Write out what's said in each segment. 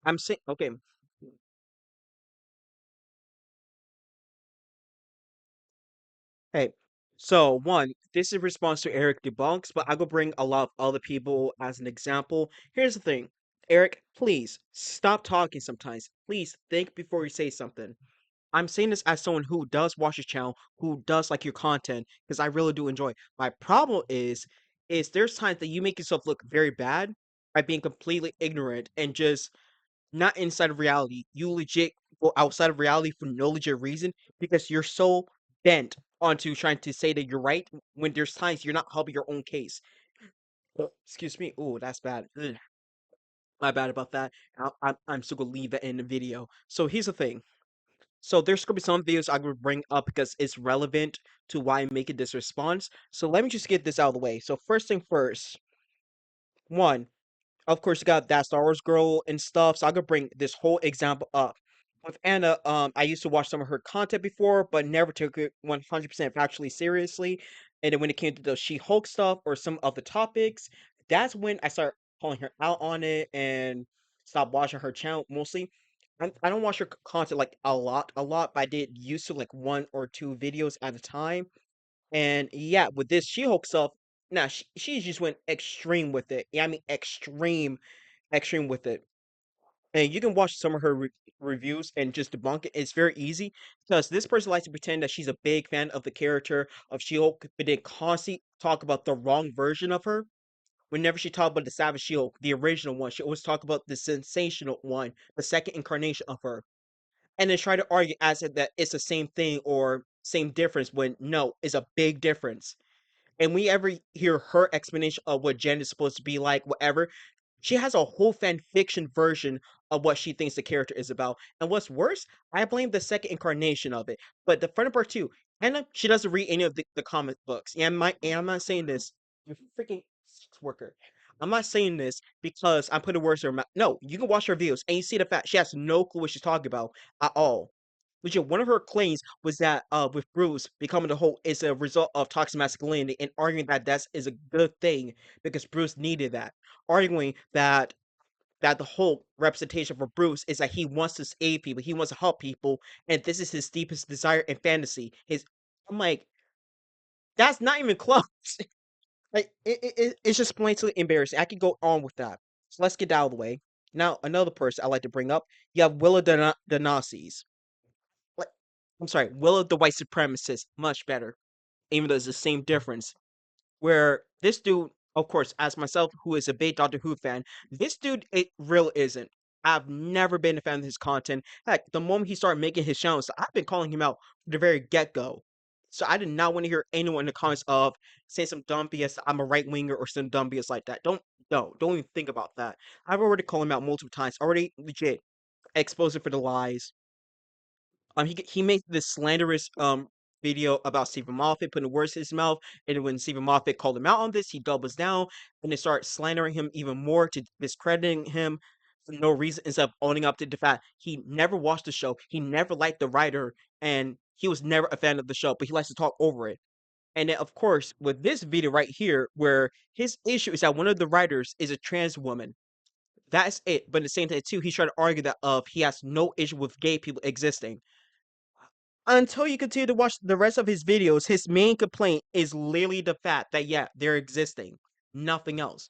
I'm saying okay. Hey, so one, this is a response to Eric Debunks, but I go bring a lot of other people as an example. Here's the thing, Eric, please stop talking sometimes. Please think before you say something. I'm saying this as someone who does watch your channel, who does like your content, because I really do enjoy. My problem is there's times that you make yourself look very bad by being completely ignorant and just not inside of reality. You legit go outside of reality for no legit reason because you're so bent onto trying to say that you're right when there's times you're not helping your own case. Excuse me. Oh, that's bad. Ugh, my bad about that. I'm still gonna leave that in the video. So here's the thing. So there's gonna be some videos I'm gonna bring up because it's relevant to why I'm making this response. So let me just get this out of the way. So first thing first, one, of course, you got that Star Wars girl and stuff. So I could bring this whole example up. With Anna, I used to watch some of her content before, but never took it 100% factually seriously. And then when it came to the She-Hulk stuff or some of the topics, that's when I started calling her out on it and stopped watching her channel mostly. I don't watch her content like a lot, but I did used to like one or two videos at a time. And yeah, with this She-Hulk stuff, nah, she just went extreme with it. Yeah, I mean extreme with it. And you can watch some of her reviews and just debunk it. It's very easy because this person likes to pretend that she's a big fan of the character of She-Hulk, but then constantly talk about the wrong version of her. Whenever she talked about the Savage She-Hulk, the original one, she always talk about the sensational one, the second incarnation of her, and then try to argue as if that it's the same thing or same difference when no, it's a big difference. And we ever hear her explanation of what Jen is supposed to be like, whatever, she has a whole fan fiction version of what she thinks the character is about. And what's worse, I blame the second incarnation of it. But the funny part too, Hannah, she doesn't read any of the comic books. And I'm not saying this, you freaking sex worker. I'm not saying this because I'm putting words in her mouth. No, you can watch her videos and you see the fact she has no clue what she's talking about at all. Legit, one of her claims was that with Bruce becoming the Hulk is a result of toxic masculinity, and arguing that that is a good thing because Bruce needed that. Arguing that the whole representation for Bruce is that he wants to save people, he wants to help people, and this is his deepest desire and fantasy. His, I'm like, that's not even close. Like, it's just blatantly embarrassing. I could go on with that. So let's get that out of the way. Now, another person I like to bring up, you have Willa the Nazis. Like, I'm sorry, Willa the white supremacist, much better, even though it's the same difference. Where this dude, of course, as myself, who is a big Doctor Who fan, this dude, it really isn't. I've never been a fan of his content. Heck, the moment he started making his channels, I've been calling him out from the very get go. So I did not want to hear anyone in the comments of saying some dumb BS. I'm a right winger or some dumb BS like that. Don't even think about that. I've already called him out multiple times. Already legit exposed him for the lies. He made this slanderous video about Stephen Moffat, putting words in his mouth, and when Stephen Moffat called him out on this, he doubles down and they start slandering him even more to discrediting him for no reason instead of owning up to the fact he never watched the show, he never liked the writer, and he was never a fan of the show, but he likes to talk over it. And then, of course, with this video right here, where his issue is that one of the writers is a trans woman. That's it. But at the same time, too, he's trying to argue that he has no issue with gay people existing. Until you continue to watch the rest of his videos, his main complaint is literally the fact that, yeah, they're existing. Nothing else.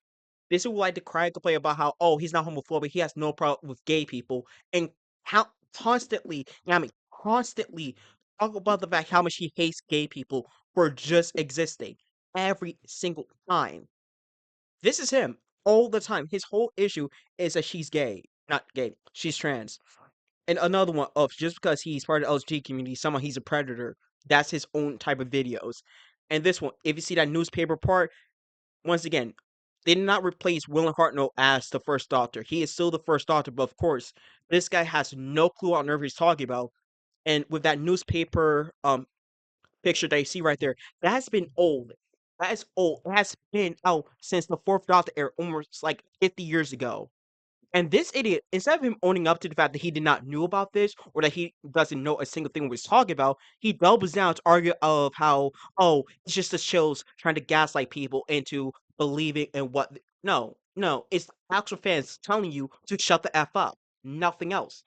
This is like to cry and complain about how, oh, he's not homophobic, he has no problem with gay people, and how constantly, yeah, I mean, constantly talk about the fact how much he hates gay people for just existing every single time. This is him all the time. His whole issue is that she's gay. Not gay, she's trans. And another one of just because he's part of the LGBT community, someone he's a predator. That's his own type of videos. And this one, if you see that newspaper part, once again, they did not replace William Hartnell as the first Doctor. He is still the first Doctor, but of course, this guy has no clue on earth he's talking about. And with that newspaper picture that you see right there, that has been old. That is old. It has been out since the fourth Doctor era, almost like 50 years ago. And this idiot, instead of him owning up to the fact that he did not knew about this or that he doesn't know a single thing we was talking about, he doubles down to argue of how, oh, it's just the shows trying to gaslight people into believing in what. No, no, it's actual fans telling you to shut the f up. nothing else.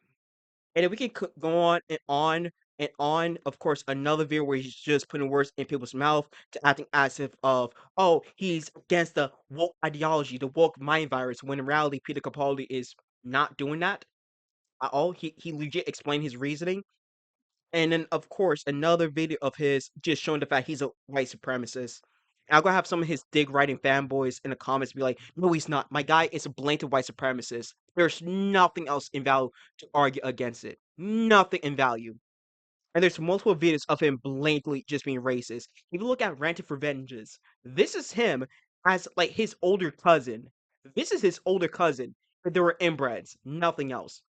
And then we can go on and on and on. Of course, another video where he's just putting words in people's mouth to acting as if of, oh, he's against the woke ideology, the woke mind virus, when in reality, Peter Capaldi is not doing that at all. He legit explained his reasoning. And then, of course, another video of his just showing the fact he's a white supremacist. I'm gonna have some of his dig writing fanboys in the comments be like, no, he's not. My guy is a blatant white supremacist. There's nothing else in value to argue against it. Nothing in value. And there's multiple videos of him blatantly just being racist. If you look at Ranting for Vengeance, this is him as like his older cousin. This is his older cousin. But they were inbreds, nothing else.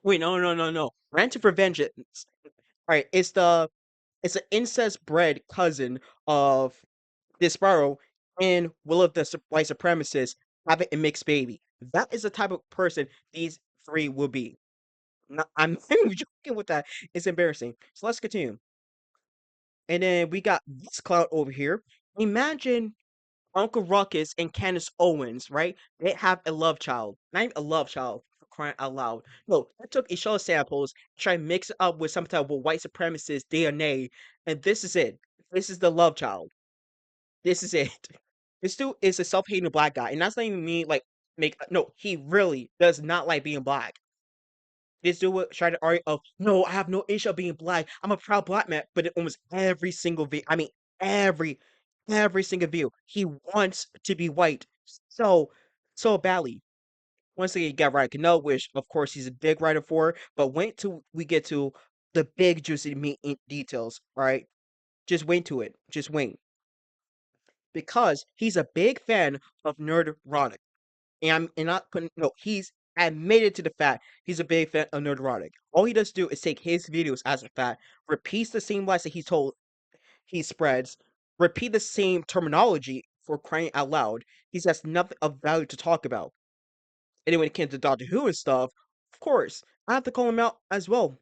Wait, no, no, no, no. Ranting for Vengeance. All right, it's an incest bred cousin of Despero and Will of the White Supremacists having a mixed baby. That is the type of person these three will be. I'm not even joking with that. It's embarrassing. So let's continue. And then we got this clown over here. Imagine Uncle Ruckus and Candace Owens, right? They have a love child. Not even a love child, for crying out loud. No, they took each other's samples, tried to mix it up with some type of white supremacist DNA, and this is it. This is the love child. This is it. This dude is a self-hating black guy, and that's not even me, like, make no, he really does not like being black. This dude would try to argue, "Oh, no, I have no issue of being black. I'm a proud black man." But in almost every single video, I mean, every every single video, he wants to be white so so badly. Once again, you got Ryan Cano, which of course he's a big writer for. But wait till we get to the big juicy meat details. All right, just wait to it. Just wait, because he's a big fan of Nerdrotic. And I'm not putting no, he's admitted to the fact he's a big fan of Nerdrotic. All he does do is take his videos as a fact, repeats the same lies that he's told he spreads, repeat the same terminology for crying out loud. He has nothing of value to talk about. And then when it came to Doctor Who and stuff, of course, I have to call him out as well.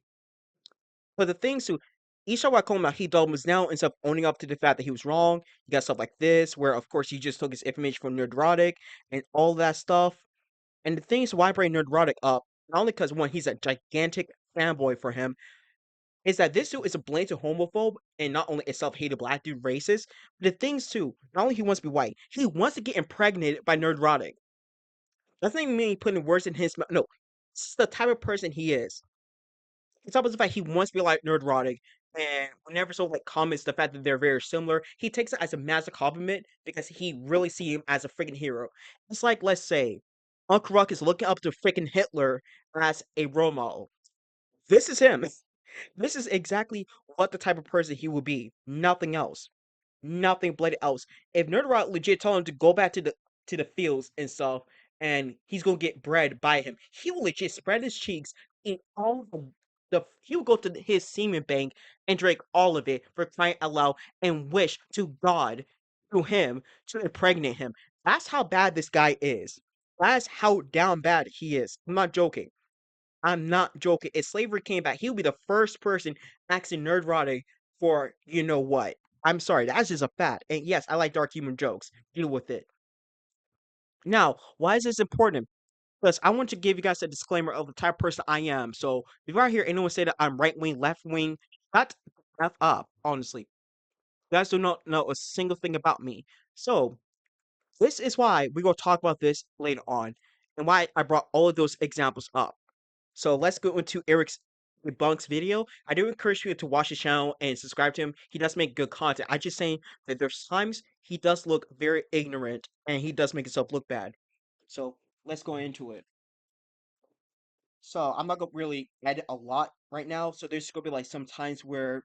But the things too, each time I call him out, he doubles down instead of owning up to the fact that he was wrong. You got stuff like this, where of course he just took his information from Nerdrotic and all that stuff. And the thing is why I bring Nerdrotic up, not only because one, he's a gigantic fanboy for him, is that this dude is a blatant homophobe and not only a self-hated black dude racist, but the things too, not only he wants to be white, he wants to get impregnated by Nerdrotic. That's not even me putting words in his mouth. No, this is the type of person he is. It's almost the fact he wants to be like Nerdrotic, and whenever someone like comments the fact that they're very similar, he takes it as a massive compliment because he really sees him as a freaking hero. It's like, let's say, Uncle Ruck is looking up to freaking Hitler as a role model. This is him. This is exactly what the type of person he will be. Nothing else. Nothing bloody else. If Nerdrock legit told him to go back to the fields and stuff, and he's gonna get bred by him, he will legit spread his cheeks in all the he will go to his semen bank and drink all of it for crying out loud and wish to God through him to impregnate him. That's how bad this guy is. That's how down bad he is. I'm not joking. I'm not joking. If slavery came back, he would be the first person asking Nerdrotic for you know what. I'm sorry, that's just a fact. And yes, I like dark humor jokes. Deal with it. Now, why is this important? Because I want to give you guys a disclaimer of the type of person I am. So before I hear anyone say that I'm right wing, left wing, shut the F up, honestly. You guys do not know a single thing about me. So this is why we're gonna talk about this later on, and why I brought all of those examples up. So let's go into Eric's debunks video. I do encourage you to watch his channel and subscribe to him. He does make good content. I just saying that there's times he does look very ignorant and he does make himself look bad. So let's go into it. So I'm not gonna really edit a lot right now. So there's gonna be like some times where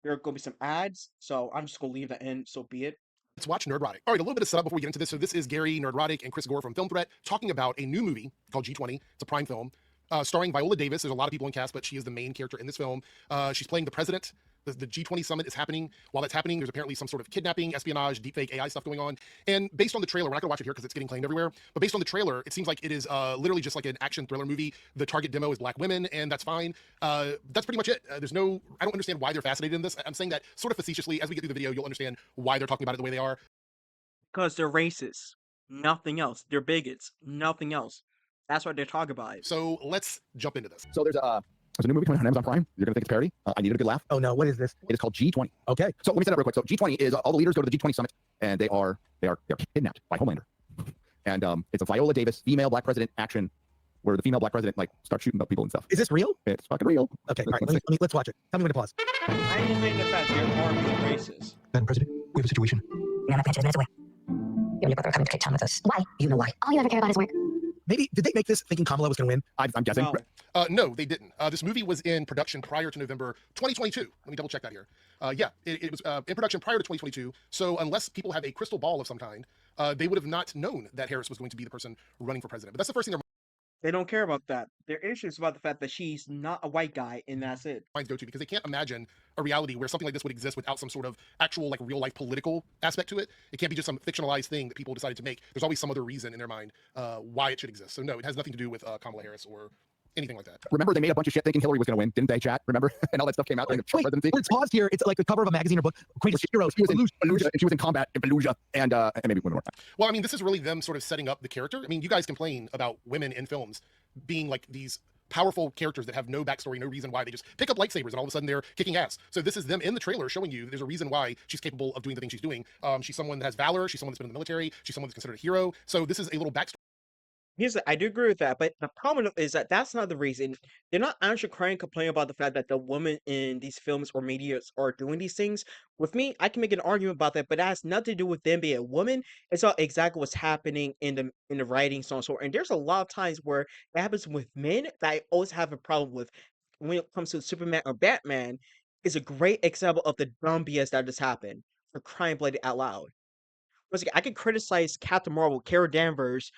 there are gonna be some ads. So I'm just gonna leave that in. So be it. Let's watch Nerdrotic. All right, a little bit of setup before we get into this. So this is Gary Nerdrotic and Chris Gore from Film Threat talking about a new movie called G20. It's a Prime film starring Viola Davis. There's a lot of people in cast, but she is the main character in this film. She's playing the president. The G20 summit is happening. While that's happening, there's apparently some sort of kidnapping, espionage, deepfake AI stuff going on. And based on the trailer, we're not going to watch it here because it's getting claimed everywhere. But based on the trailer, it seems like it is literally just like an action thriller movie. The target demo is black women, and that's fine. That's pretty much it. There's no, I don't understand why they're fascinated in this. I'm saying that sort of facetiously. As we get through the video, you'll understand why they're talking about it the way they are. Because they're racist. Nothing else. They're bigots. Nothing else. That's what they're talking about. So let's jump into this. So there's a new movie coming out on Amazon Prime. You're gonna think it's parody. I needed a good laugh. Oh no, what is this? It is called G20. Okay. So let me set it up real quick. So G20 is all the leaders go to the G20 summit, and they're kidnapped by Homelander, and it's a Viola Davis female black president action, where the female black president like starts shooting up people and stuff. Is this real? It's fucking real. Okay, all right, let's watch it. Tell me when to pause. I didn't think the fact there are being racist. Madam President, we have a situation. You're on my plan 10 minutes away. You and your brother are coming to Cape Town with us. Why? You know why. All you ever care about is work. Maybe, did they make this thinking Kamala was going to win? I'm guessing. No. No, they didn't. This movie was in production prior to November 2022. Let me double check that here. Yeah, it was in production prior to 2022. So unless people have a crystal ball of some kind, they would have not known that Harris was going to be the person running for president. But that's the first thing their They don't care about that. Their issue is about the fact that she's not a white guy, and that's it. minds go to, because they can't imagine a reality where something like this would exist without some sort of actual, like, real life political aspect to it. It can't be just some fictionalized thing that people decided to make. There's always some other reason in their mind why it should exist. So no, it has nothing to do with Kamala Harris or anything like that. Remember, they made a bunch of shit thinking Hillary was going to win, didn't they, chat? Remember? And all that stuff came out during the Trump Wait, presidency. when it's paused here, it's like the cover of a magazine or book. Greatest heroes. She was in Fallujah, and she was in combat in Fallujah, and maybe one more. Well, I mean, this is really them sort of setting up the character. I mean, you guys complain about women in films being like these powerful characters that have no backstory, no reason why. They just pick up lightsabers and all of a sudden they're kicking ass. So this is them in the trailer showing you there's a reason why she's capable of doing the things she's doing. She's someone that has valor. She's someone that's been in the military. She's someone that's considered a hero. So this is a little backstory. I do agree with that, but the problem is that that's not the reason. They're not actually crying, complaining about the fact that the women in these films or medias are doing these things. With me, I can make an argument about that, but that has nothing to do with them being a woman. It's all exactly what's happening in the writing, so on and so forth. And there's a lot of times where it happens with men that I always have a problem with. When it comes to Superman or Batman, is a great example of the dumb BS that just happened for crying bloody out loud. Once again, I can criticize Captain Marvel, Carol Danvers,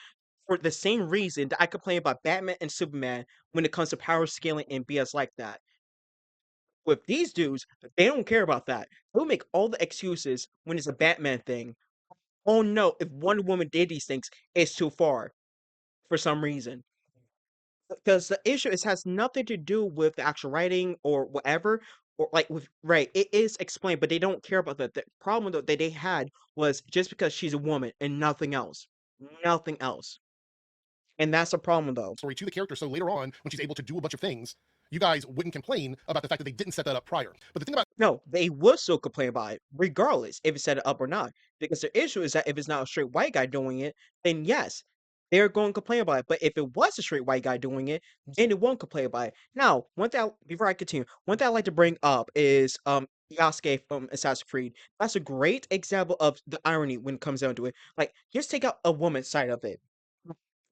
for the same reason that I complain about Batman and Superman when it comes to power scaling and BS like that. With these dudes, they don't care about that. They'll make all the excuses when it's a Batman thing. Oh no, if Wonder Woman did these things, it's too far for some reason. Because the issue is has nothing to do with the actual writing or whatever. Or like with right, it is explained, but they don't care about that. The problem that they had was just because she's a woman and nothing else. Nothing else. And that's a problem though. Story to the character. So later on, when she's able to do a bunch of things, you guys wouldn't complain about the fact that they didn't set that up prior. But the thing about No, they would still complain about it, regardless if it's set it up or not. Because the issue is that if it's not a straight white guy doing it, then yes, they're going to complain about it. But if it was a straight white guy doing it, then they won't complain about it. Now, before I continue, one thing I like to bring up is Yasuke from Assassin's Creed. That's a great example of the irony when it comes down to it. Like, just take out a woman's side of it.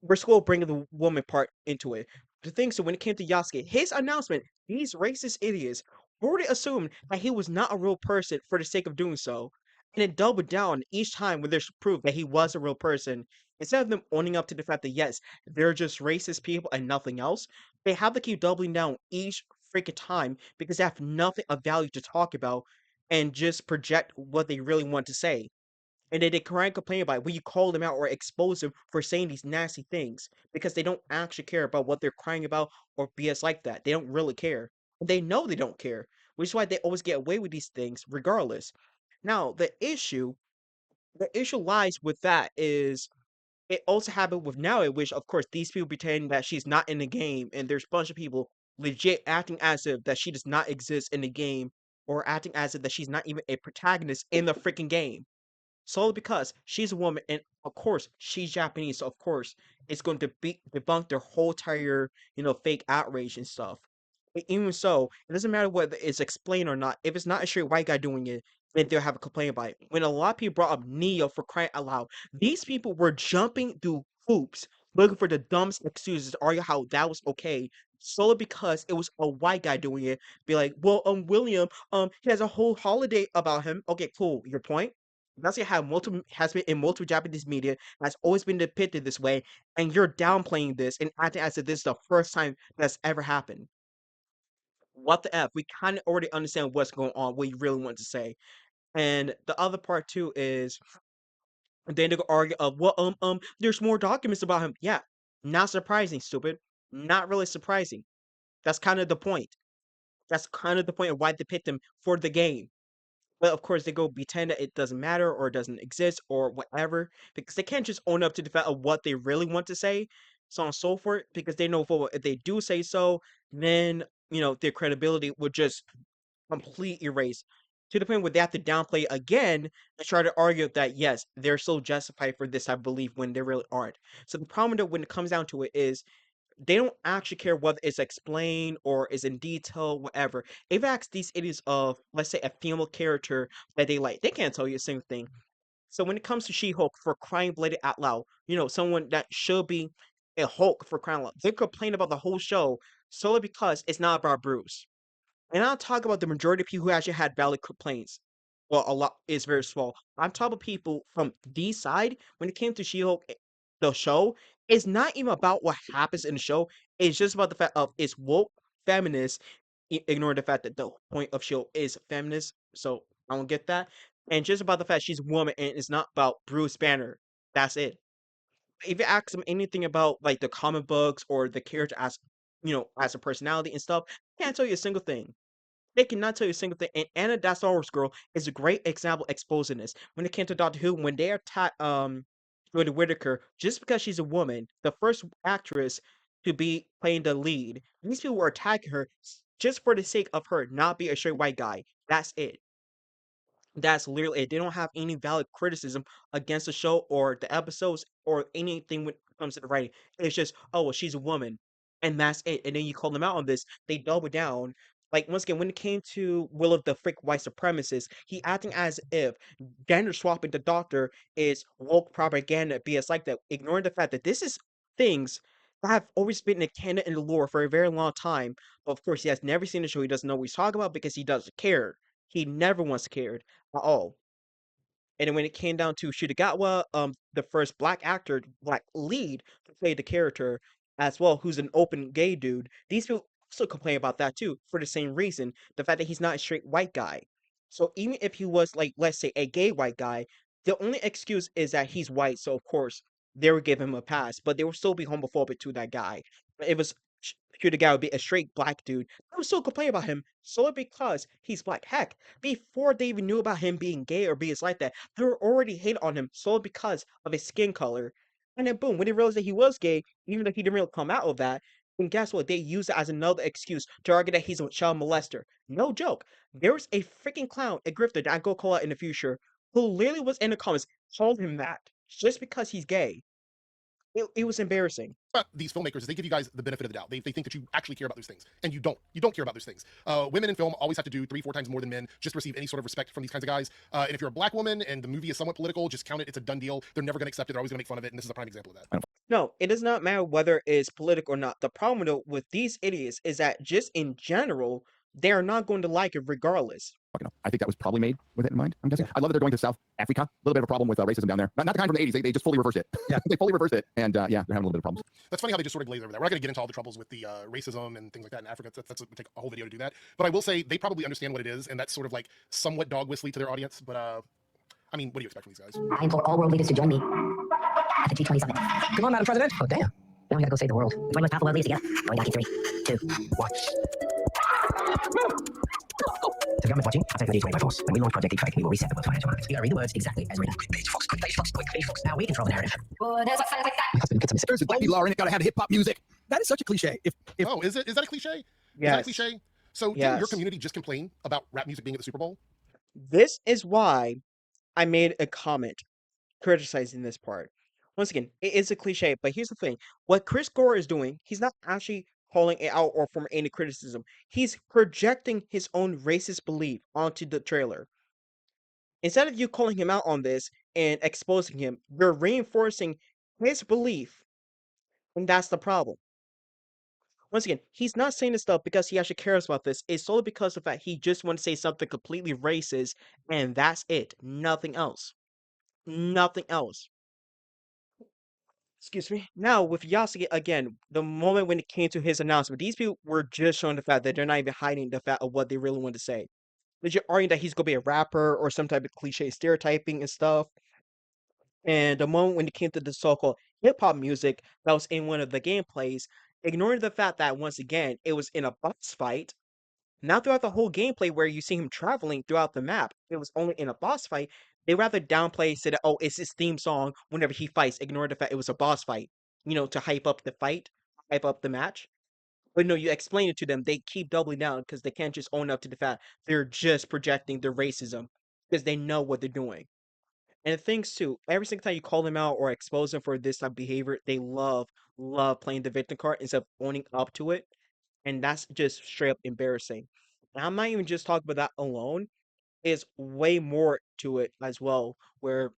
We're still bringing the woman part into it. The thing, so when it came to Yasuke, his announcement, these racist idiots already assumed that he was not a real person for the sake of doing so, and then doubled down each time when there's proof that he was a real person. Instead of them owning up to the fact that yes, they're just racist people and nothing else, they have to keep doubling down each freaking time because they have nothing of value to talk about and just project what they really want to say. And then they cry and complain about it when you call them out or expose them for saying these nasty things because they don't actually care about what they're crying about or BS like that. They don't really care. They know they don't care, which is why they always get away with these things regardless. Now, the issue lies with that is it also happened with now, in which of course these people pretend that she's not in the game, and there's a bunch of people legit acting as if that she does not exist in the game, or acting as if that she's not even a protagonist in the freaking game solely because she's a woman and of course she's Japanese, so of course it's going to debunk their whole entire, fake outrage and stuff. But even so, it doesn't matter whether it's explained or not. If it's not a straight white guy doing it, then they'll have a complaint about it. When a lot of people brought up Neo for crying out loud, these people were jumping through hoops looking for the dumbest excuses to argue how that was okay. Solely because it was a white guy doing it. Be like, well, William, he has a whole holiday about him. Okay, cool. Your point? Nazi has been in multiple Japanese media, has always been depicted this way, and you're downplaying this and acting as if this is the first time that's ever happened. What the F? We kind of already understand what's going on, what you really want to say. And the other part too is then they go argue of well, there's more documents about him. Yeah, not surprising, stupid. Not really surprising. That's kind of the point. That's kind of the point of why they depict him for the game. But of course, they go pretend that it doesn't matter or doesn't exist or whatever because they can't just own up to the fact of what they really want to say. so on and so forth, because they know for if they do say so, then their credibility would just complete erase to the point where they have to downplay again and try to argue that yes, they're so justified for this, I believe, when they really aren't. So the problem that when it comes down to it is they don't actually care whether it's explained or is in detail, whatever. If you ask these idiots of, let's say, a female character that they like, they can't tell you a single thing. So when it comes to She-Hulk, for crying bloody out loud, someone that should be a Hulk for crying out loud, they complain about the whole show solely because it's not about Bruce. And I'm talking about the majority of people who actually had valid complaints. Well, a lot is very small. I'm talking about people from the side when it came to She-Hulk, the show. It's not even about what happens in the show. It's just about the fact of it's woke feminists, ignoring the fact that the point of She-Hulk is feminist. So I don't get that. And just about the fact she's a woman and it's not about Bruce Banner. That's it. If you ask them anything about like the comic books or the character as a personality and stuff, can't tell you a single thing. They cannot tell you a single thing. And Anna, that Star Wars girl, is a great example exposing this. When it came to Doctor Who, when they attacked Jodie Whittaker, just because she's a woman, the first actress to be playing the lead, these people were attacking her just for the sake of her not being a straight white guy. That's it. That's literally it. They don't have any valid criticism against the show or the episodes or anything when it comes to the writing. It's just, oh, well, she's a woman, and that's it. And then you call them out on this, they double down. Like once again, when it came to Will of the Frick White Supremacist, he acting as if gender swapping the Doctor is woke propaganda BS like that, ignoring the fact that this is things that have always been in the canon and the lore for a very long time. But of course, he has never seen the show. He doesn't know what he's talking about because he doesn't care. He never once cared at all. And then when it came down to Shitagawa, the first black actor, black lead to play the character as well, who's an open gay dude, these people also complain about that too, for the same reason, the fact that he's not a straight white guy. So even if he was like, let's say, a gay white guy, the only excuse is that he's white, so of course they would give him a pass, but they would still be homophobic to that guy. It was Shitagawa would be a straight black dude. They would still complain about him solely because he's black. Heck, before they even knew about him being gay or being like that, they were already hating on him solely because of his skin color. And then boom, when they realized that he was gay, even though he didn't really come out of that, and guess what? They used it as another excuse to argue that he's a child molester. No joke. There was a freaking clown, a grifter that I go call out in the future, who literally was in the comments called him that just because he's gay. It was embarrassing. About these filmmakers is they give you guys the benefit of the doubt. They think that you actually care about those things, and you don't. You don't care about those things. Women in film always have to do 3-4 times more than men just to receive any sort of respect from these kinds of guys. And if you're a black woman and the movie is somewhat political, just count it. It's a done deal. They're never going to accept it. They're always going to make fun of it. And this is a prime example of that. No, it does not matter whether it's political or not. The problem though with these idiots is that just in general, they are not going to like it regardless. I think that was probably made with it in mind. I'm guessing. I love that they're going to South Africa. A little bit of a problem with racism down there. Not the kind from the 80s. They just fully reversed it. Yeah. They fully reversed it. And yeah, they're having a little bit of problems. That's funny how they just sort of glaze over that. We're not going to get into all the troubles with the racism and things like that in Africa. That's take a whole video to do that. But I will say they probably understand what it is, and that's sort of like somewhat dog whistly to their audience. But I mean, what do you expect from these guys? I implore all world leaders to join me at the G20 summit. Come on, Madam President. Oh, damn. Now we gotta go save the world. Join with powerful world leaders together. Going back in 3, 2, 1. To the government watching, I'll take the G20 by force. When we launch Project Detroit, we will reset the world's financial markets. You gotta read the words exactly as written. Quick page, Fox, quick page, Fox, quick page, Fox. Now we control the narrative. My husband gets law and it gotta have hip hop music. That is such a cliche. If Oh, is it? Is that a cliche? Is that a Yes. cliche? So didn't your community just complain about rap music being at the Super Bowl? This is why I made a comment criticizing this part. Once again, it is a cliche, but here's the thing. What Chris Gore is doing, he's not actually calling it out or from any criticism. He's projecting his own racist belief onto the trailer. Instead of you calling him out on this and exposing him, you're reinforcing his belief, and that's the problem. Once again, he's not saying this stuff because he actually cares about this. It's solely because of the fact he just wants to say something completely racist, and that's it. Nothing else. Nothing else. Excuse me. Now, with Yasuke, again, the moment when it came to his announcement, these people were just showing the fact that they're not even hiding the fact of what they really want to say. They're just arguing that he's going to be a rapper or some type of cliche stereotyping and stuff. And the moment when it came to the so-called hip-hop music that was in one of the gameplays, ignoring the fact that, once again, it was in a boss fight, not throughout the whole gameplay where you see him traveling throughout the map. It was only in a boss fight. They rather downplay, say that, oh, it's his theme song whenever he fights, ignoring the fact it was a boss fight. to hype up the fight, hype up the match. But no, you explain it to them, they keep doubling down because they can't just own up to the fact they're just projecting their racism because they know what they're doing. And the things too, every single time you call them out or expose them for this type of behavior, they love playing the victim card instead of owning up to it. And that's just straight up embarrassing. And I'm not even just talking about that alone. There's way more to it as well, where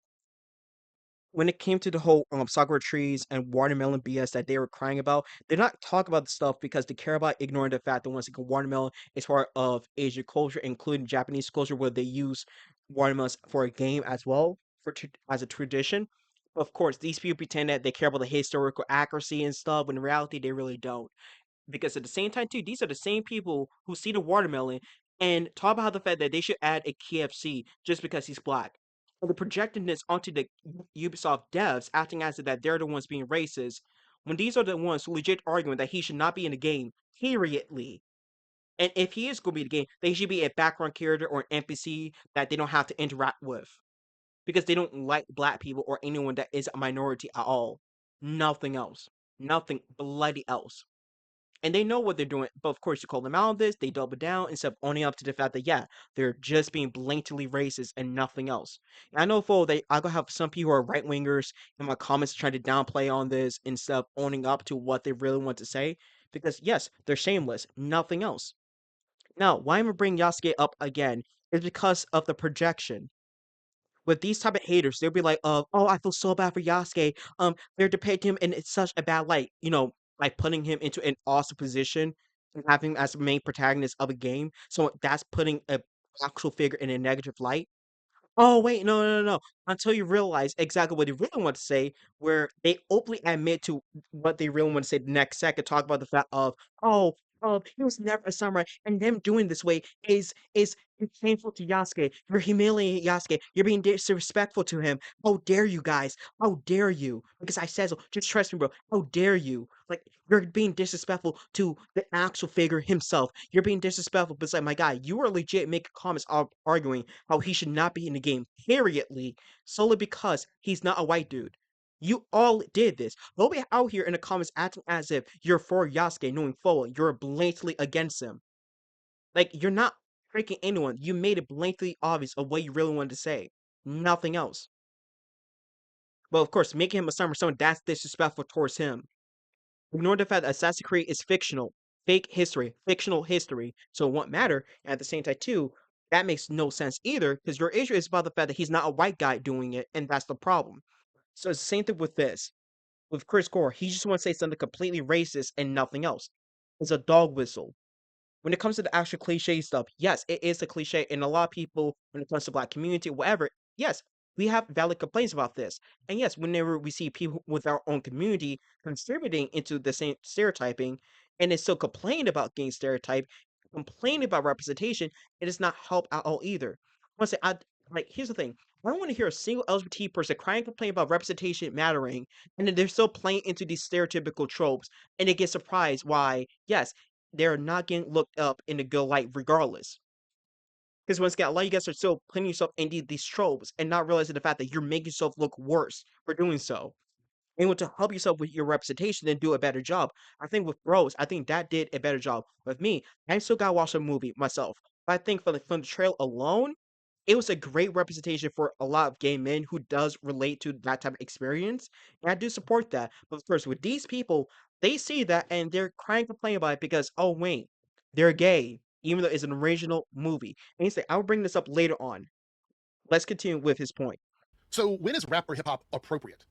when it came to the whole sakura trees and watermelon BS that they were crying about, they're not talking about the stuff because they care about ignoring the fact that once again watermelon is part of Asian culture, including Japanese culture, where they use watermelons for a game as well as a tradition. Of course, these people pretend that they care about the historical accuracy and stuff, when in reality they really don't. Because at the same time, too, these are the same people who see the watermelon and talk about the fact that they should add a KFC just because he's black. And they're projecting this onto the Ubisoft devs, acting as if that they're the ones being racist, when these are the ones who legit arguing that he should not be in the game, periodly. And if he is going to be in the game, they should be a background character or an NPC that they don't have to interact with. Because they don't like black people or anyone that is a minority at all. Nothing else. Nothing bloody else. And they know what they're doing, but of course, you call them out on this, they double down instead of owning up to the fact that, yeah, they're just being blatantly racist and nothing else. And I know, for I gonna have some people who are right wingers in my comments trying to downplay on this instead of owning up to what they really want to say, because yes, they're shameless, nothing else. Now, why I'm gonna bring Yasuke up again is because of the projection. With these type of haters, they'll be like, oh, I feel so bad for Yasuke. They're depicting him in such a bad light, like putting him into an awesome position and having him as the main protagonist of a game. So that's putting a actual figure in a negative light. Oh, wait, no, no, no, no. Until you realize exactly what they really want to say, where they openly admit to what they really want to say the next second, talk about the fact of, oh, he was never a samurai, and them doing this way is painful to Yasuke. You're humiliating Yasuke. You're being disrespectful to him. How dare you guys? How dare you? Because I said so. Just trust me, bro. How dare you? Like, you're being disrespectful to the actual figure himself. You're being disrespectful, but it's like, my guy, you are legit making comments arguing how he should not be in the game, periodly, solely because he's not a white dude. You all did this. Don't be out here in the comments acting as if you're for Yasuke, knowing full you're blatantly against him. Like, you're not tricking anyone. You made it blatantly obvious of what you really wanted to say. Nothing else. But of course, making him a summer stone, that's disrespectful towards him. Ignore the fact that Assassin's Creed is fictional. Fake history. Fictional history. So it won't matter. And at the same time, too, that makes no sense either, because your issue is about the fact that he's not a white guy doing it, and that's the problem. So it's the same thing with this. With Chris Gore, he just wants to say something completely racist and nothing else. It's a dog whistle. When it comes to the actual cliche stuff, yes, it is a cliche, and a lot of people, when it comes to black community, whatever, yes, we have valid complaints about this. And yes, whenever we see people with our own community contributing into the same stereotyping, and they still complain about getting stereotyped, complain about representation, it does not help at all either. I say, here's the thing. I don't want to hear a single LGBT person crying and complain about representation mattering, and then they're still playing into these stereotypical tropes, and they get surprised why, yes, they're not getting looked up in a good light regardless. Because once again, a lot of you guys are still putting yourself in these tropes and not realizing the fact that you're making yourself look worse for doing so. Able to help yourself with your representation and do a better job. I think with Bros, I think that did a better job. With me, I still gotta watch the movie myself. But I think from the trail alone, it was a great representation for a lot of gay men who does relate to that type of experience. And I do support that. But of course, with these people, they see that and they're crying complaining about it because, oh wait, they're gay, even though it's an original movie. And he said, I'll bring this up later on. Let's continue with his point. So when is rap or hip hop appropriate?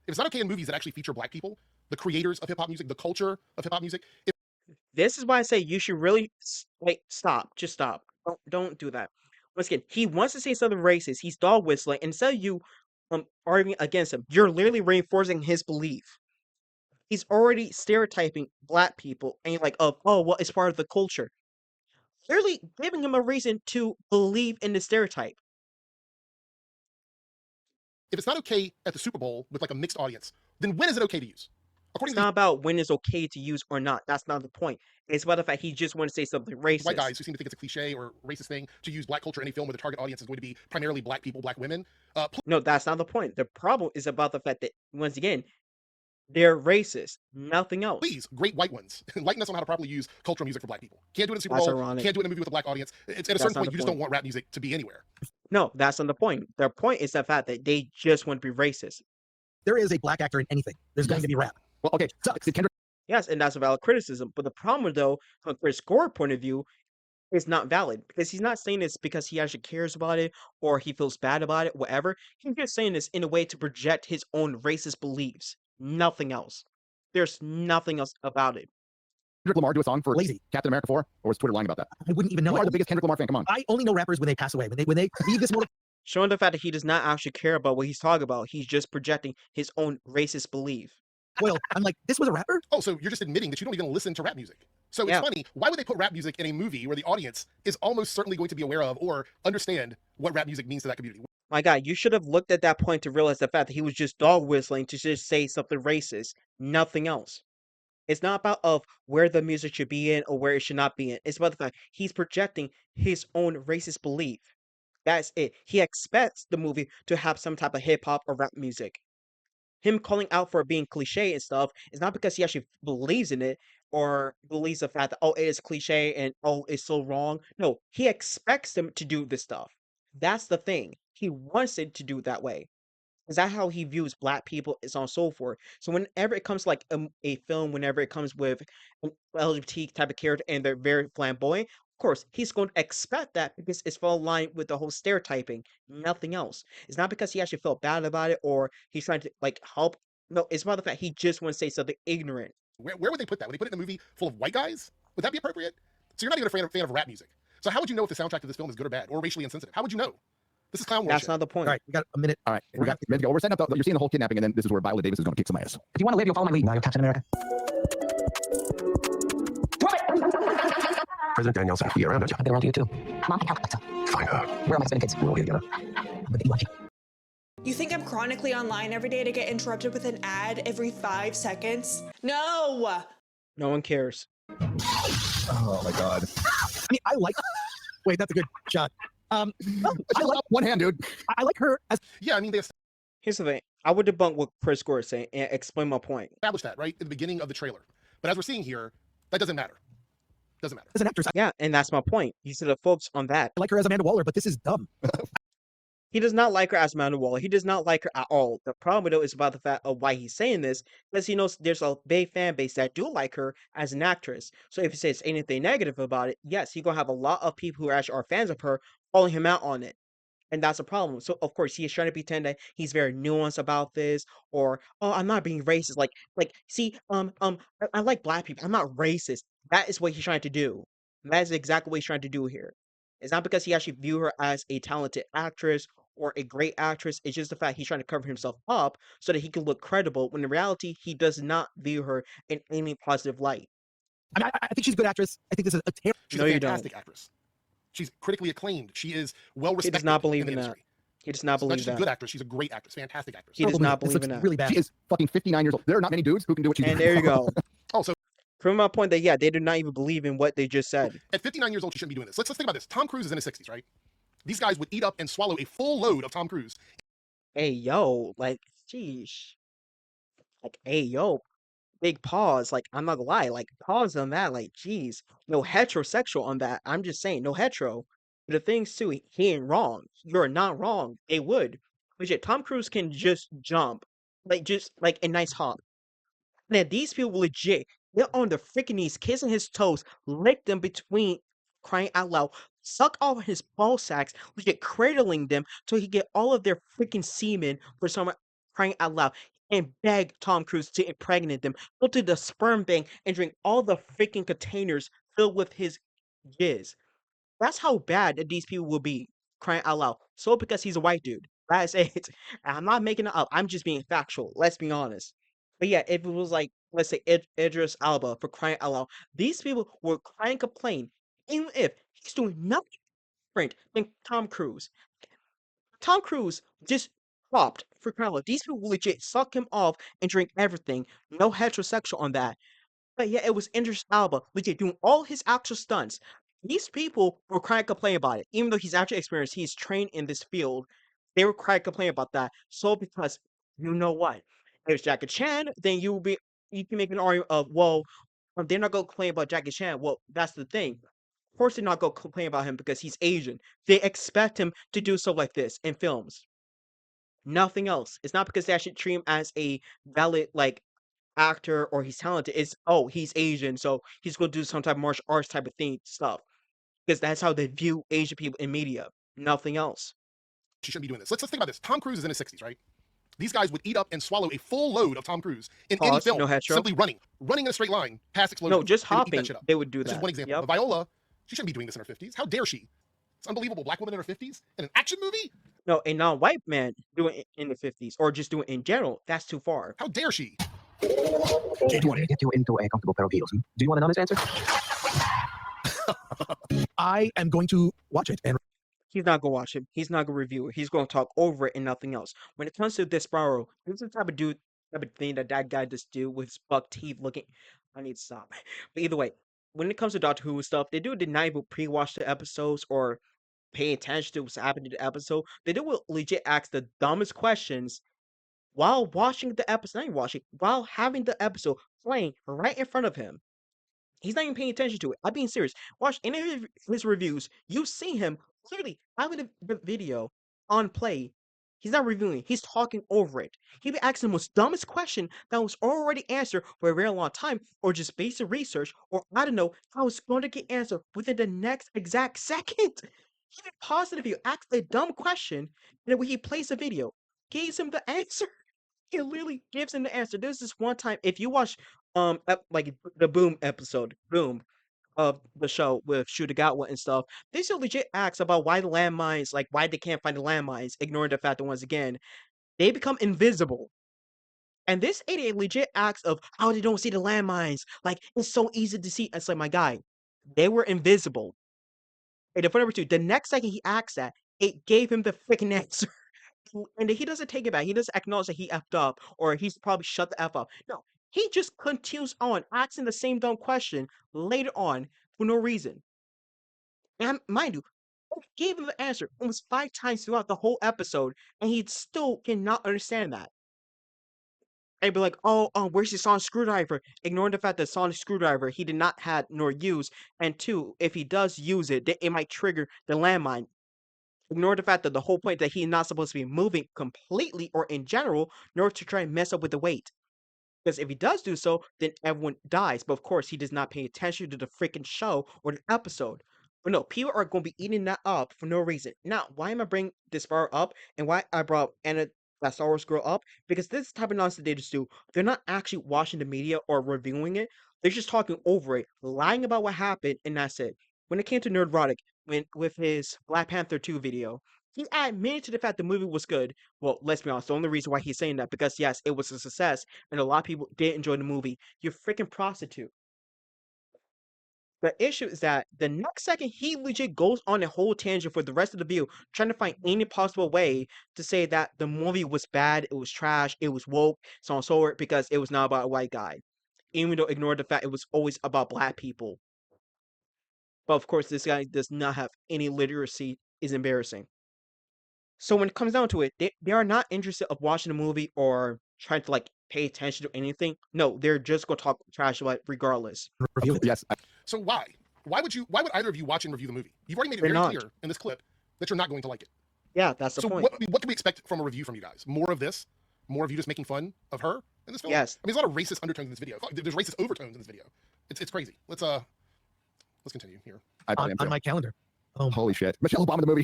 If it's not okay in movies that actually feature black people, the creators of hip hop music, the culture of hip hop music, This is why I say you should really wait. Stop. Just stop. Don't do that. Once again, he wants to say something racist. He's dog whistling, and instead of you arguing against him, you're literally reinforcing his belief. He's already stereotyping black people, and you're like, oh, well, it's part of the culture. Literally giving him a reason to believe in the stereotype. if it's not okay at the Super Bowl with like a mixed audience, then when is it okay to use? According It's to not about when it's okay to use or not. That's not the point. It's about the fact he just want to say something these white racist. guys who seem to think it's a cliche or racist thing to use black culture in any film where the target audience is going to be primarily black people, black women. No, that's not the point. The problem is about the fact that, once again, They're racist. Nothing else. Please, great white ones, enlighten us on how to properly use cultural music for black people. Can't do it in Super That's Bowl. ironic. Can't do it in a movie with a black audience. It's at a That's certain not point, the you just point. don't want rap music to be anywhere. No, that's not the point. Their point is the fact that they just want to be racist. There is a black actor in anything. There's going to be rap. Well, okay, so Kendrick Yes, and that's a valid criticism. But the problem, though, from Chris Gore's point of view, is not valid because he's not saying this because he actually cares about it or he feels bad about it, whatever. He's just saying this in a way to project his own racist beliefs. Nothing else. There's nothing else about it. Lamar do a song for Lazy. Captain America 4, or was Twitter lying about that? I wouldn't even know. You are it. the biggest Kendrick Lamar fan. Come on. I only know rappers when they pass away. When they leave this world. Showing the fact that he does not actually care about what he's talking about. He's just projecting his own racist belief. Well, I'm like, this was a rapper? Oh, so you're just admitting that you don't even listen to rap music. So it's Yeah. funny. Why would they put rap music in a movie where the audience is almost certainly going to be aware of or understand what rap music means to that community? My God, you should have looked at that point to realize the fact that he was just dog whistling to just say something racist. Nothing else. It's not about of where the music should be in or where it should not be in. It's about the fact he's projecting his own racist belief. That's it. He expects the movie to have some type of hip hop or rap music. Him calling out for being cliche and stuff is not because he actually believes in it or believes the fact that, oh, it is cliche and oh, it's so wrong. No, he expects them to do this stuff. That's the thing. He wants it to do it that way. Is that how he views black people? Is on so forth. So whenever it comes to, like a film, whenever it comes with an LGBT type of character and they're very flamboyant, of course he's going to expect that because it's fall in line with the whole stereotyping. Nothing else. It's not because he actually felt bad about it or he's trying to like help. No, it's about the fact he just wants to say something ignorant. Where would they put that? Would they put it in a movie full of white guys? Would that be appropriate? So you're not even a fan of rap music. So how would you know if the soundtrack to this film is good or bad or racially insensitive? How would you know? This is clown worship. That's not the point. All right, we got a minute. All right, we got to go. We're setting up. You're seeing the whole kidnapping, and then this is where Viola Davis is going to kick some ass. If you want to live, you'll follow my lead. Now you're Captain America. President Danielson, be around it. I've been around to you too. Mom, Find out. where are my spinning kids? We'll be together. With you watching. You think I'm chronically online every day to get interrupted with an ad every 5 seconds? No! No one cares. Oh my God. I mean, I like. Wait, that's a good shot. Well, I like One hand, dude. I like her as Yeah, I mean, they Here's the thing. I would debunk what Chris Gore is saying and explain my point. established that, right, at the beginning of the trailer. But as we're seeing here, that doesn't matter. Doesn't matter. an actress. Yeah, and that's my point. You should have focused on that. I like her as Amanda Waller, but this is dumb. He does not like her as Amanda Waller. He does not like her at all. The problem, though, is about the fact of why he's saying this, because he knows there's a big fan base that do like her as an actress. So if he says anything negative about it, yes, he's gonna have a lot of people who actually are fans of her calling him out on it. And that's a problem. So of course he is trying to pretend that he's very nuanced about this, or oh, I'm not being racist. See, I like black people. I'm not racist. That is what he's trying to do. That is exactly what he's trying to do here. It's not because he actually view her as a talented actress or a great actress. It's just the fact he's trying to cover himself up so that he can look credible. When in reality, he does not view her in any positive light. I mean, I think she's a good actress. I think this is a terrible. She's No, a you don't. fantastic actress. She's critically acclaimed. She is well He respected. does not believe in in the that. industry. He does not She's not believe just a that. good actress. She's a great actress. Fantastic actress. He does not This believe in looks that. really bad. She is fucking 59 years old. There are not many dudes who can do what she And did. there you go. Also, From my point that yeah, they do not even believe in what they just said. at 59 years old, she shouldn't be doing this. Let's think about this. Tom Cruise is in his 60s, right? These guys would eat up and swallow a full load of Tom Cruise. Hey yo, like, sheesh. Like, hey yo, big pause. Like, I'm not gonna lie, like, pause on that. Like, geez, no heterosexual on that. I'm just saying, no hetero. But the thing's too, he ain't wrong. You're not wrong. They would. Legit, Tom Cruise can just jump, like, just like a nice hop. Now these people legit, they're on their freaking knees, kissing his toes, lick them between, crying out loud, suck off his ball sacks, legit cradling them till he get all of their freaking semen for someone crying out loud, and beg Tom Cruise to impregnate them, go to the sperm bank and drink all the freaking containers filled with his jizz. That's how bad that these people will be, crying out loud. So because he's a white dude. That's it. I'm not making it up. I'm just being factual. Let's be honest. But yeah, if it was like, let's say Idris Alba for crying out loud, these people will cry and complain, even if he's doing nothing different than Tom Cruise. Tom Cruise just popped for crying out loud. These people will legit suck him off and drink everything. No heterosexual on that. But yeah, it was Idris Alba legit doing all his actual stunts. These people were crying and complaining about it. Even though he's actually experienced, he's trained in this field, they were crying and complaining about that. So because you know what? If it's Jackie Chan, then you can make an argument of, well, they're not gonna complain about Jackie Chan. Well, that's the thing. Of course, they're not gonna complain about him because he's Asian. They expect him to do stuff like this in films. Nothing else. It's not because they actually treat him as a valid like actor or he's talented. It's oh, he's Asian, so he's gonna do some type of martial arts type of thing stuff. Because that's how they view Asian people in media. Nothing else. She shouldn't be doing this. Let's think about this. Tom Cruise is in his 60s, right? These guys would eat up and swallow a full load of Tom Cruise in any Pause, film, no head show. simply running in a straight line past explosions. No, just They would eat hopping. that shit up. They would do That's that. just one example. Yep. But Viola, she shouldn't be doing this in her 50s. How dare she? It's unbelievable. Black woman in her 50s in an action movie? No, a non-white man doing it in the 50s or just doing it in general, that's too far. How dare she? G20 get you into a comfortable pair of heels. Do you want an honest answer? I am going to watch it and He's not gonna watch it. He's not gonna review it. He's gonna talk over it and nothing else. When it comes to Desperado, this is the type of thing that guy just do with his buck teeth looking. I need to stop. But either way, when it comes to Doctor Who stuff, they did not even pre-watch the episodes or pay attention to what's happening to the episode. They do legit ask the dumbest questions while watching the episode. Not even watching, while having the episode playing right in front of him. He's not even paying attention to it. I'm being serious. Watch any of his reviews. You see him clearly having the video on play. He's not reviewing. He's talking over it. He be asking the most dumbest question that was already answered for a very long time, or just basic research, or I don't know how it's going to get answered within the next exact second. He did pause the video, ask a dumb question, and then when he plays the video, gives him the answer. He literally gives him the answer. There's this one time, if you watch like the Boom episode, Boom of the show with Shutagawa and stuff, they still legit ask about why the landmines, like why they can't find the landmines, ignoring the fact that once again, they become invisible. And this idiot legit asks of how they don't see the landmines. Like it's so easy to see. It's like my guy, they were invisible. And the number two, the next second he asks that, it gave him the freaking answer. And he doesn't take it back. He doesn't acknowledge that he effed up or he's probably shut the F up. No, he just continues on asking the same dumb question later on for no reason. And mind you, I gave him the answer almost 5 times throughout the whole episode, and he still cannot understand that. And be like, oh, where's the sonic screwdriver? Ignoring the fact that sonic screwdriver he did not have nor use, and two, if he does use it, it might trigger the landmine. Ignore the fact that the whole point that he's not supposed to be moving completely or in general, nor to try and mess up with the weight. Because if he does do so, then everyone dies. But of course, he does not pay attention to the freaking show or the episode. But no, people are going to be eating that up for no reason. Now, why am I bringing this far up and why I brought Anna, that Star Wars girl, up? Because this type of nonsense they just do, they're not actually watching the media or reviewing it. They're just talking over it, lying about what happened, and that's it. When it came to Nerdrotic, with his Black Panther 2 video, he admitted to the fact the movie was good. Well, let's be honest, the only reason why he's saying that because yes, it was a success and a lot of people did enjoy the movie. You freaking prostitute. The issue is that the next second he legit goes on a whole tangent for the rest of the video, trying to find any possible way to say that the movie was bad, it was trash, it was woke, so on and so forth, because it was not about a white guy. Even though ignore the fact it was always about black people. But of course, this guy does not have any literacy, is embarrassing. So when it comes down to it, they are not interested of watching the movie or trying to like pay attention to anything. No, they're just gonna talk trash about it regardless. review it. Yes. So why? Why would either of you watch and review the movie? You've already made it They're very not. clear in this clip that you're not going to like it. Yeah, that's the So point. what can we expect from a review from you guys? More of this? More of you just making fun of her in this film? Yes. I mean, there's a lot of racist undertones in this video. There's racist overtones in this video. It's crazy. Let's continue here. I probably On am too. my calendar. Oh, Holy shit. Michelle Obama the movie.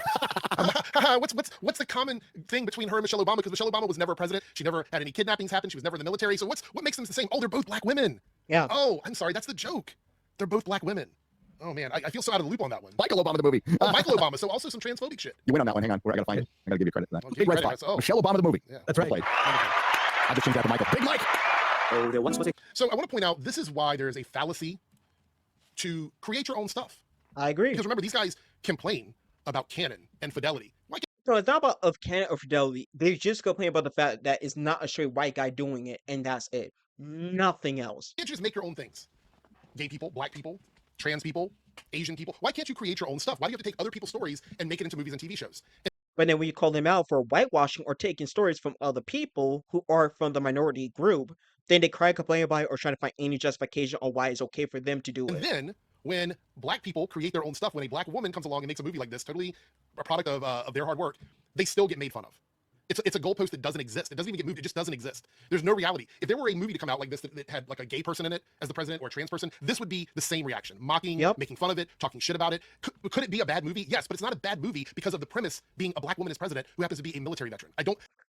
what's the common thing between her and Michelle Obama? Because Michelle Obama was never a president. She never had any kidnappings happen. She was never in the military. So what makes them the same? Oh, they're both black women. Yeah. Oh, I'm sorry. That's the joke. They're both black women. Oh man, I feel so out of the loop on that one. Michael Obama the movie. Oh, Michael Obama. So also some transphobic shit. You win on that one. Hang on. I gotta find it. I gotta give you credit for that. Okay, Big red credit, spot. oh. Michelle Obama the movie. Yeah. that's right. Well played. I just changed that to Michael. Big Mike. Oh, there once was a So I want to point out this is why there is a fallacy to create your own stuff. I agree. Because remember, these guys complain about canon and fidelity. Why So it's not about of canon or fidelity. They just complain about the fact that it's not a straight white guy doing it, and that's it. Nothing else. can't you just make your own things? Gay people, black people, trans people, Asian people. Why can't you create your own stuff? Why do you have to take other people's stories and make it into movies and TV shows? But then when you call them out for whitewashing or taking stories from other people who are from the minority group, then they cry, complain about it, or try to find any justification on why it's okay for them to do And it. then when black people create their own stuff, when a black woman comes along and makes a movie like this, totally a product of their hard work, they still get made fun of. It's a goalpost that doesn't exist. It doesn't even get moved. It just doesn't exist. There's no reality. If there were a movie to come out like this that had like a gay person in it as the president or a trans person, this would be the same reaction: mocking, Yep. making fun of it, talking shit about it. Could it be a bad movie? Yes, but it's not a bad movie because of the premise being a black woman as president who happens to be a military veteran.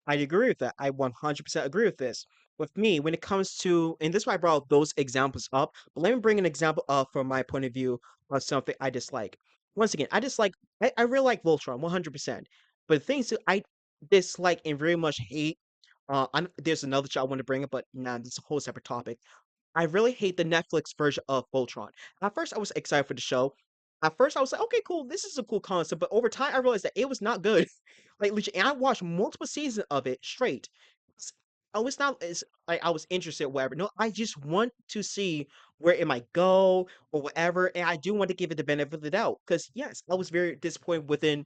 I agree with that. I 100% agree with this. With me, when it comes to, and this is why I brought those examples up, but let me bring an example up from my point of view of something I dislike. Once again, I really like Voltron 100%. But the things that I dislike and very much hate, there's another show I want to bring up, but nah, this is a whole separate topic. I really hate the Netflix version of Voltron. At first, I was excited for the show. At first, I was like, okay, cool, this is a cool concept. But over time, I realized that it was not good. Like, legit, and I watched multiple seasons of it straight. S- I was not as like I was interested, whatever. No, I just want to see where it might go or whatever, and I do want to give it the benefit of the doubt. Because yes, I was very disappointed within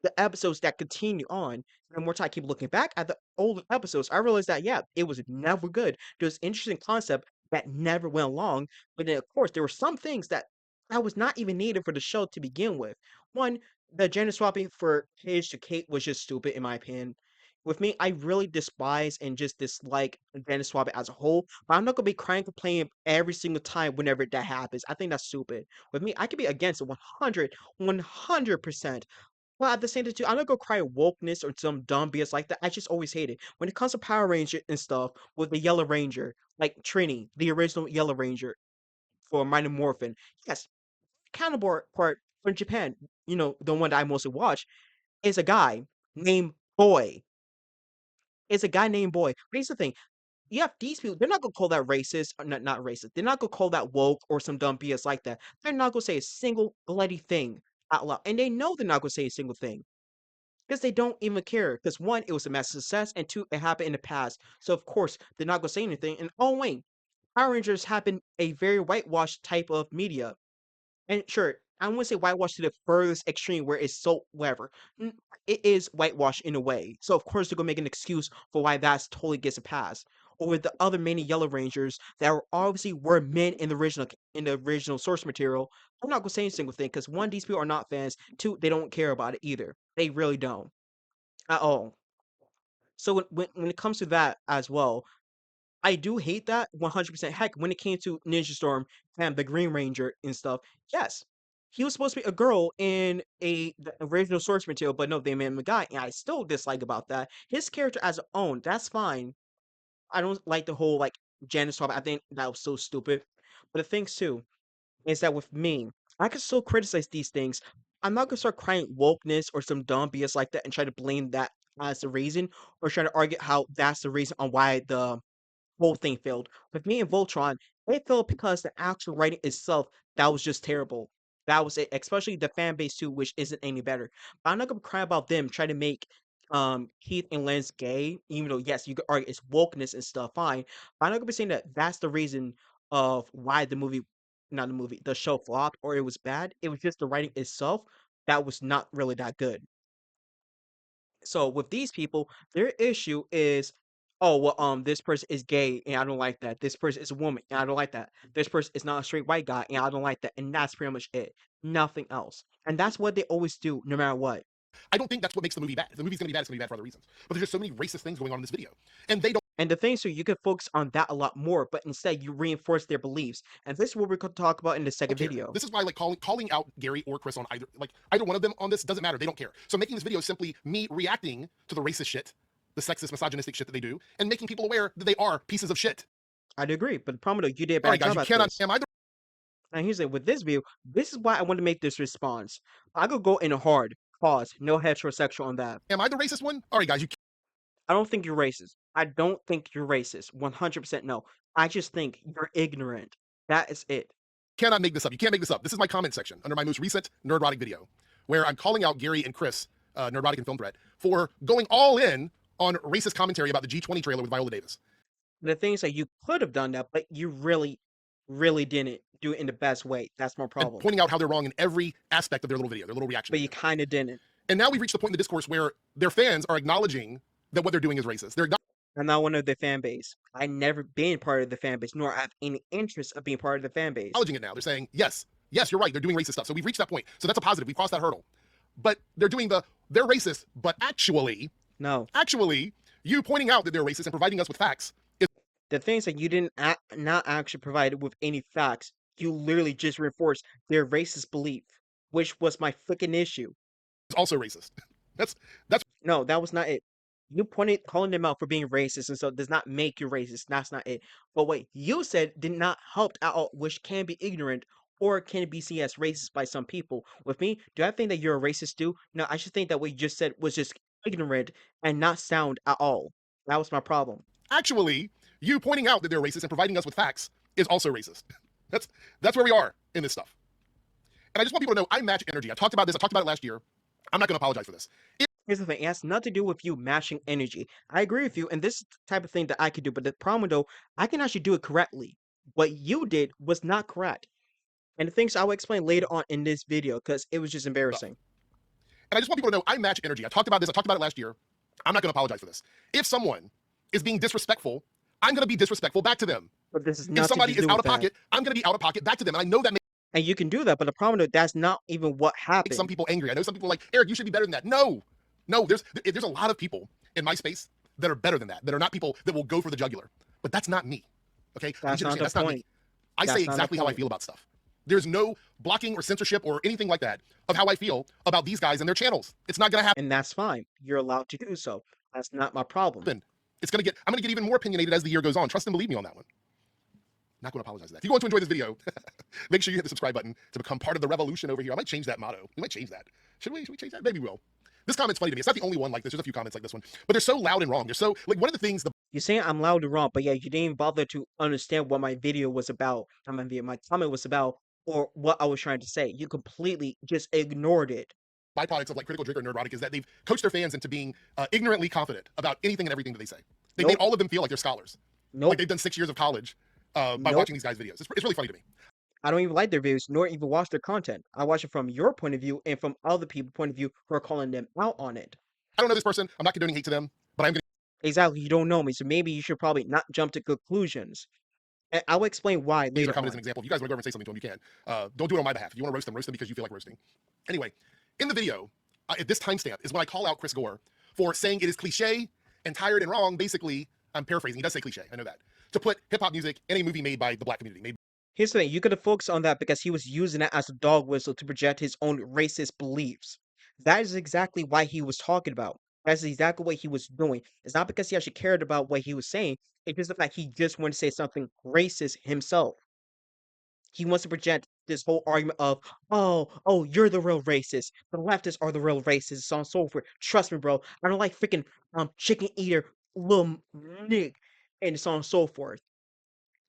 the episodes that continue on. And more time I keep looking back at the older episodes, I realized that yeah, it was never good. There's interesting concept that never went along. But then of course there were some things that was not even needed for the show to begin with. One, the gender swapping for Paige to Kate was just stupid in my opinion. With me, I really despise and just dislike gender swapping as a whole. But I'm not gonna be crying complaining every single time whenever that happens. I think that's stupid. With me, I could be against it 100%. Well, at the same time too, I'm not gonna cry wokeness or some dumb BS like that. I just always hate it. When it comes to Power Ranger and stuff with the Yellow Ranger, like Trini, the original Yellow Ranger for Mighty Morphin. Yes, counterpart part from Japan, the one that I mostly watch, is a guy named Boy. It's a guy named Boy. But here's the thing. You have these people, they're not gonna call that racist, or not racist. They're not gonna call that woke or some dumb BS like that. They're not gonna say a single bloody thing out loud. And they know they're not gonna say a single thing. Because they don't even care. Because one, it was a massive success, and two, it happened in the past. So of course they're not gonna say anything. And oh wait, Power Rangers have been a very whitewashed type of media. And sure, I wouldn't say whitewash to the furthest extreme where it's so whatever. It is whitewash in a way. So of course they're gonna make an excuse for why that's totally gets a pass. Or with the other many Yellow Rangers that were obviously were men in the original source material. I'm not gonna say a single thing because one, these people are not fans. Two, they don't care about it either. They really don't at all. So when it comes to that as well, I do hate that 100%. Heck, when it came to Ninja Storm and the Green Ranger and stuff, yes, he was supposed to be a girl in the original source material, but no, they made him a guy, and I still dislike about that. His character as own, that's fine. I don't like the whole like gender swap. I think that was so stupid. But the thing too is that with me, I can still criticize these things. I'm not gonna start crying wokeness or some dumb BS like that and try to blame that as the reason or try to argue how that's the reason on why the whole thing failed. With me and Voltron, it failed because the actual writing itself, that was just terrible. That was it, especially the fan base too, which isn't any better. But I'm not gonna cry about them trying to make Keith and Lance gay, even though yes, you could argue it's wokeness and stuff, fine. But I'm not gonna be saying that that's the reason of why not the movie, the show flopped or it was bad. It was just the writing itself that was not really that good. So with these people, their issue is, oh well, this person is gay and I don't like that. This person is a woman and I don't like that. This person is not a straight white guy and I don't like that. And that's pretty much it. Nothing else. And that's what they always do, no matter what. I don't think that's what makes the movie bad. If the movie's gonna be bad, it's gonna be bad for other reasons. But there's just so many racist things going on in this video, and they don't And the thing is, so you could focus on that a lot more, but instead you reinforce their beliefs. And this is what we're going to talk about in the second care. video. This is why like calling out Gary or Chris on either one of them on this doesn't matter. They don't care. So making this video is simply me reacting to the racist shit, the sexist, misogynistic shit that they do, and making people aware that they are pieces of shit. I'd agree, but the problem though, you did a All right, bad guys, job you at cannot. this. Am I the And here's it with this view, this is why I want to make this response. I could go in hard, pause, no heterosexual on that. racist one? All right, guys, you I don't think you're racist. I don't think you're racist. 100% no. I just think you're ignorant. That is it. cannot make this up. You can't make this up. This is my comment section under my most recent Nerdrotic video, where I'm calling out Gary and Chris, Nerdrotic and Film Threat, for going all in on racist commentary about the G20 trailer with Viola Davis. The thing is that you could have done that, but you really, really didn't do it in the best way. That's my And problem. pointing out how they're wrong in every aspect of their little video, their little reaction But you video. kind of didn't. And now we've reached the point in the discourse where their fans are acknowledging that what they're doing is racist. They're I'm not one of the fan base. I never been part of the fan base, nor have any interest of being part of the fan base. acknowledging it now. They're saying, yes, you're right. They're doing racist stuff. So we've reached that point. So that's a positive. We've crossed that hurdle. But they're racist, but actually, you pointing out that they're racist and providing us with facts is The things that you didn't not actually provide with any facts, you literally just reinforced their racist belief, which was my freaking issue. also racist. That's No, that was not it. You calling them out for being racist and so does not make you racist. That's not it. But what you said did not help at all, which can be ignorant or can be seen as racist by some people. With me, do I think that you're a racist too? No, I should think that what you just said was just ignorant and not sound at all. That was my problem. actually you pointing out that they're racist and providing us with facts is also racist. That's where we are in this stuff. And I just want people to know I match energy. I talked about this. I talked about it last year. I'm not going to apologize for this. Here's the thing, it has nothing to do with you matching energy. I agree with you, and this is the type of thing that I could do, but the problem though, I can actually do it correctly. What you did was not correct. And the things I will explain later on in this video, because it was just embarrassing. And I just want people to know I match energy. I talked about this. I talked about it last year. I'm not going to apologize for this. If someone is being disrespectful, I'm going to be disrespectful back to them. But this is If nothing somebody to is do out with of that. pocket, I'm going to be out of pocket back to them. And I know that And you can do that, but the problem though, that's not even what makes happened. some people angry. I know some people are like, Eric, you should be better than that. No, there's a lot of people in my space that are better than that are not people that will go for the jugular. But that's not me. Okay? That's not the That's not point. me. I That's say not the exactly how I point. feel about stuff. There's no blocking or censorship or anything like that of how I feel about these guys and their channels. It's not going to happen. And that's fine. You're allowed to do so. That's not my problem. I'm going to get even more opinionated as the year goes on. Trust and believe me on that one. Not going to apologize for that. If you want to enjoy this video, make sure you hit the subscribe button to become part of the revolution over here. I might change that motto. We might change that. Should we change that? Maybe we will. This comment's funny to me. It's not the only one like this. There's a few comments like this one, but they're so loud and wrong. They're so like one of the things. You're saying I'm loud and wrong, but yeah, you didn't even bother to understand what my video was about. My comment was about, or what I was trying to say. You completely just ignored it. Byproducts of like Critical Drink or Nerdrotic is that they've coached their fans into being ignorantly confident about anything and everything that they say. They made all of them feel like they're scholars. Nope. Like they've done 6 years of college by watching these guys' videos. It's really funny to me. I don't even like their videos, nor even watch their content. I watch it from your point of view and from other people's point of view who are calling them out on it. I don't know this person. I'm not condoning hate to them, but I'm going to Exactly, you don't know me, so maybe you should probably not jump to conclusions. And I will explain why use later their comment on. as an example. If you guys want to go over and say something to them, you can. Don't do it on my behalf. If you want to roast them because you feel like roasting. Anyway, in the video, at this timestamp is when I call out Chris Gore for saying it is cliche and tired and wrong. Basically, I'm paraphrasing. He does say cliche. I know that. To put hip-hop music in a movie made by the black community. Here's the thing, you could have focused on that because he was using it as a dog whistle to project his own racist beliefs. That is exactly why he was talking about. That's exactly what he was doing. It's not because he actually cared about what he was saying. It's just the fact he just wanted to say something racist himself. He wants to project this whole argument of, oh, you're the real racist. The leftists are the real racists, so on and so forth. Trust me, bro. I don't like freaking chicken eater little Nick, and so on and so forth.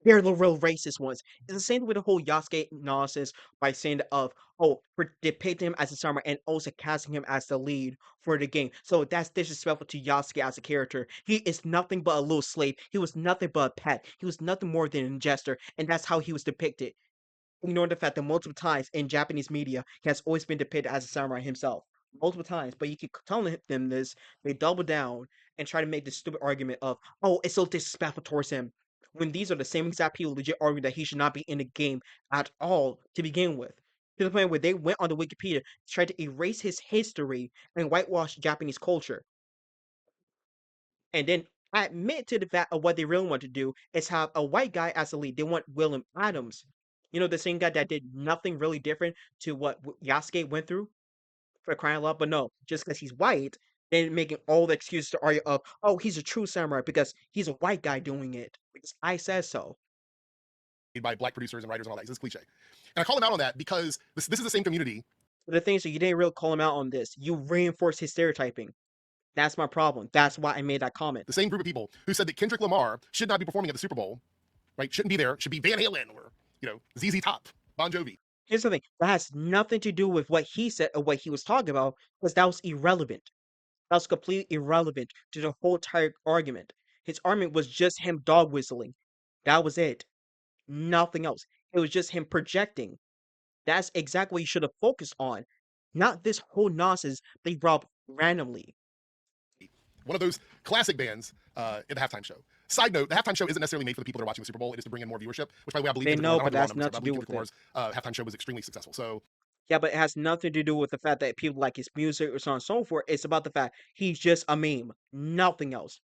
They're the real racist ones. It's the same with the whole Yasuke nonsense by saying for depicting him as a samurai and also casting him as the lead for the game. So that's disrespectful to Yasuke as a character. He is nothing but a little slave. He was nothing but a pet. He was nothing more than a jester, and that's how he was depicted. Ignoring the fact that multiple times in Japanese media, he has always been depicted as a samurai himself. Multiple times, but you keep telling them this, they double down and try to make this stupid argument of, it's so disrespectful towards him. When these are the same exact people legit arguing that he should not be in the game at all to begin with. To the point where they went on the Wikipedia, tried to erase his history and whitewash Japanese culture. And then admit to the fact of what they really want to do is have a white guy as the lead. They want William Adams. You know, the same guy that did nothing really different to what Yasuke went through for crying out loud. But no, just because he's white, then making all the excuses to argue of, he's a true samurai because he's a white guy doing it. Because I said so. By black producers and writers and all that. This is cliche. And I call him out on that because this is the same community. But the thing is, you didn't really call him out on this. You reinforced his stereotyping. That's my problem. That's why I made that comment. The same group of people who said that Kendrick Lamar should not be performing at the Super Bowl, right? Shouldn't be there. Should be Van Halen or, ZZ Top, Bon Jovi. Here's the thing. That has nothing to do with what he said or what he was talking about because that was irrelevant. That was completely irrelevant to the whole entire argument. His argument was just him dog whistling. That was it. Nothing else. It was just him projecting. That's exactly what you should have focused on. not this whole nonsense they brought up randomly. One of those classic bands in the halftime show. Side note: the halftime show isn't necessarily made for the people that are watching the Super Bowl. It is to bring in more viewership. Which, by the way, I believe They Kendrick Lamar. know, I don't but have the raw that's numbers here, not but to I believe do with Kendrick it. Lamar's halftime show was extremely successful. So Yeah, but it has nothing to do with the fact that people like his music or so on and so forth. It's about the fact he's just a meme, nothing else.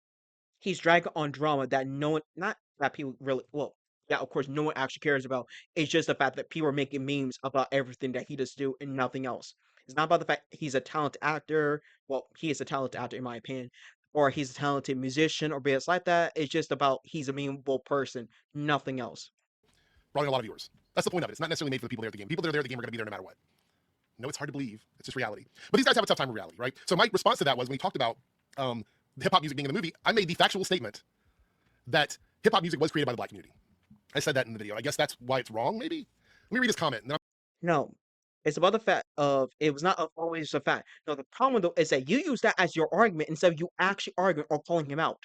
He's dragging on drama that no one, not that people really, well, yeah, of course, no one actually cares about. It's just the fact that people are making memes about everything that he does do and nothing else. It's not about the fact he's a talented actor. Well, he is a talented actor in my opinion, or he's a talented musician or bits like that. It's just about he's a memeable person, nothing else. brought in a lot of viewers. That's the point of it. It's not necessarily made for the people there at the game. People that are there at the game are going to be there no matter what. No, it's hard to believe. It's just reality. But these guys have a tough time with reality, right? So my response to that was when we talked about hip hop music being in the movie, I made the factual statement that hip hop music was created by the black community. I said that in the video. I guess that's why it's wrong, maybe. Let me read his comment. And then No, it's about the fact of it was not always a fact. No, the problem though is that you use that as your argument instead of you actually arguing or calling him out.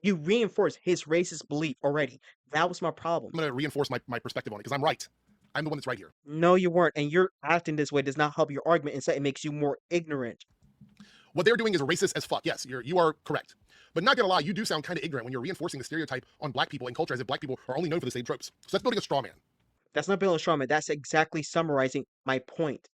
You reinforce his racist belief already. That was my problem. I'm going to reinforce my perspective on it because I'm right. I'm the one that's right here. No, you weren't, and you're acting this way does not help your argument. Instead, it makes you more ignorant. What they're doing is racist as fuck. Yes, you are correct. But not gonna lie, you do sound kind of ignorant when you're reinforcing the stereotype on black people and culture as if black people are only known for the same tropes. So that's building a straw man. That's not building a straw man. That's exactly summarizing my point.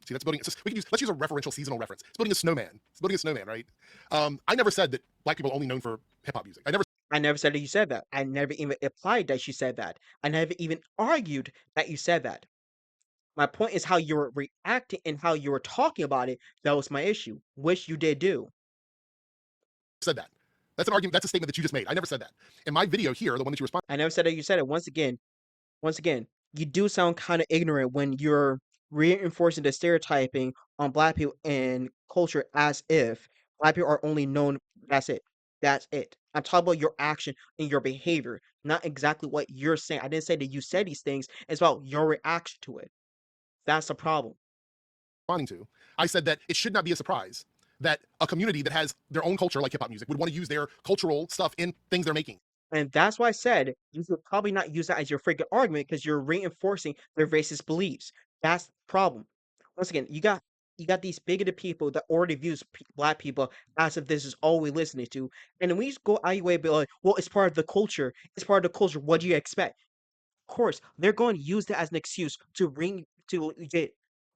See, that's building. Let's use a referential seasonal reference. It's building a snowman. It's building a snowman, right? I never said that black people are only known for hip hop music. I never said that you said that. I never even implied that you said that. I never even argued that you said that. My point is how you were reacting and how you were talking about it. That was my issue, which you did do. said that. That's an argument. That's a statement that you just made. I never said that. In my video here, the one that you responded. I never said that you said it. Once again, you do sound kind of ignorant when you're reinforcing the stereotyping on black people and culture as if black people are only known. That's it. That's it. I'm talking about your action and your behavior, not exactly what you're saying. I didn't say that you said these things. It's about your reaction to it. That's the problem. To, I said that it should not be a surprise that a community that has their own culture like hip hop music would want to use their cultural stuff in things they're making. And that's why I said you should probably not use that as your freaking argument because you're reinforcing their racist beliefs. That's the problem. Once again, you got these bigoted people that already views black people as if this is all we listening to, and then we just go out your way, be like, well, it's part of the culture. It's part of the culture. What do you expect? Of course, they're going to use that as an excuse to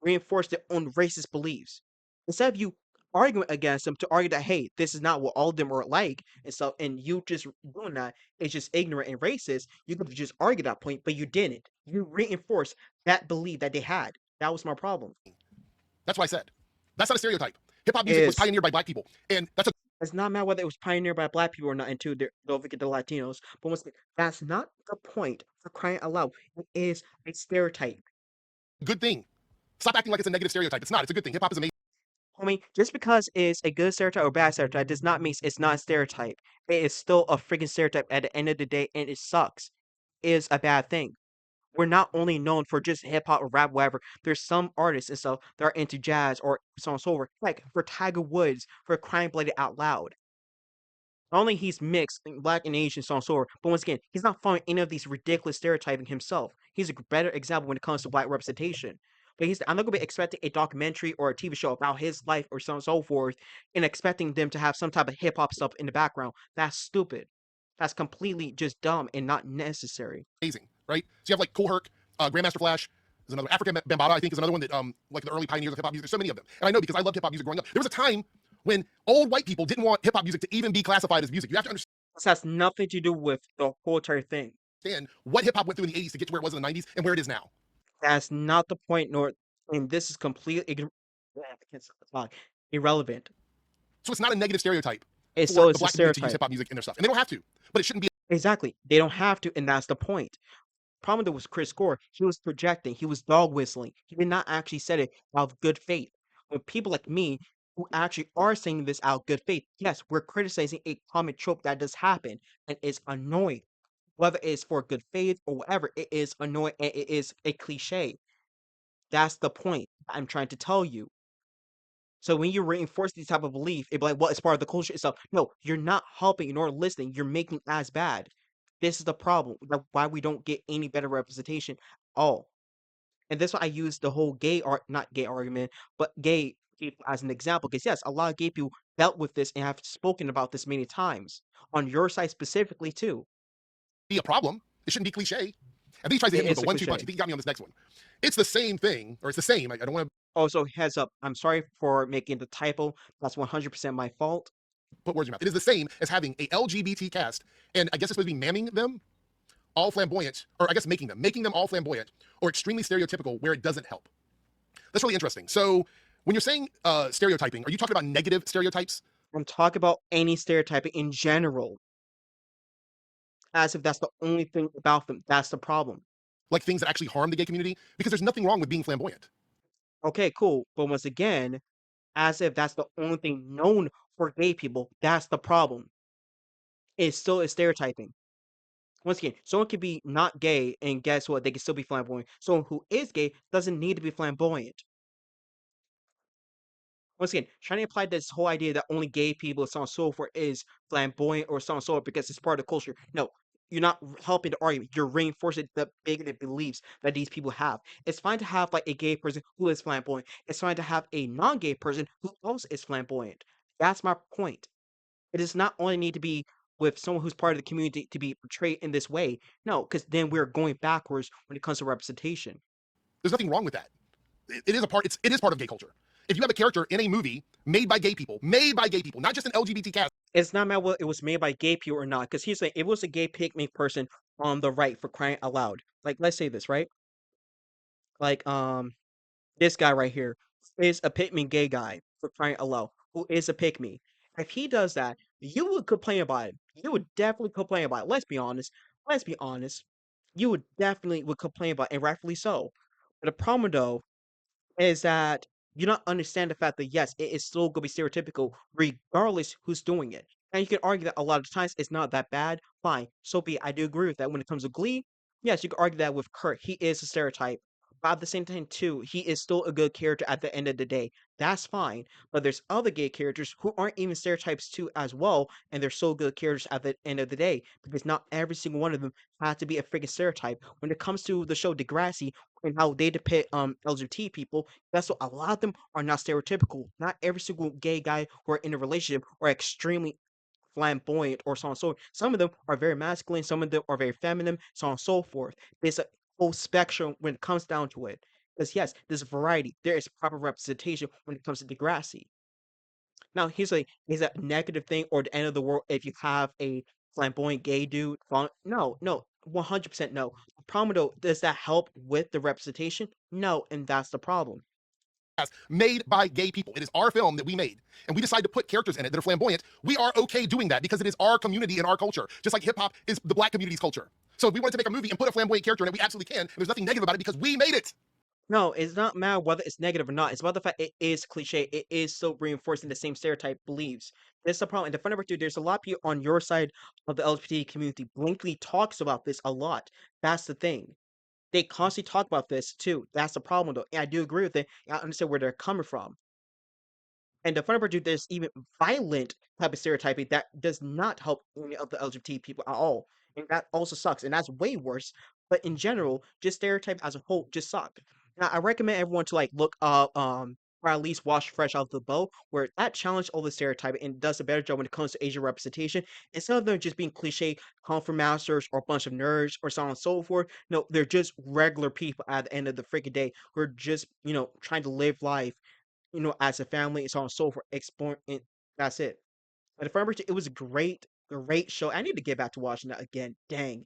reinforce their own racist beliefs. Instead of you arguing against them to argue that hey, this is not what all of them are like and stuff, and you just doing that is just ignorant and racist. You could just argue that point, but you didn't. You reinforced that belief that they had. That was my problem. That's what I said. That's not a stereotype. Hip hop music was pioneered by black people, and that's a. It's not matter whether it was pioneered by black people or not, and don't forget the Latinos. But once again, that's not the point for crying out loud. It is a stereotype. Good thing. Stop acting like it's a negative stereotype. It's not. It's a good thing. Hip hop is amazing. Homie, just because it's a good stereotype or bad stereotype does not mean it's not a stereotype. It is still a freaking stereotype at the end of the day, and it sucks. It is a bad thing. We're not only known for just hip hop or rap, whatever. There's some artists and stuff that are into jazz or so on and so forth. Like for Tiger Woods, for Crying Blooded Out Loud. Not only he's mixed, black and Asian, so on and so forth, but once again, he's not following any of these ridiculous stereotyping himself. He's a better example when it comes to black representation. But I'm not gonna be expecting a documentary or a TV show about his life or so on and so forth, and expecting them to have some type of hip hop stuff in the background. That's stupid. That's completely just dumb and not necessary. Amazing, right? So you have like Kool Herc, Grandmaster Flash. There's another African Bambaataa, I think, is another one that like the early pioneers of hip hop music. There's so many of them, and I know because I loved hip hop music growing up. There was a time when old white people didn't want hip hop music to even be classified as music. You have to understand. This has nothing to do with the whole entire thing. What hip hop went through in the 80s to get to where it was in the 90s and where it is now. That's not the point, nor and this is completely irrelevant. So it's not a negative stereotype. It's for so the it's a black community to use stereotype. hip hop music in their stuff, and they don't have to. But it shouldn't be. Exactly. They don't have to, and that's the point. Problem that was Chris Gore. He was projecting. He was dog whistling. He did not actually say it out of good faith. When people like me who actually are saying this out of good faith, yes, we're criticizing a common trope that does happen and is annoying. Whether it's for good faith or whatever, it is annoying and it is a cliche. That's the point I'm trying to tell you. So when you reinforce these type of belief, it'd be like, well, it's part of the culture itself. No, you're not helping nor listening. You're making as bad. This is the problem. Why we don't get any better representation at all. And that's why I use the whole gay art, not gay argument, but gay people as an example. Because yes, a lot of gay people dealt with this and have spoken about this many times on your side specifically too. Be a problem. It shouldn't be cliche. And then he tries to hit It me with is a a 1-2 punch. cliche. I think he got me on this next one. It's the same thing, or it's the same. I don't want to Also, heads up, I'm sorry for making the typo. That's 100% my fault. put words in your mouth. It is the same as having a LGBT cast, and I guess it's supposed to be mamming them all flamboyant, or I guess making them all flamboyant, or extremely stereotypical where it doesn't help. That's really interesting. So when you're saying stereotyping, are you talking about negative stereotypes? I'm talking about any stereotyping in general, as if that's the only thing about them. That's the problem. Like things that actually harm the gay community? Because there's nothing wrong with being flamboyant. Okay, cool. But once again, as if that's the only thing known for gay people, that's the problem. It still is stereotyping. Once again, someone could be not gay, and guess what? They can still be flamboyant. Someone who is gay doesn't need to be flamboyant. Once again, trying to apply this whole idea that only gay people, so on and so forth, is flamboyant or so on and so forth because it's part of the culture. No, you're not helping the argument. You're reinforcing the bigoted beliefs that these people have. It's fine to have like a gay person who is flamboyant. It's fine to have a non-gay person who also is flamboyant. That's my point. It does not only need to be with someone who's part of the community to be portrayed in this way. No, because then we're going backwards when it comes to representation. There's nothing wrong with that. It is a part. It is part of gay culture. If you have a character in a movie made by gay people, not just an LGBT cast. It's not matter whether it was made by gay people or not, because he's saying it was a gay picnic person on the right for crying out loud. Like, let's say this, right? Like, this guy right here is a pick me gay guy for crying out loud, who is a pick me. If he does that, you would complain about it. You would definitely complain about it. Let's be honest. Let's be honest. You would definitely would complain about it, and rightfully so. But the problem though is that you don't understand the fact that yes, it is still gonna be stereotypical regardless who's doing it. And you can argue that a lot of times it's not that bad. Fine, so be it. I do agree with that. When it comes to Glee, yes, you can argue that with Kurt. He is a stereotype. But at the same time, too, he is still a good character at the end of the day. That's fine. But there's other gay characters who aren't even stereotypes too as well, and they're so good characters at the end of the day. Because not every single one of them has to be a freaking stereotype. When it comes to the show Degrassi and how they depict LGBT people, that's what a lot of them are not stereotypical. Not every single gay guy who are in a relationship are extremely flamboyant or so on and so forth. Some of them are very masculine, some of them are very feminine, so on and so forth. There's a whole spectrum when it comes down to it. Because yes, there's variety. There is proper representation when it comes to Degrassi. Now, here's a negative thing or the end of the world if you have a flamboyant gay dude. No, no, 100% no. The problem though, does that help with the representation? No, and that's the problem. Made by gay people. It is our film that we made, and we decide to put characters in it that are flamboyant. We are okay doing that because it is our community and our culture, just like hip hop is the black community's culture. So if we wanted to make a movie and put a flamboyant character in it, we absolutely can, and there's nothing negative about it because we made it. No, it's not matter whether it's negative or not. It's about the fact it is cliche. It is still reinforcing the same stereotype beliefs. That's the problem. And the funny part too, there's a lot of people on your side of the LGBT community. Blinkley talks about this a lot. That's the thing. They constantly talk about this too. That's the problem though. And I do agree with it. I understand where they're coming from. And the funny part too, there's even violent type of stereotyping that does not help any of the LGBT people at all. And that also sucks. And that's way worse. But in general, just stereotype as a whole just suck. Now I recommend everyone to like look up or at least watch Fresh Out of the Boat, where that challenged all the stereotyping and does a better job when it comes to Asian representation. Instead of them just being cliche kung fu masters or a bunch of nerds or so on and so forth. No, they're just regular people at the end of the freaking day who are just, trying to live life as a family and so on and so forth. Explore it. That's it. But if I remember, it was a great, great show. I need to get back to watching that again. Dang.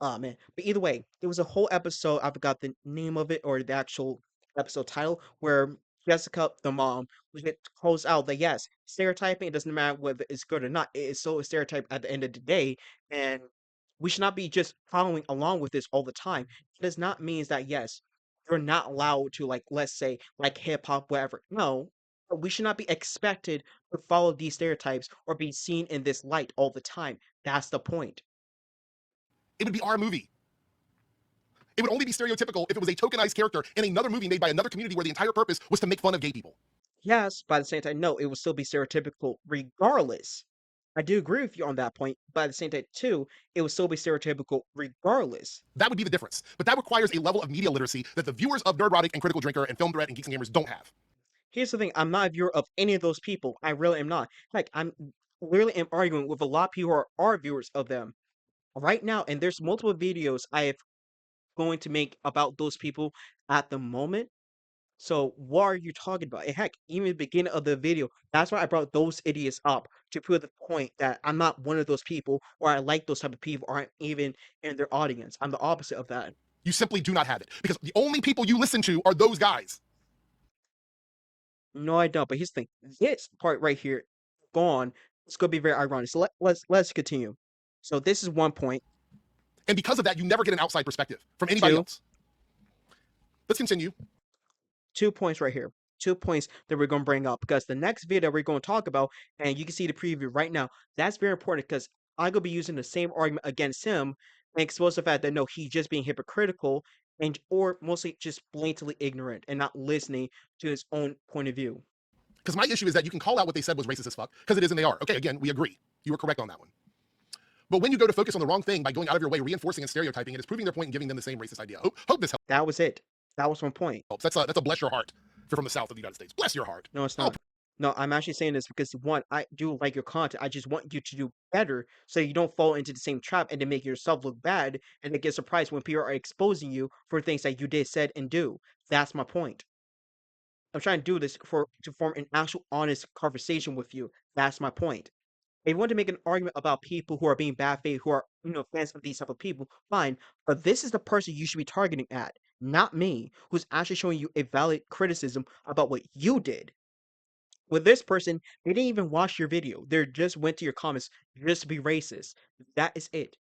Oh man. But either way, there was a whole episode, I forgot the name of it or the actual episode title, where Jessica, the mom, was get calls out that yes, stereotyping, it doesn't matter whether it's good or not, it is so a stereotype at the end of the day. And we should not be just following along with this all the time. It does not mean that yes, you're not allowed to like let's say like hip hop, whatever. No. But we should not be expected to follow these stereotypes or be seen in this light all the time. That's the point. It would be our movie. It would only be stereotypical if it was a tokenized character in another movie made by another community where the entire purpose was to make fun of gay people. Yes, by the same time, no, it will still be stereotypical regardless. I do agree with you on that point, but at the same time, too, it would still be stereotypical regardless. That would be the difference. But that requires a level of media literacy that the viewers of Nerdrotic and Critical Drinker and Film Threat and Geeks and Gamers don't have. Here's the thing, I'm not a viewer of any of those people. I really am not. Heck, I'm literally am arguing with a lot of people who are viewers of them right now, and there's multiple videos I have going to make about those people at the moment. So what are you talking about? And heck, even the beginning of the video, that's why I brought those idiots up to prove the point that I'm not one of those people, or I like those type of people, or I'm even in their audience. I'm the opposite of that. You simply do not have it because the only people you listen to are those guys. No, I don't. But here's the thing: this part right here, gone. It's gonna be very ironic. So let's continue. So this is one point. And because of that, you never get an outside perspective from anybody else. Let's continue. 2 points right here. 2 points that we're going to bring up because the next video we're going to talk about, and you can see the preview right now, that's very important because I'm going to be using the same argument against him and expose the fact that no, he's just being hypocritical and or mostly just blatantly ignorant and not listening to his own point of view. Because my issue is that you can call out what they said was racist as fuck, because it is and they are. Okay, again, we agree. You were correct on that one. But when you go to focus on the wrong thing by going out of your way, reinforcing and stereotyping, it is proving their point and giving them the same racist idea. Hope this helps. That was it. That was one point. That's a bless your heart if you're from the south of the United States. Bless your heart. No, it's not. No, I'm actually saying this because one, I do like your content. I just want you to do better so you don't fall into the same trap and then make yourself look bad and then get surprised when people are exposing you for things that you did, said, and do. That's my point. I'm trying to do this to form an actual honest conversation with you. That's my point. If you want to make an argument about people who are being bad faith, who are fans of these type of people, fine. But this is the person you should be targeting at, not me, who's actually showing you a valid criticism about what you did. With this person, they didn't even watch your video. They just went to your comments just to be racist. That is it.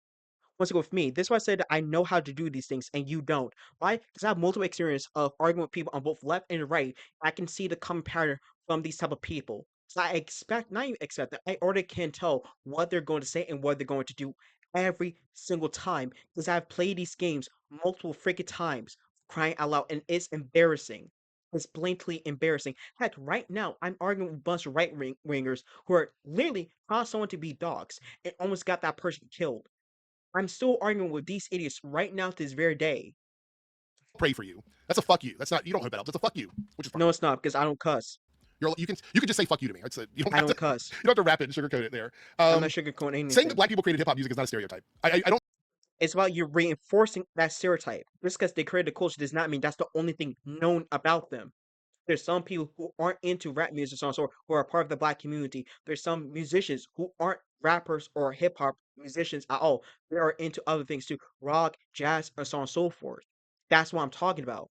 Once again with me, this is why I said that I know how to do these things and you don't. Why? Because I have multiple experience of arguing with people on both left and right. I can see the common pattern from these type of people. So I expect, not even expect that, I already can tell what they're going to say and what they're going to do every single time. Because I've played these games multiple freaking times, crying out loud, and it's embarrassing. It's blatantly embarrassing. Heck, right now, I'm arguing with a bunch of right-wingers who are literally caused someone to be dogs and almost got that person killed. I'm still arguing with these idiots right now to this very day. Pray for you. That's a fuck you. That's not. You don't hope that helps. That's a fuck you. Which is fine. No, it's not because I don't cuss. You can just say fuck you to me. It's a, you don't I have don't to cuss. You don't have to wrap it and sugarcoat it there. I'm not sugarcoating anything. Saying that black people created hip hop music is not a stereotype. I don't. It's about you reinforcing that stereotype. Just because they created a culture does not mean that's the only thing known about them. There's some people who aren't into rap music, so on, so who are part of the black community. There's some musicians who aren't rappers or hip hop musicians at all. They are into other things too, rock, jazz, and so on and so forth. That's what I'm talking about.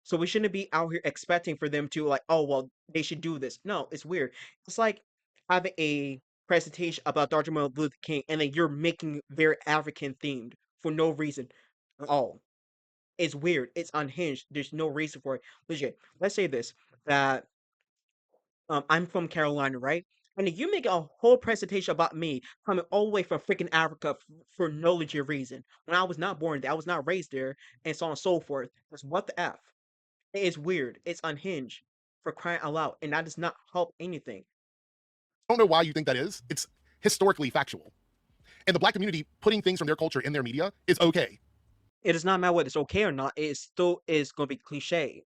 So we shouldn't be out here expecting for them to like, oh well, they should do this. No, it's weird. It's like having a presentation about Dr. Martin Luther King, and then you're making very African themed for no reason at all. It's weird. It's unhinged. There's no reason for it. Legit. Let's say this that I'm from Carolina, right? And if you make a whole presentation about me coming all the way from freaking Africa for no legit reason, when I was not born there, I was not raised there, and so on and so forth. Because what the f? It's weird. It's unhinged for crying out loud, and that does not help anything. I don't know why you think that is. It's historically factual, and the black community putting things from their culture in their media is okay. It does not matter whether it's okay or not. It still is going to be cliche.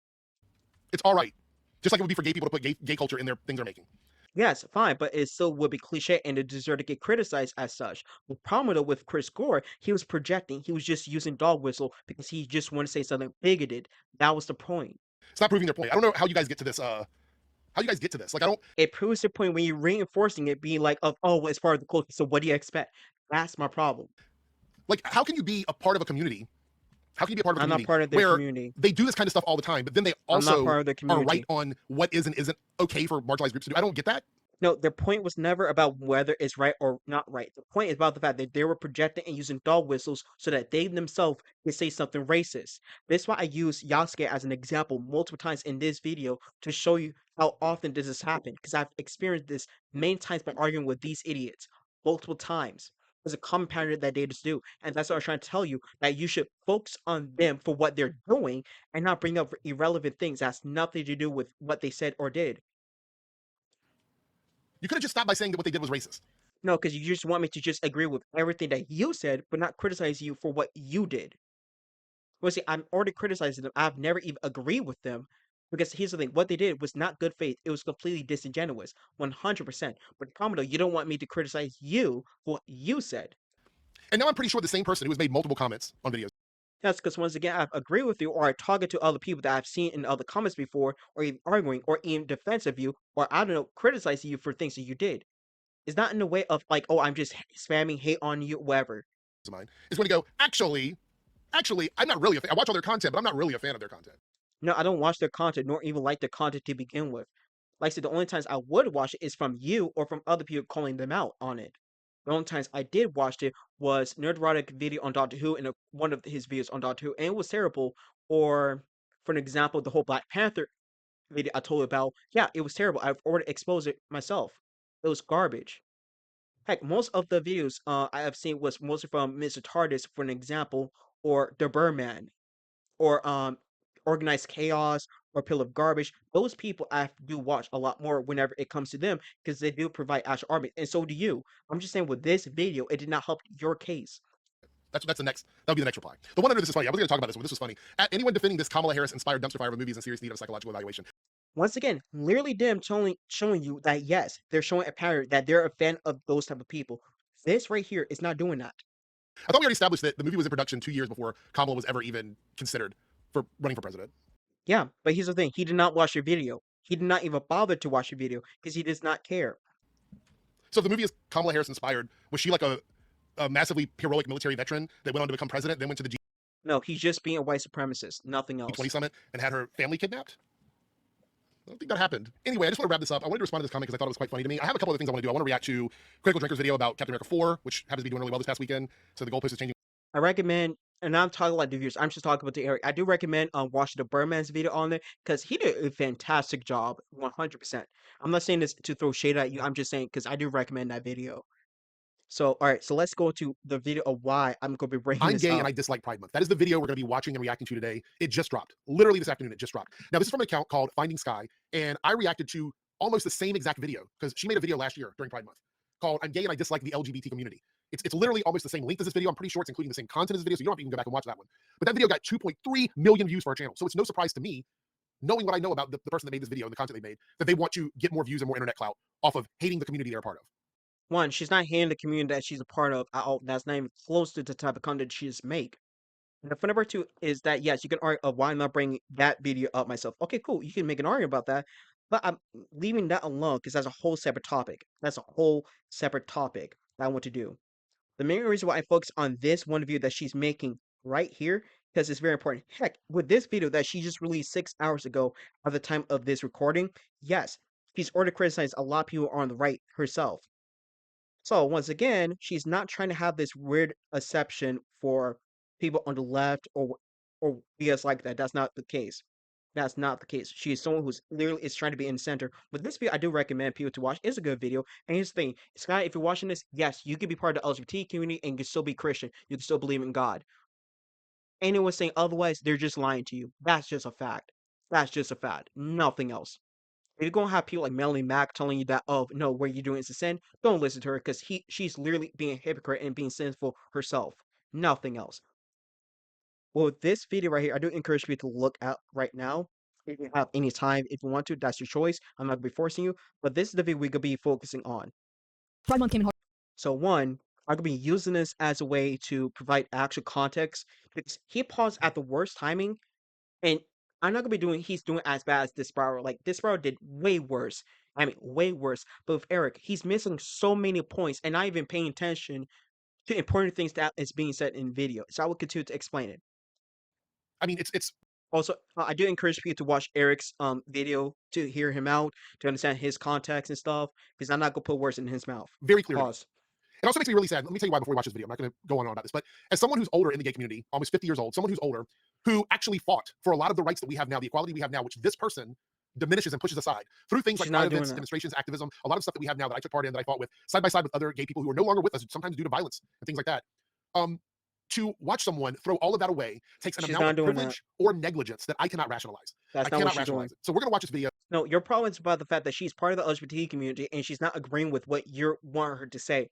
It's all right, just like it would be for gay people to put gay culture in their things they're making. Yes, fine, but it still would be cliche and it deserved to get criticized as such. The problem though with Chris Gore, he was projecting. He was just using dog whistle because he just wanted to say something bigoted. That was the point. It's not proving their point. I don't know how you guys get to this. How you guys get to this? Like, I don't. It proves the point when you're reinforcing it, being like, oh, well, it's part of the culture. So what do you expect? That's my problem. Like, how can you be a part of a community? How can you be a part of a I'm community not part of their where community. they do this kind of stuff all the time, but then they I'm also not part of their are community. right on what is and isn't okay for marginalized groups to do? I don't get that. No, their point was never about whether it's right or not right. The point is about the fact that they were projecting and using dog whistles so that they themselves could say something racist. This is why I use Yasuke as an example multiple times in this video to show you how often this has happened. Because I've experienced this many times by arguing with these idiots multiple times. There's a common pattern that they just do. And that's what I was trying to tell you, that you should focus on them for what they're doing and not bring up irrelevant things that has nothing to do with what they said or did. You could have just stopped by saying that what they did was racist. No, because you just want me to just agree with everything that you said, but not criticize you for what you did. Well, see, I'm already criticizing them. I've never even agreed with them. Because here's the thing, what they did was not good faith. It was completely disingenuous, 100%. But the problem though, you don't want me to criticize you for what you said. And now I'm pretty sure the same person who has made multiple comments on videos. That's because once again, I've agreed with you, or I target to other people that I've seen in other comments before, or even arguing, or in defense of you, or I don't know, criticizing you for things that you did. It's not in the way of like, oh, I'm just spamming hate on you, whatever. Of mine is going to go, actually, I'm not really a fan. I watch all their content, but I'm not really a fan of their content. No, I don't watch their content, nor even like their content to begin with. Like I said, the only times I would watch it is from you or from other people calling them out on it. The only times I did watch it was Nerdrotic video on Doctor Who and one of his videos on Doctor Who, and it was terrible. Or, for an example, the whole Black Panther video I told you about, yeah, it was terrible. I've already exposed it myself. It was garbage. Heck, most of the videos I have seen was mostly from Mr. TARDIS, for an example, or the Birdman, or Organized Chaos, or Pill of Garbage. Those people I do watch a lot more whenever it comes to them because they do provide actual argument, and so do you. I'm just saying with this video, it did not help your case. That's the next. That'll be the next reply. The one under this is funny. I was going to talk about this one. This was funny. At anyone defending this Kamala Harris inspired dumpster fire of a movie is in serious need of psychological evaluation. Once again, literally them showing you that yes, they're showing a pattern that they're a fan of those type of people. This right here is not doing that. I thought we already established that the movie was in production 2 years before Kamala was ever even considered for running for president. Yeah, but here's the thing: he did not watch your video. He did not even bother to watch your video because he does not care. So if the movie is Kamala Harris inspired, was she like a massively heroic military veteran that went on to become president, then went to the No, he's just being a white supremacist, nothing else. G20 summit and had her family kidnapped? I don't think that happened. Anyway, I just want to wrap this up. I wanted to respond to this comment because I thought it was quite funny to me. I have a couple of things I want to do. I want to react to Critical Drinker's video about Captain America 4, which happens to be doing really well this past weekend. So the goalpost is changing. I recommend, and I'm talking about the viewers. I'm just talking about the Eric. I do recommend watching the Birdman's video on there because he did a fantastic job, 100%. I'm not saying this to throw shade at you. I'm just saying because I do recommend that video. So, all right, so let's go to the video of why I'm going to be bringing I'm this gay up. and I dislike Pride Month. That is the video we're going to be watching and reacting to today. It just dropped. Literally this afternoon, it just dropped. Now, this is from an account called Finding Sky, and I reacted to almost the same exact video because she made a video last year during Pride Month called I'm gay and I dislike the LGBT community. It's literally almost the same length as this video. I'm pretty sure it's including the same content as this video, so you don't have to even go back and watch that one. But that video got 2.3 million views for our channel. So it's no surprise to me, knowing what I know about the person that made this video and the content they made, that they want to get more views and more internet clout off of hating the community they're a part of. One, she's not hating the community that she's a part of at all. That's not even close to the type of content she just make. And the number two is that yes, you can argue of why I'm not bringing that video up myself. Okay, cool. You can make an argument about that, but I'm leaving that alone because that's a whole separate topic. That's a whole separate topic that I want to do. The main reason why I focus on this one video that she's making right here because it's very important. Heck, with this video that she just released 6 hours ago at the time of this recording, yes, she's already criticized a lot of people on the right herself. So once again, she's not trying to have this weird exception for people on the left or BS like that. That's not the case. That's not the case. She is someone who's literally is trying to be in the center. But this video, I do recommend people to watch. It's a good video. And here's the thing, Sky, if you're watching this, yes, you can be part of the LGBT community and you can still be Christian. You can still believe in God. Anyone saying otherwise, they're just lying to you. That's just a fact. That's just a fact. Nothing else. If you're gonna have people like Melanie Mack telling you that, oh no, what you're doing is a sin, don't listen to her because she's literally being a hypocrite and being sinful herself. Nothing else. Well, this video right here, I do encourage you to look at right now. If you have any time, if you want to, that's your choice. I'm not gonna be forcing you, but this is the video we're gonna be focusing on. Pride month came in hard. So one, I'm gonna be using this as a way to provide actual context because he paused at the worst timing. And I'm not gonna be doing he's doing as bad as Disparrow. Like Disparrow did way worse. I mean way worse. But with Eric, he's missing so many points and not even paying attention to important things that is being said in video. So I will continue to explain it. I mean, it's Also, I do encourage people to watch Eric's video to hear him out, to understand his context and stuff, because I'm not gonna put words in his mouth. very clear. Pause. It also makes me really sad. Let me tell you why before we watch this video. I'm not going to go on about this, but as someone who's older in the gay community, almost 50 years old, someone who's older, who actually fought for a lot of the rights that we have now, the equality we have now, which this person diminishes and pushes aside through things She's like not pride doing events, that. demonstrations, activism, a lot of stuff that we have now that I took part in, that I fought with, side by side with other gay people who are no longer with us, sometimes due to violence and things like that. To watch someone throw all of that away takes an She's amount not of doing privilege or negligence that I cannot rationalize. That's I not what cannot she's doing. rationalize it. So we're going to watch this video. No, your problem is about the fact that she's part of the LGBT community and she's not agreeing with what you want her to say.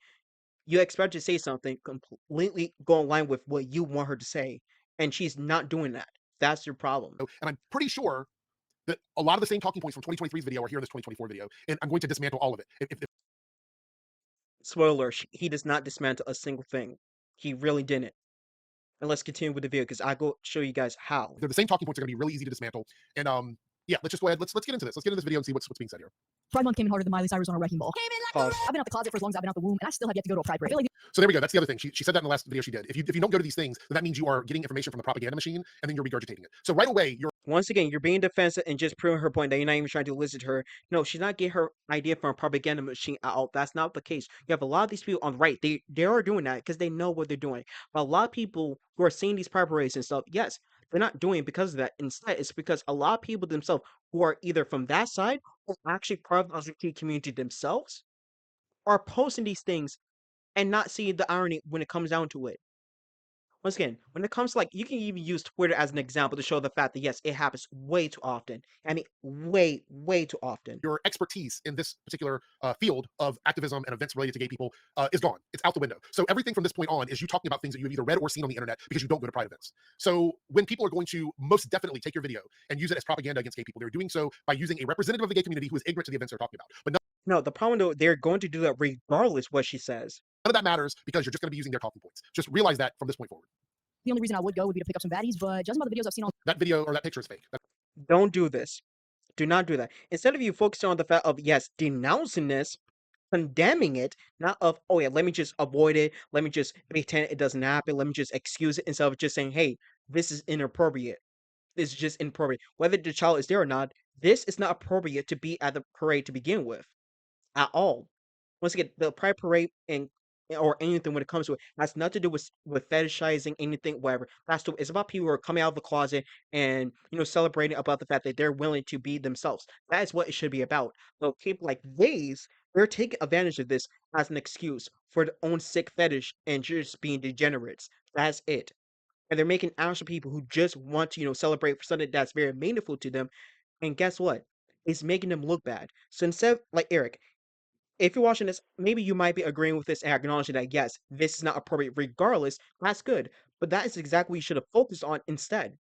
You expect her to say something completely go in line with what you want her to say, and she's not doing that. That's your problem. And I'm pretty sure that a lot of the same talking points from 2023's video are here in this 2024 video, and I'm going to dismantle all of it. If Spoiler, he does not dismantle a single thing. He really didn't. And let's continue with the video because I go show you guys how. they're the same talking points, are going to be really easy to dismantle. And yeah, let's just go ahead. Let's get into this. Let's get into this video and see what's being said here. Pride Month came in harder than Miley Cyrus on a wrecking ball. Pause. I've been out the closet for as long as I've been out the womb, and I still have yet to go to a Pride parade. I feel like So there we go. That's the other thing. She said that in the last video she did. If you don't go to these things, then that means you are getting information from the propaganda machine, and then you're regurgitating it. So right away, you're Once again, you're being defensive and just proving her point that you're not even trying to listen to her. No, she's not getting her idea from a propaganda machine at all. That's not the case. You have a lot of these people on the right. They are doing that because they know what they're doing. But a lot of people who are seeing these pride parades and stuff, yes, they're not doing it because of that. Instead, it's because a lot of people themselves who are either from that side or actually part of the LGBT community themselves are posting these things and not seeing the irony when it comes down to it. Once again, when it comes to like, you can even use Twitter as an example to show the fact that yes, it happens way too often. I mean, way too often. your expertise in this particular field of activism and events related to gay people is gone. It's out the window. So everything from this point on is you talking about things that you've either read or seen on the internet because you don't go to pride events. So when people are going to most definitely take your video and use it as propaganda against gay people, they're doing so by using a representative of the gay community who is ignorant to the events they're talking about. But No, the problem though, they're going to do that regardless what she says. none of that matters because you're just going to be using their talking points. Just realize that from this point forward. the only reason I would go would be to pick up some baddies, but judging by the videos I've seen on That video or that picture is fake. Don't do this. Do not do that. Instead of you focusing on the fact of yes, denouncing this, condemning it, not of oh yeah, let me just avoid it, let me just pretend it doesn't happen, let me just excuse it instead of just saying, hey, this is inappropriate. This is just inappropriate. Whether the child is there or not, this is not appropriate to be at the parade to begin with. At all. Once again, the pride parade and or anything when it comes to it has nothing to do with fetishizing anything, whatever. It's about people who are coming out of the closet and celebrating about the fact that they're willing to be themselves. That is what it should be about. So people like these, they're taking advantage of this as an excuse for their own sick fetish and just being degenerates. That's it. And they're making actual people who just want to, celebrate for something that's very meaningful to them. And guess what? It's making them look bad. So instead, like Eric, if you're watching this, maybe you might be agreeing with this and acknowledging that yes, this is not appropriate regardless. That's good. But that is exactly what you should have focused on instead.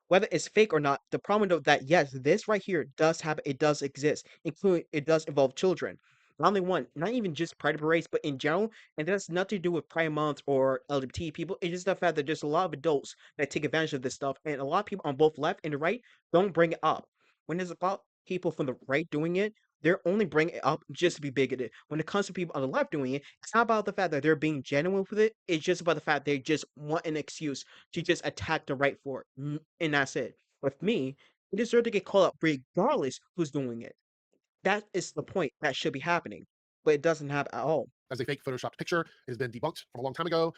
Whether it's fake or not, the problem though that yes, this right here does happen, it does exist, including it does involve children. Not only one, not even just Pride parades, but in general, and that's nothing to do with Pride Month or LGBT people. It's just the fact that there's a lot of adults that take advantage of this stuff, and a lot of people on both left and the right don't bring it up. When there's about people from the right doing it, they're only bringing it up just to be bigoted. When it comes to people on the left doing it, it's not about the fact that they're being genuine with it. It's just about the fact they just want an excuse to just attack the right for it. And that's it. With me, you deserve to get called out regardless who's doing it. That is the point that should be happening, but it doesn't happen at all. As a fake photoshopped picture. It has been debunked from a long time ago.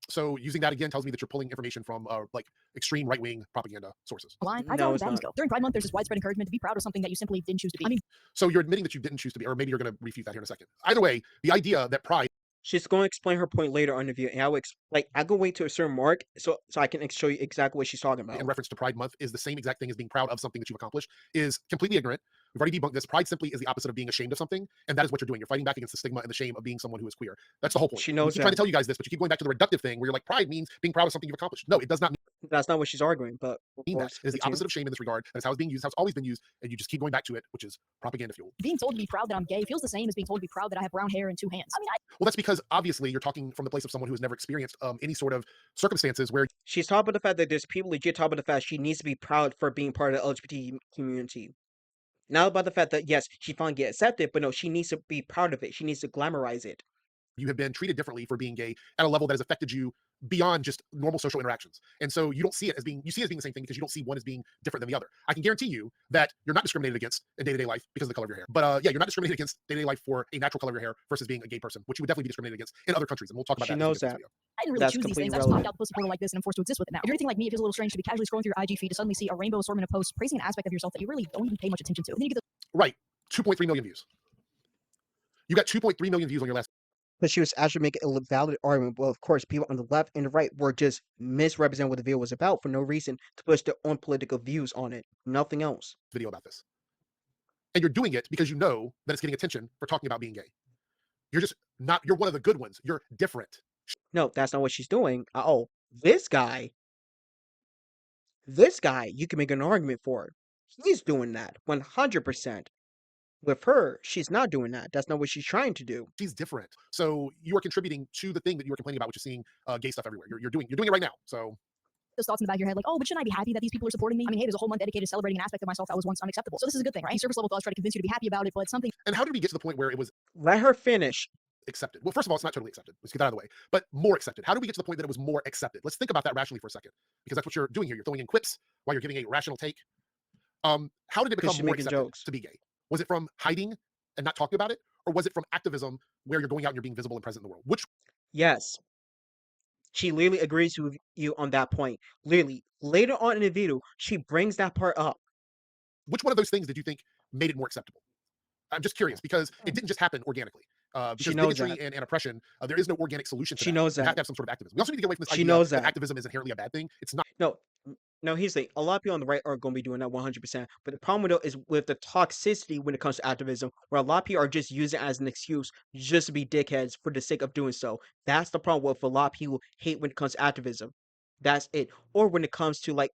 So using that again tells me that you're pulling information from like extreme right-wing propaganda sources. line. I No, go it's with baddies not. go. During Pride Month, there's this widespread encouragement to be proud of something that you simply didn't choose to be. I mean, So you're admitting that you didn't choose to be, or maybe you're going to refute that here in a second. Either way, the idea that pride She's going to explain her point later on the video, and I go wait to a certain mark so I can show you exactly what she's talking about. in reference to Pride Month is the same exact thing as being proud of something that you've accomplished is completely ignorant. We've already debunked this. Pride simply is the opposite of being ashamed of something, and that is what you're doing. You're fighting back against the stigma and the shame of being someone who is queer. That's the whole point. She We knows keep trying to that. tell you guys this, but you keep going back to the reductive thing where you're like, pride means being proud of something you've accomplished. No, it does not That's not what she's arguing, but of mean that. course, It is the continue. opposite of shame in this regard. That is how it's being used, how it's always been used, and you just keep going back to it, which is propaganda fuel. being told to be proud that I'm gay feels the same as being told to be proud that I have brown hair and two hands. I mean, Well, that's because obviously you're talking from the place of someone who has never experienced any sort of circumstances where She's talking about the fact that there's people legit talking about the fact she needs to be proud for being part of the LGBT community. Not about the fact that yes, she finally get accepted, but no, she needs to be proud of it. She needs to glamorize it. you have been treated differently for being gay at a level that has affected you beyond just normal social interactions. And so you don't see it as being, you see it as being the same thing because you don't see one as being different than the other. I can guarantee you that you're not discriminated against in day-to-day life because of the color of your hair. But yeah, you're not discriminated against day-to-day life for a natural color of your hair versus being a gay person, which you would definitely be discriminated against in other countries. And we'll talk about She that knows as we get that. to this video. I didn't really That's choose these completely things. I just popped relevant. out the pussy portal like this and I'm forced to exist with it now. If you're anything like me, it feels a little strange to be casually scrolling through your IG feed to suddenly see a rainbow assortment of posts praising an aspect of yourself that you really don't even pay much attention to. And then you get Right. 2.3 million views. You got 2.3 million views on your last But she was actually making a valid argument. Well, of course, people on the left and the right were just misrepresenting what the video was about for no reason to push their own political views on it. Nothing else. video about this. And you're doing it because you know that it's getting attention for talking about being gay. You're just not, you're one of the good ones. You're different. No, that's not what she's doing. Oh, this guy, you can make an argument for. He's doing that 100%. With her, she's not doing that. That's not what she's trying to do. She's different. So you are contributing to the thing that you are complaining about, which is seeing gay stuff everywhere. You're doing it right now. So those thoughts in the back of your head, like, oh, but shouldn't I be happy that these people are supporting me? I mean, hey, there's a whole month dedicated to celebrating an aspect of myself that was once unacceptable. So this is a good thing, right? Surface level thoughts try to convince you to be happy about it, but something. And how did we get to the point where it was Let her finish. accepted? Well, first of all, it's not totally accepted. Let's get that out of the way. But more accepted. How did we get to the point that it was more accepted? Let's think about that rationally for a second, because that's what you're doing here. You're throwing in quips while you're giving a rational take. How did it become she's more making accepted jokes. to be gay? Was it from hiding and not talking about it, or was it from activism where you're going out and you're being visible and present in the world? Yes. She literally agrees with you on that point. Literally, later on in the video, she brings that part up. Which one of those things did you think made it more acceptable? I'm just curious because it didn't just happen organically. She Because knows bigotry that. and oppression, there is no organic solution to She that. knows You have that. to have some sort of activism. We also need to get away from this She idea knows that that. activism is inherently a bad thing. It's not. No, no, here's the thing. A lot of people on the right are going to be doing that 100%. But the problem though is with the toxicity when it comes to activism, where a lot of people are just using it as an excuse just to be dickheads for the sake of doing so. That's the problem with a lot of people hate when it comes to activism. That's it. Or when it comes to like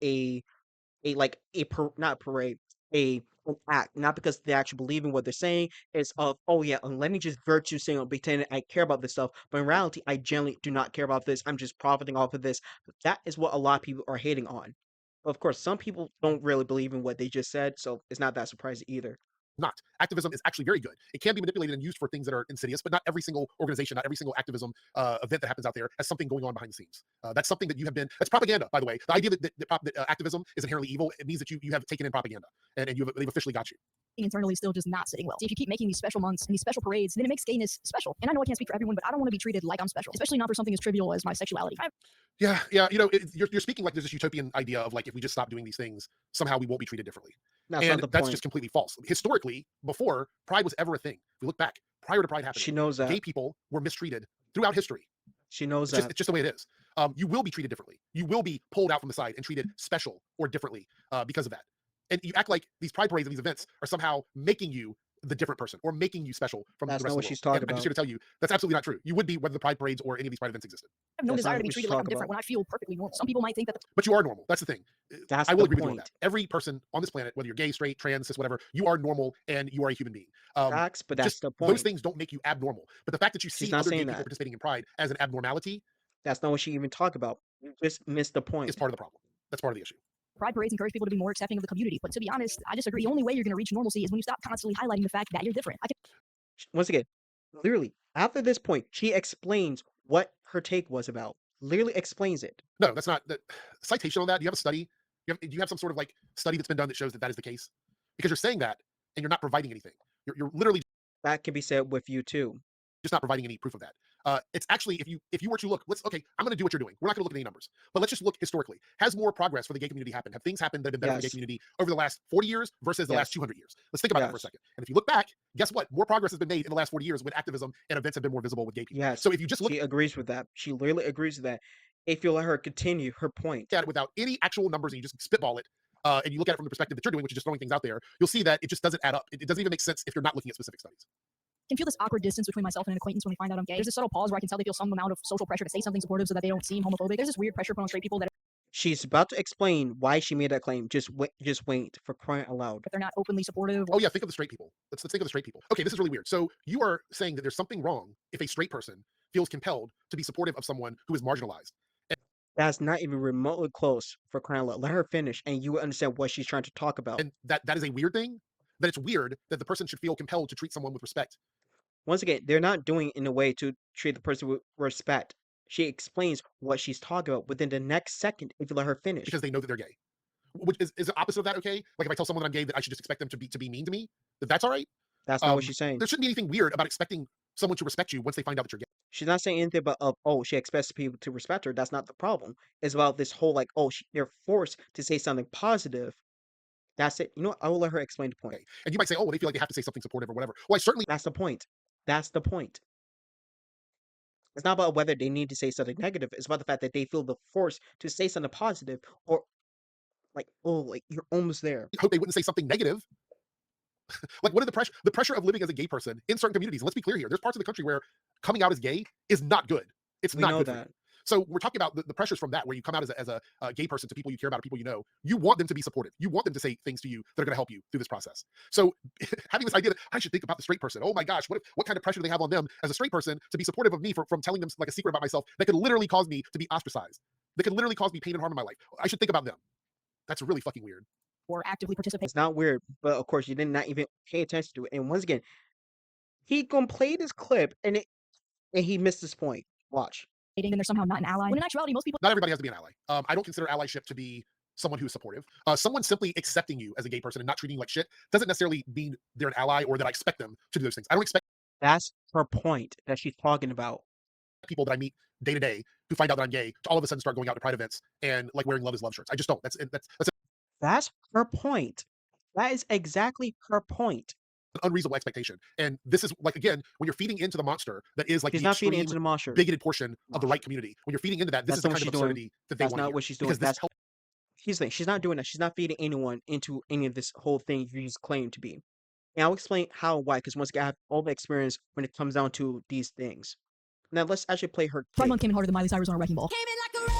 not parade, an act, not because they actually believe in what they're saying. It's of, oh yeah, let me just virtue sing or pretend I care about this stuff. But in reality, I generally do not care about this. I'm just profiting off of this. That is what a lot of people are hating on. Of course, some people don't really believe in what they just said, so it's not that surprising either. Not. Activism is actually very good. It can be manipulated and used for things that are insidious, but not every single organization, not every single activism event that happens out there has something going on behind the scenes. That's something that you have been, that's propaganda, by the way. The idea that activism is inherently evil, it means that you have taken in propaganda and they've officially got you. Internally still just not sitting well. See, if you keep making these special months and these special parades, then it makes gayness special. And I know I can't speak for everyone, but I don't want to be treated like I'm special, especially not for something as trivial as my sexuality. Yeah. You're speaking like there's this utopian idea of like if we just stop doing these things, somehow we won't be treated differently. That's not And the that's point. just completely false. Historically, before Pride was ever a thing, if we look back, prior to Pride She happening, knows that. gay people were mistreated throughout history. She knows It's that. just the way it is. You will be treated differently. You will be pulled out from the side and treated special or differently because of that. And you act like these pride parades and these events are somehow making you the different person or making you special from That's the rest not of what the world. she's talking And I'm just about. here to tell you that's absolutely not true. You would be whether the pride parades or any of these pride events existed. I have no That's desire not to be what she's treated like I'm talking different about. when I feel perfectly normal. Some people might think that But you are normal. That's the thing. That's I will the agree with you on point. that. Every person on this planet, whether you're gay, straight, trans, cis, whatever, you are normal and you are a human being. Facts, but that's Just the those point. things don't make you abnormal. But the fact that you She's see not other gay saying people that. participating in pride as an abnormality That's not what she even talked about. You just missed the is point. part of the problem. That's part of the issue. pride parades encourage people to be more accepting of the community. But to be honest, I disagree. The only way you're going to reach normalcy is when you stop constantly highlighting the fact that you're different. Once again, literally, after this point, she explains what her take was about. Literally explains it. No, that's not the citation on that. Do you have a study? Do you have some sort of like study that's been done that shows that that is the case? Because you're saying that and you're not providing anything. You're literally That can be said with you too. just not providing any proof of that. It's actually if you were to look, okay, I'm going to do what you're doing. We're not going to look at any numbers, but let's just look historically. Has more progress for the gay community happened? Have things happened that have been better for the gay Yes. community over the last 40 years versus the last Yes. 200 years? Let's think about that for a Yes. second. And if you look back, guess what? More progress has been made in the last 40 years when activism and events have been more visible with gay people. Yes. So if you just look She agrees with that. She literally agrees with that. If you let her continue her point. at it without any actual numbers and you just spitball it, and you look at it from the perspective that you're doing, which is just throwing things out there, you'll see that it just doesn't add up. It doesn't even make sense if you're not looking at specific studies. Can feel this awkward distance between myself and an acquaintance when they find out I'm gay. There's a subtle pause where I can tell they feel some amount of social pressure to say something supportive so that they don't seem homophobic. There's this weird pressure put on straight people that She's about to explain why she made that claim. Just wait for crying out loud. if they're not openly supportive. Oh yeah, think of the straight people. Let's think of the straight people. Okay, this is really weird. So you are saying that there's something wrong if a straight person feels compelled to be supportive of someone who is marginalized. That's not even remotely close for crying out loud. Let her finish, and you will understand what she's trying to talk about. And that is a weird thing. That it's weird that the person should feel compelled to treat someone with respect. Once again, they're not doing it in a way to treat the person with respect. She explains what she's talking about within the next second if you let her finish. Because they know that they're gay. Which is the opposite of that okay? Like if I tell someone that I'm gay that I should just expect them to be mean to me, that's all right. That's not what she's saying. There shouldn't be anything weird about expecting someone to respect you once they find out that you're gay. She's not saying anything about oh, she expects people to respect her. That's not the problem. It's about this whole like, oh, they're forced to say something positive. That's it. You know what? I will let her explain the point. Okay. And you might say, oh, well, they feel like they have to say something supportive or whatever. Well, I certainly That's the point. That's the point. It's not about whether they need to say something negative. It's about the fact that they feel the force to say something positive or like, oh, like you're almost there. hope they wouldn't say something negative. Like, what are the pressure of living as a gay person in certain communities? And let's be clear here. There's parts of the country where coming out as gay is not good. It's We not know good for you. that. So we're talking about the pressures from that, where you come out as a gay person to people you care about, people you know. You want them to be supportive. You want them to say things to you that are going to help you through this process. So having this idea that I should think about the straight person. Oh my gosh, what kind of pressure do they have on them as a straight person to be supportive of me from telling them like a secret about myself that could literally cause me to be ostracized, that could literally cause me pain and harm in my life. I should think about them. That's really fucking weird. Or actively participate It's not weird, but of course you did not even pay attention to it. And once again, he gonna play this clip and he missed his point. Watch. and they're somehow not an ally. When in actuality, most people Not everybody has to be an ally. I don't consider allyship to be someone who's supportive. Someone simply accepting you as a gay person and not treating you like shit doesn't necessarily mean they're an ally or that I expect them to do those things. I don't expect That's her point that she's talking about. people that I meet day to day who find out that I'm gay to all of a sudden start going out to pride events and like wearing love is love shirts. I just don't. That's That's her point. That is exactly her point. an unreasonable expectation. And this is like, again, when you're feeding into the monster that is like She's the not feeding extreme into the monster. bigoted portion of the right community, when you're feeding into that, this That's is the not what kind of she's doing. absurdity that they That's want to not hear. what she's doing. Because this That's here's the thing. She's not doing that. She's not feeding anyone into any of this whole thing you just claim to be. And I'll explain how and why, because once again, I have all the experience when it comes down to these things. Now let's actually play her Pride tape. Month came in harder than Miley Cyrus on a wrecking ball.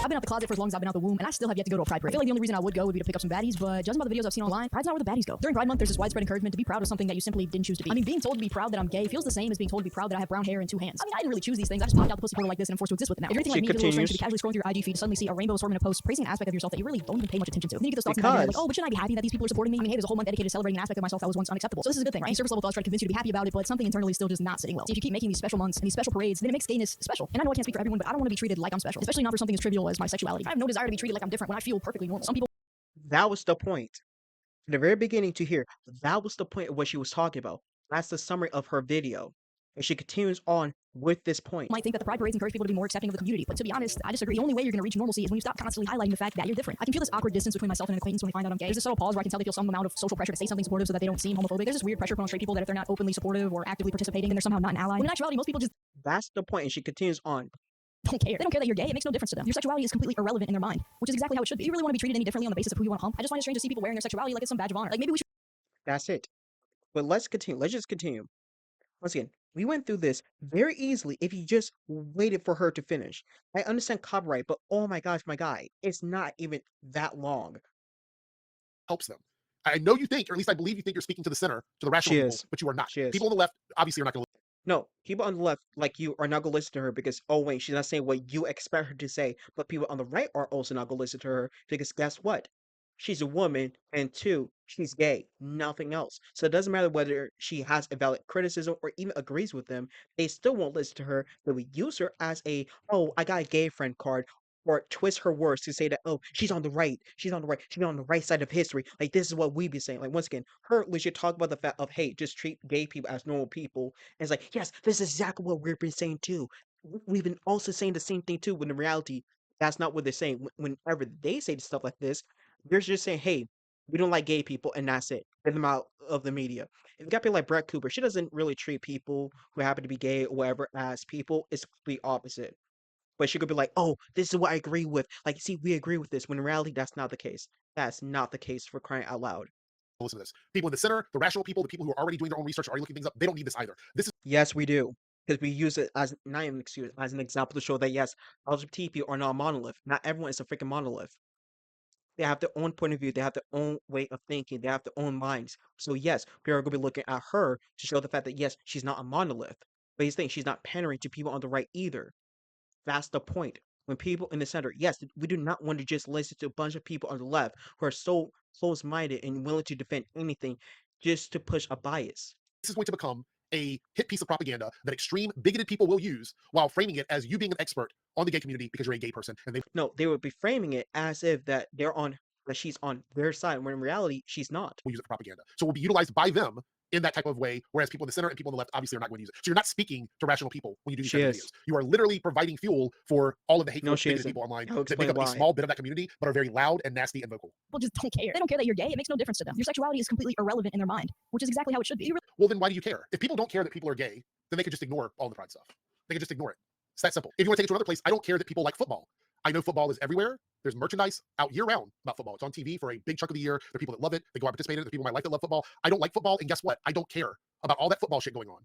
I've been out the closet for as long as I've been out the womb, and I still have yet to go to a Pride parade. I feel like the only reason I would go would be to pick up some baddies, but judging by the videos I've seen online, Pride's not where the baddies go. During Pride Month, there's this widespread encouragement to be proud of something that you simply didn't choose to be. I mean, being told to be proud that I'm gay feels the same as being told to be proud that I have brown hair and 2 hands. I mean, I didn't really choose these things. I just popped out the pussy portal like this and I'm forced to exist with it now. If you're anything like me, it's a little strange to be casually scrolling through your IG feed to suddenly see a rainbow assortment of posts praising an aspect of yourself that you really don't even pay much attention to. And then you get those thoughts in your head like, oh, but shouldn't I be happy that these people are supporting me? I mean, hey, there's a whole month dedicated to celebrating an aspect of myself that was once unacceptable. So this is a good thing, right? Surface level thoughts try to convince you to be happy about it, but something internally is still just not sitting well. See, if you keep making these special months and these special parades, then it makes gayness special. And I know I can't speak for everyone, but I don't want to be treated like I'm special, especially not for something as trivial as my sexuality. I have no desire to be treated like I'm different when I feel perfectly normal. Some people That was the point. From the very beginning to here, that was the point of what she was talking about. That's the summary of her video. And she continues on with this point. might think that the pride parades encourage people to be more accepting of the community, but to be honest, I disagree. The only way you're going to reach normalcy is when you stop constantly highlighting the fact that you're different. I can feel this awkward distance between myself and an acquaintance when they find out I'm gay. There's a subtle pause where I can tell they feel some amount of social pressure to say something supportive so that they don't seem homophobic. There's this weird pressure put on straight people that if they're not openly supportive or actively participating, then they're somehow not an ally. When in actuality, most people just That's the point. And she continues on. don't care. They don't care that you're gay. It makes no difference to them. Your sexuality is completely irrelevant in their mind, which is exactly how it should be. Do you really want to be treated any differently on the basis of who you want to hump? I just find it strange to see people wearing their sexuality like it's some badge of honor. Like maybe we should That's it. But let's continue. Let's just continue. Once again, we went through this very easily if you just waited for her to finish. I understand copyright, but oh my gosh, my guy, it's not even that long. helps them. I know you think, or at least I believe you think you're speaking to the center, to the rational She people, is. but you are not. She is. People on the left obviously are not going to No, people on the left, like you, are not gonna listen to her because, oh wait, she's not saying what you expect her to say. But people on the right are also not gonna listen to her because guess what? She's a woman, and two, she's gay. Nothing else. So it doesn't matter whether she has a valid criticism or even agrees with them. They still won't listen to her. They will use her as a, oh, I got a gay friend card. Or twist her words to say that, oh, she's on the right. She's on the right. She's on the right side of history. Like, this is what we be saying. Like, once again, her legit talk about the fact of, hey, just treat gay people as normal people. And it's like, yes, this is exactly what we've been saying too. We've been also saying the same thing too, when in reality, that's not what they're saying. Whenever they say stuff like this, they're just saying, hey, we don't like gay people, and that's it. Get them out of the media. If you got people like Brett Cooper, she doesn't really treat people who happen to be gay or whatever as people. It's the complete opposite. But she could be like, "Oh, this is what I agree with. Like, see, we agree with this." When in reality, that's not the case. That's not the case for crying out loud. listen to this. People in the center, the rational people, the people who are already doing their own research, already looking things up, they don't need this either. This is Yes, we do. Because we use it as not even an excuse, as an example to show that yes, LGBT people are not a monolith. Not everyone is a freaking monolith. They have their own point of view. They have their own way of thinking. They have their own minds. So yes, we are going to be looking at her to show the fact that yes, she's not a monolith. But he's saying she's not pandering to people on the right either. That's the point. When people in the center, yes, we do not want to just listen to a bunch of people on the left who are so close-minded and willing to defend anything just to push a bias. this is going to become a hit piece of propaganda that extreme bigoted people will use while framing it as you being an expert on the gay community because you're a gay person, and they No, they would be framing it as if that she's on their side, when in reality she's not. will use it for propaganda. So it will be utilized by them in that type of way, whereas people in the center and people on the left obviously are not going to use it. So you're not speaking to rational people when you do these She kinds of is. videos. You are literally providing fuel for all of the hateful, No, she bigoted isn't. people online I'll that explain make up a why. small bit of that community, but are very loud and nasty and vocal. people just don't care. They don't care that you're gay. It makes no difference to them. Your sexuality is completely irrelevant in their mind, which is exactly how it should be. You Well, then why do you care? If people don't care that people are gay, then they could just ignore all the pride stuff. They could just ignore it. It's that simple. If you want to take it to another place, I don't care that people like football. I know football is everywhere. There's merchandise out year round about football. It's on TV for a big chunk of the year. There are people that love it. They go out and participate in it. There are people in my life that love football. I don't like football, and guess what? I don't care about all that football shit going on.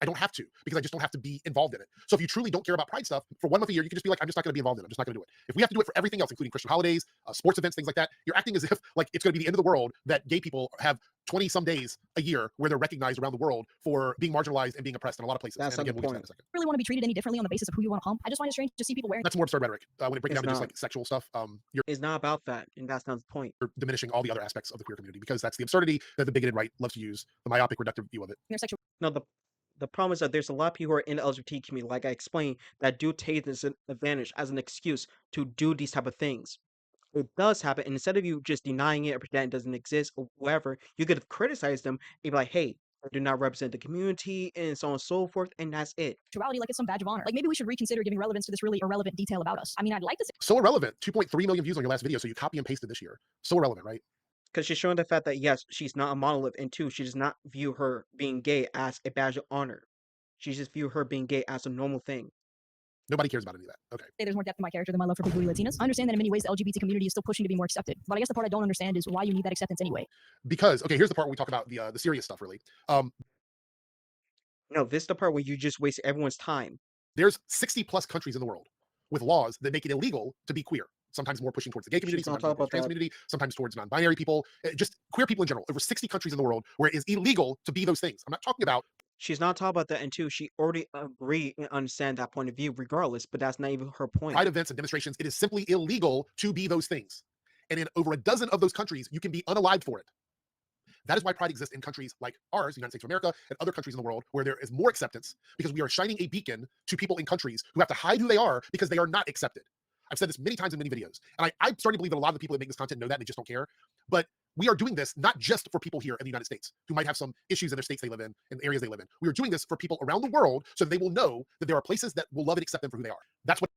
I don't have to, because I just don't have to be involved in it. So if you truly don't care about Pride stuff, for 1 month a year, you can just be like, I'm just not going to be involved in it. I'm just not going to do it. If we have to do it for everything else, including Christian holidays, sports events, things like that, you're acting as if like it's going to be the end of the world that gay people have 20 some days a year where they're recognized around the world for being marginalized and being oppressed in a lot of places. That's and not again, the we'll get to that in point. a second. Really want to be treated any differently on the basis of who you want to hump. I just find it strange to see people wearing. That's more absurd rhetoric. When it breaks It's down to just not. like sexual stuff, you're It's not about that, and that's not the point. diminishing all the other aspects of the queer community, because that's the absurdity that the bigoted right loves to use, the myopic, reductive view of it. Their sexual No, the problem is that there's a lot of people who are in the LGBT community, like I explained, that do take this advantage as an excuse to do these type of things. It does happen, and instead of you just denying it or pretending it doesn't exist or whatever, you could criticize them and be like, hey, I do not represent the community, and so on and so forth, and that's it. sexuality like it's some badge of honor. Like maybe we should reconsider giving relevance to this really irrelevant detail about us. I mean, I'd like to say So irrelevant. 2.3 million views on your last video, so you copy and pasted this year. So irrelevant, right? Because she's showing the fact that, yes, she's not a monolith, and two, she does not view her being gay as a badge of honor. She just view her being gay as a normal thing. Nobody cares about any of that. Okay. there's more depth to my character than my love for big booty Latinas. I understand that in many ways the LGBT community is still pushing to be more accepted. But I guess the part I don't understand is why you need that acceptance anyway. Because, okay, here's the part where we talk about the serious stuff, really. No, this is the part where you just waste everyone's time. There's 60 plus countries in the world with laws that make it illegal to be queer. Sometimes more pushing towards the gay community, She's not sometimes talking towards the trans about that. community, sometimes towards non-binary people, just queer people in general. Over 60 countries in the world where it is illegal to be those things. I'm not talking about She's not talking about that, and two, she already agree and understand that point of view regardless, but that's not even her point. pride events and demonstrations. It is simply illegal to be those things. And in over a dozen of those countries, you can be unalived for it. That is why pride exists in countries like ours, the United States of America, and other countries in the world where there is more acceptance, because we are shining a beacon to people in countries who have to hide who they are because they are not accepted. I've said this many times in many videos, and I'm starting to believe that a lot of the people that make this content know that, and they just don't care. But we are doing this not just for people here in the United States who might have some issues in their states they live in and areas they live in. We are doing this for people around the world so that they will know that there are places that will love and accept them for who they are. That's what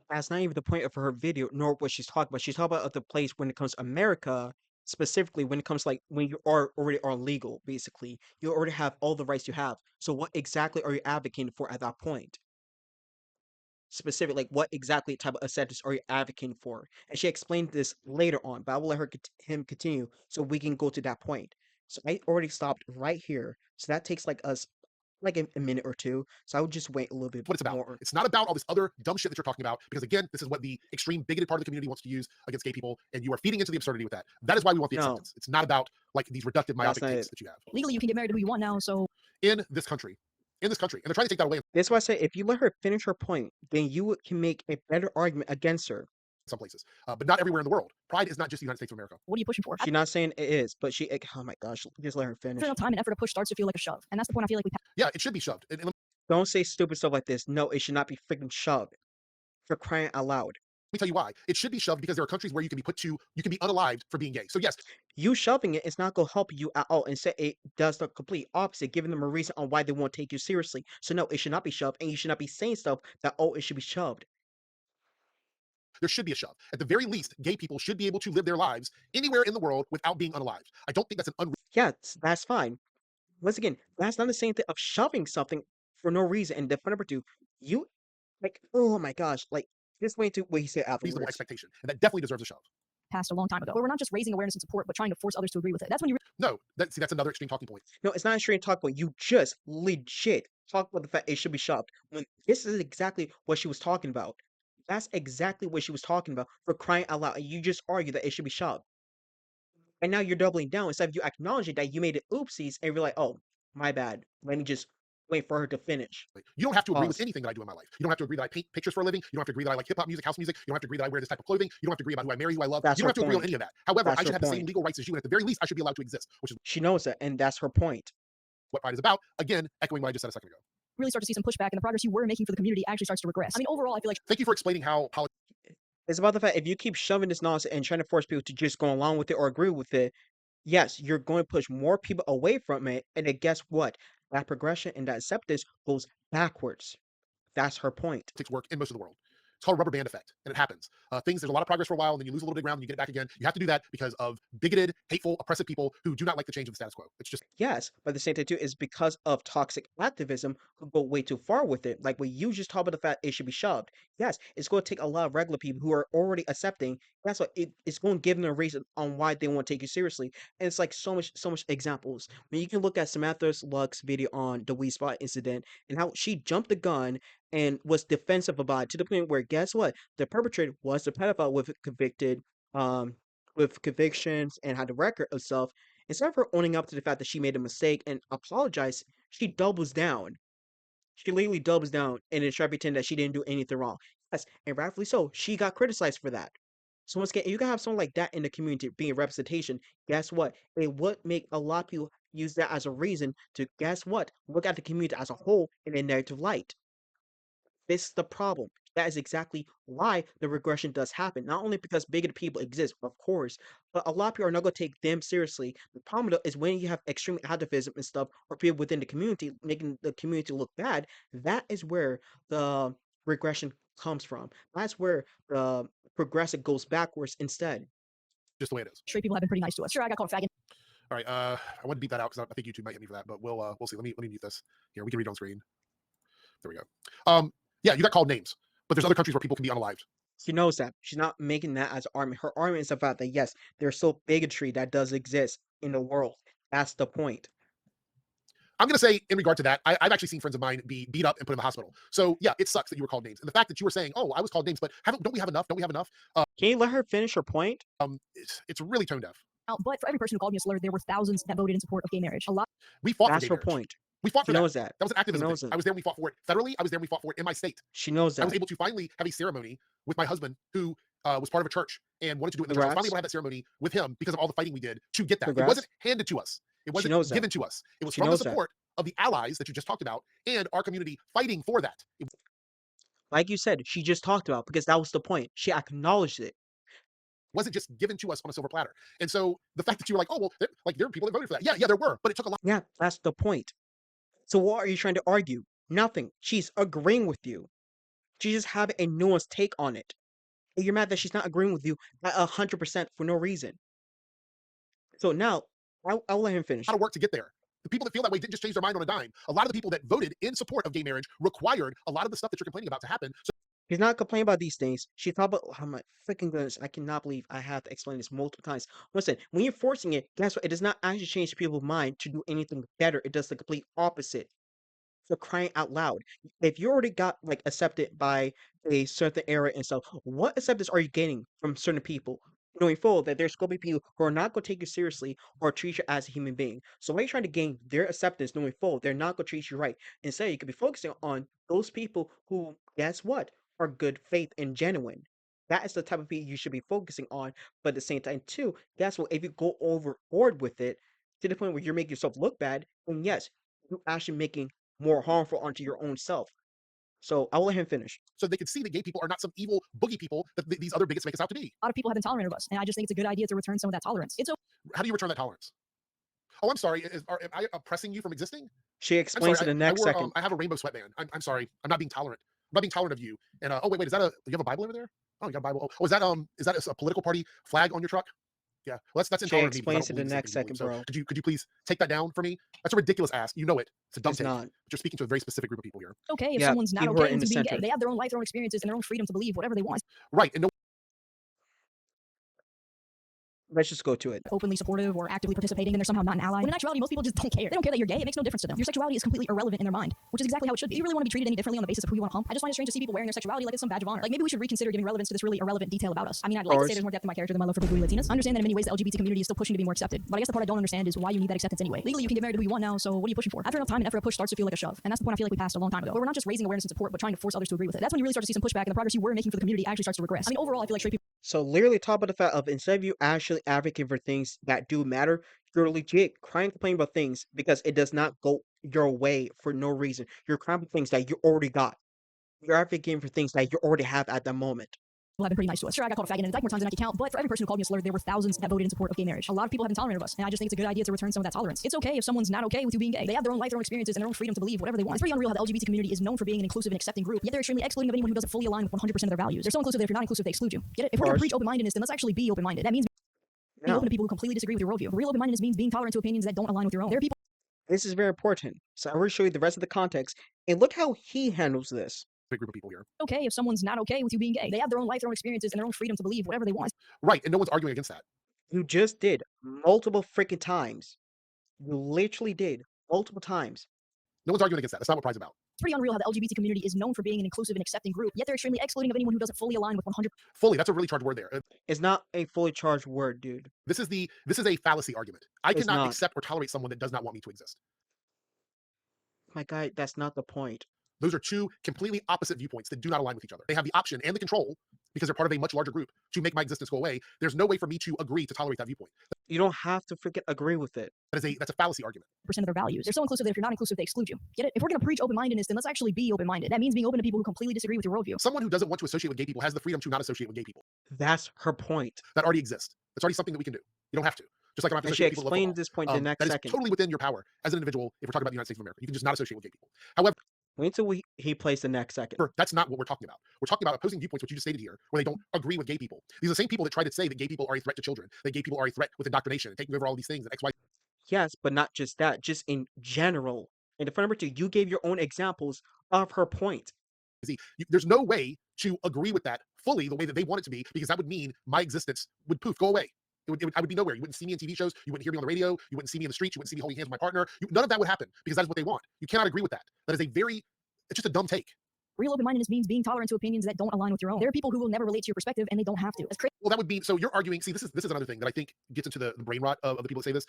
That's not even the point of her video, nor what she's talking about. She's talking about the place when it comes to America, specifically when it comes to, like, when you are already are legal, basically. You already have all the rights you have. So what exactly are you advocating for at that point? Specific, like what exactly type of acceptance are you advocating for? And she explained this later on, but I will let him continue so we can go to that point. So I already stopped right here. So that takes like us like a minute or two. So I would just wait a little bit what it's about. more. It's not about all this other dumb shit that you're talking about, because again, this is what the extreme bigoted part of the community wants to use against gay people, and you are feeding into the absurdity with that. That is why we want the No. acceptance. It's not about like these reductive myopic not takes it. that you have Legally, you can get married to who you want now, so in this country. In this country, and they're trying to take that away in That's why I say if you let her finish her point, then you can make a better argument against her. some places, but not everywhere in the world. Pride is not just the United States of America. what are you pushing for? She's not saying it is, but oh my gosh, just let her finish. After enough time and effort, a push starts to feel like a shove, and that's the point I feel like we. Yeah, it should be shoved. And let Don't say stupid stuff like this. No, it should not be freaking shoved. For crying out loud. me tell you why. It should be shoved because there are countries where you can be unalived for being gay. So yes, You shoving it is not going to help you at all. Instead, it does the complete opposite, giving them a reason on why they won't take you seriously. So no, it should not be shoved, and you should not be saying stuff that, oh, it should be shoved. there should be a shove. At the very least, gay people should be able to live their lives anywhere in the world without being unalived. I don't think that's an Yeah, that's fine. Once again, that's not the same thing of shoving something for no reason. And the point number two, you, like, oh my gosh, like, just wait to what he said reasonable afterwards. expectation, and that definitely deserves a shove. passed a long time ago, where we're not just raising awareness and support, but trying to force others to agree with it. That's when you No, that's another extreme talking point. No, it's not a straight talk about. You just legit talk about the fact it should be shoved. When this is exactly what she was talking about. That's exactly what she was talking about, for crying out loud. And you just argue that it should be shoved. And now you're doubling down instead of you acknowledging that you made it oopsies and you're like, oh, my bad. Let me just wait for her to finish. You don't have to agree with Pause. anything that I do in my life. You don't have to agree that I paint pictures for a living. You don't have to agree that I like hip hop music, house music. You don't have to agree that I wear this type of clothing. You don't have to agree about who I marry, who I love. That's You don't her have to agree on point. any of that. However, That's I should her have the same point. legal rights as you, and at the very least, I should be allowed to exist, which is She knows that, and that's her point. what pride is about. Again, echoing what I just said a second ago. really start to see some pushback, and the progress you were making for the community actually starts to regress. I mean, overall, I feel like Thank you for explaining how It's about the fact if you keep shoving this nonsense and trying to force people to just go along with it or agree with it, yes, you're going to push more people away from it. And then guess what? That progression and that acceptance goes backwards. That's her point. politics work in most of the world. It's called a rubber band effect, and it happens. There's a lot of progress for a while, and then you lose a little bit of ground, and you get it back again. You have to do that because of bigoted, hateful, oppressive people who do not like the change of the status quo. It's just Yes, but at the same time too is because of toxic activism who go way too far with it. Like when you just talk about the fact it should be shoved. Yes, it's going to take a lot of regular people who are already accepting. That's what it's going to give them a reason on why they won't take you seriously. And it's like so much examples. I mean, you can look at Samantha Luck's video on the Wii Spot incident and how she jumped the gun and was defensive about it to the point where guess what? The perpetrator was the pedophile um with convictions and had a record of stuff. Instead of her owning up to the fact that she made a mistake and apologize, she doubles down. She literally doubles down and then tries to pretend that she didn't do anything wrong. Yes, and rightfully so. She got criticized for that. So once again, you can have someone like that in the community being representation. Guess what? It would make a lot of people use that as a reason to guess what? Look at the community as a whole in a negative light. This is the problem. That is exactly why the regression does happen. Not only because bigoted people exist, of course, but a lot of people are not going to take them seriously. The problem though is when you have extreme activism and stuff, or people within the community making the community look bad. That is where the regression comes from. That's where the progressive goes backwards instead. the way it is. Straight people have been pretty nice to us. Sure, I got called a faggot. All right, I want to beat that out because I think YouTube might hit me for that, but we'll see. Let me mute this. Here, we can read it on screen. There we go. Yeah, you got called names, but there's other countries where people can be unalived. She knows that. She's not making that as argument. Her argument is the fact that yes, there's still bigotry that does exist in the world. That's the point. I'm going to say in regard to that, I've actually seen friends of mine be beat up and put in the hospital. So yeah, it sucks that you were called names. And the fact that you were saying, oh, I was called names, but don't we have enough? Don't we have enough? Can you let her finish her point? It's really tone deaf. But for every person who called me a slur, there were thousands that voted in support of gay marriage. A lot. We fought That's for her gay marriage. point. We fought for She that. knows that. That was an activism knows thing. it. I was there and we fought for it federally. I was there and we fought for it in my state. She knows I was that. able to finally have a ceremony with my husband who was part of a church and wanted to do it in the church. I was finally able to have that ceremony with him because of all the fighting we did to get that. It Congrats. wasn't handed to us. It She knows wasn't that. given to us. It was She from the knows that. support of the allies that you just talked about and our community fighting for that. It Like you said, she just talked about because that was the point. She acknowledged it. wasn't just given to us on a silver platter. And so the fact that you were like, oh, well, there were people that voted for that. Yeah, there were, but it took a lot. Yeah, that's the point. So what are you trying to argue? Nothing. She's agreeing with you. She just having a nuanced take on it. And you're mad that she's not agreeing with you at 100% for no reason. So now, I'll let him finish. A lot of work to get there. The people that feel that way didn't just change their mind on a dime. A lot of the people that voted in support of gay marriage required a lot of the stuff that you're complaining about to happen. So She's not complaining about these things. She thought about, oh my freaking goodness, I cannot believe I have to explain this multiple times. Listen, when you're forcing it, guess what? It does not actually change people's mind to do anything better. It does the complete opposite. For crying out loud. If you already got like accepted by a certain era and stuff, what acceptance are you getting from certain people? Knowing full that there's going to be people who are not going to take you seriously or treat you as a human being. So when you're trying to gain their acceptance, knowing full they're not going to treat you right, instead you could be focusing on those people who, guess what, are good faith and genuine. That is the type of people you should be focusing on. But at the same time, too, guess what? If you go overboard with it to the point where you're making yourself look bad, then yes, you're actually making more harmful onto your own self. So I'll let him finish. so they could see that gay people are not some evil boogie people that these other bigots make us out to be. A lot of people have been tolerant of us, and I just think it's a good idea to return some of that tolerance. It's How do you return that tolerance? Oh, I'm sorry. Am I oppressing you from existing? She I'm explains sorry. it the next second. I have a rainbow sweatband. I'm sorry. I'm not being tolerant. I'm not being tolerant of you. And oh wait, is that you have a Bible over there? Oh, you got a Bible. Oh, is that a political party flag on your truck? Yeah, well, that's She intolerant of me because I explains don't it the believe the same next thing you second, believe. So bro. could you please take that down for me? That's a ridiculous ask. You know it. It's a dumb It's take. not. But you're speaking to a very specific group of people here. okay if Yeah, someone's not people who are okay in with the being gay. center. They have their own life, their own experiences, and their own freedom to believe whatever they want. Right. And no Let's just go to it. Openly supportive or actively participating, and they're somehow not an ally. When in actuality, most people just don't care. They don't care that you're gay. It makes no difference to them. Your sexuality is completely irrelevant in their mind, which is exactly how it should be. Do you really want to be treated any differently on the basis of who you want to hump? I just find it strange to see people wearing their sexuality like it's some badge of honor. Like maybe we should reconsider giving relevance to this really irrelevant detail about us. I mean, I'd like to say there's more depth in my character than my love for big booty Latinas. I understand that in many ways the LGBT community is still pushing to be more accepted, but I guess the part I don't understand is why you need that acceptance anyway. Legally, you can get married to who you want now, so what are you pushing for? After enough time and effort, a push starts to feel like a shove, and that's the point I feel like we passed a long time ago. Where we're not just raising awareness and support, but trying to force others to agree with it. That's when you really start to see some pushback, and the progress you were making for the community actually starts to regress. I mean, overall, I feel like straight people. So literally talk about the fact of instead of you actually advocating for things that do matter, you're legit crying complaining about things because it does not go your way for no reason. You're crying about things that you already got. You're advocating for things that you already have at the moment. have been pretty nice to us. Sure, I got called a faggot and a dyke more times than I can count, but for every person who called me a slur, there were thousands that voted in support of gay marriage. A lot of people have been tolerant of us, and I just think it's a good idea to return some of that tolerance. It's okay if someone's not okay with you being gay. They have their own life, their own experiences, and their own freedom to believe whatever they want. It's pretty unreal how the LGBT community is known for being an inclusive and accepting group, yet they're extremely excluding of anyone who doesn't fully align with 100% of their values. They're so inclusive that if you're not inclusive, they exclude you. Get it? If we're gonna preach open-mindedness, then let's actually be open-minded. That means being open to people who completely disagree with your worldview. Real open-mindedness means being tolerant to opinions that don't align with your own. There are people. This is very important. So I'm going to show you the rest of the context, and look how he handles this. Big group of people here. Okay if someone's not okay with you being gay. They have their own life, their own experiences, and their own freedom to believe whatever they want. Right, and no one's arguing against that. You just did multiple freaking times. You literally did multiple times. No one's arguing against that. That's not what Pride's about. It's pretty unreal how the LGBT community is known for being an inclusive and accepting group, yet they're extremely excluding of anyone who doesn't fully align with 100%. Fully, that's a really charged word there. It's not a fully charged word, dude. This is a fallacy argument. I It's cannot not. accept or tolerate someone that does not want me to exist. My guy, that's not the point. Those are two completely opposite viewpoints that do not align with each other. They have the option and the control, because they're part of a much larger group, to make my existence go away. There's no way for me to agree to tolerate that viewpoint. You don't have to freaking agree with it. That's a fallacy argument. Of their values. They're so inclusive that if you're not inclusive, they exclude you. Get it? If we're going to preach open-mindedness, then let's actually be open-minded. That means being open to people who completely disagree with your worldview. Someone who doesn't want to associate with gay people has the freedom to not associate with gay people. That's her point. That already exists. That's already something that we can do. You don't have to. Just like I don't have to And she associate with people who love explained football. this point the next That is second. totally within your power as an individual if we're talking about the United States of America. You can just not associate with gay people. However, Wait until he plays the next second. that's not what we're talking about. We're talking about opposing viewpoints, which you just stated here, where they don't agree with gay people. These are the same people that try to say that gay people are a threat to children, that gay people are a threat with indoctrination, and taking over all these things, and X, Y. Yes, but not just that, just in general. And the number two, you gave your own examples of her point. There's no way to agree with that fully the way that they want it to be, because that would mean my existence would poof, go away. I would be nowhere. You wouldn't see me in TV shows. You wouldn't hear me on the radio. You wouldn't see me in the streets. You wouldn't see me holding hands with my partner. None of that would happen, because that is what they want. You cannot agree with that. That is it's just a dumb take. Real open-mindedness means being tolerant to opinions that don't align with your own. There are people who will never relate to your perspective, and they don't have to. That's crazy. Well, that would be, so you're arguing, see, this is another thing that I think gets into the brain rot of the people that say this.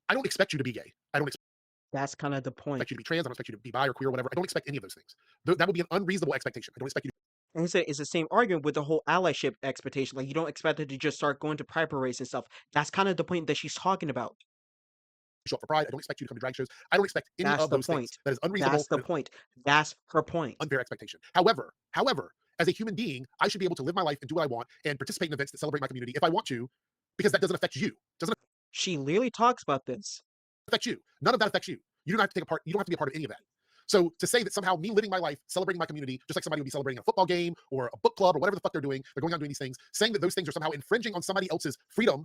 I don't expect you to be gay. I don't That's kind of the point. expect you to be trans. I don't expect you to be bi or queer or whatever. I don't expect any of those things. That would be an unreasonable expectation. I don't expect you to And he said it's the same argument with the whole allyship expectation. Like, you don't expect her to just start going to pride parades and stuff. That's kind of the point that she's talking about. show up for Pride. I don't expect you to come to drag shows. I don't expect any That's of the those point. things. That is unreasonable. That's the and point. That's her point. unfair expectation. However, as a human being, I should be able to live my life and do what I want and participate in events that celebrate my community if I want to, because that doesn't affect you. Doesn't She literally talks about this. affect you. None of that affects you. You don't have to take a part. You don't have to be a part of any of that. So to say that somehow me living my life, celebrating my community, just like somebody would be celebrating a football game or a book club or whatever the fuck they're doing going out doing these things, saying that those things are somehow infringing on somebody else's freedom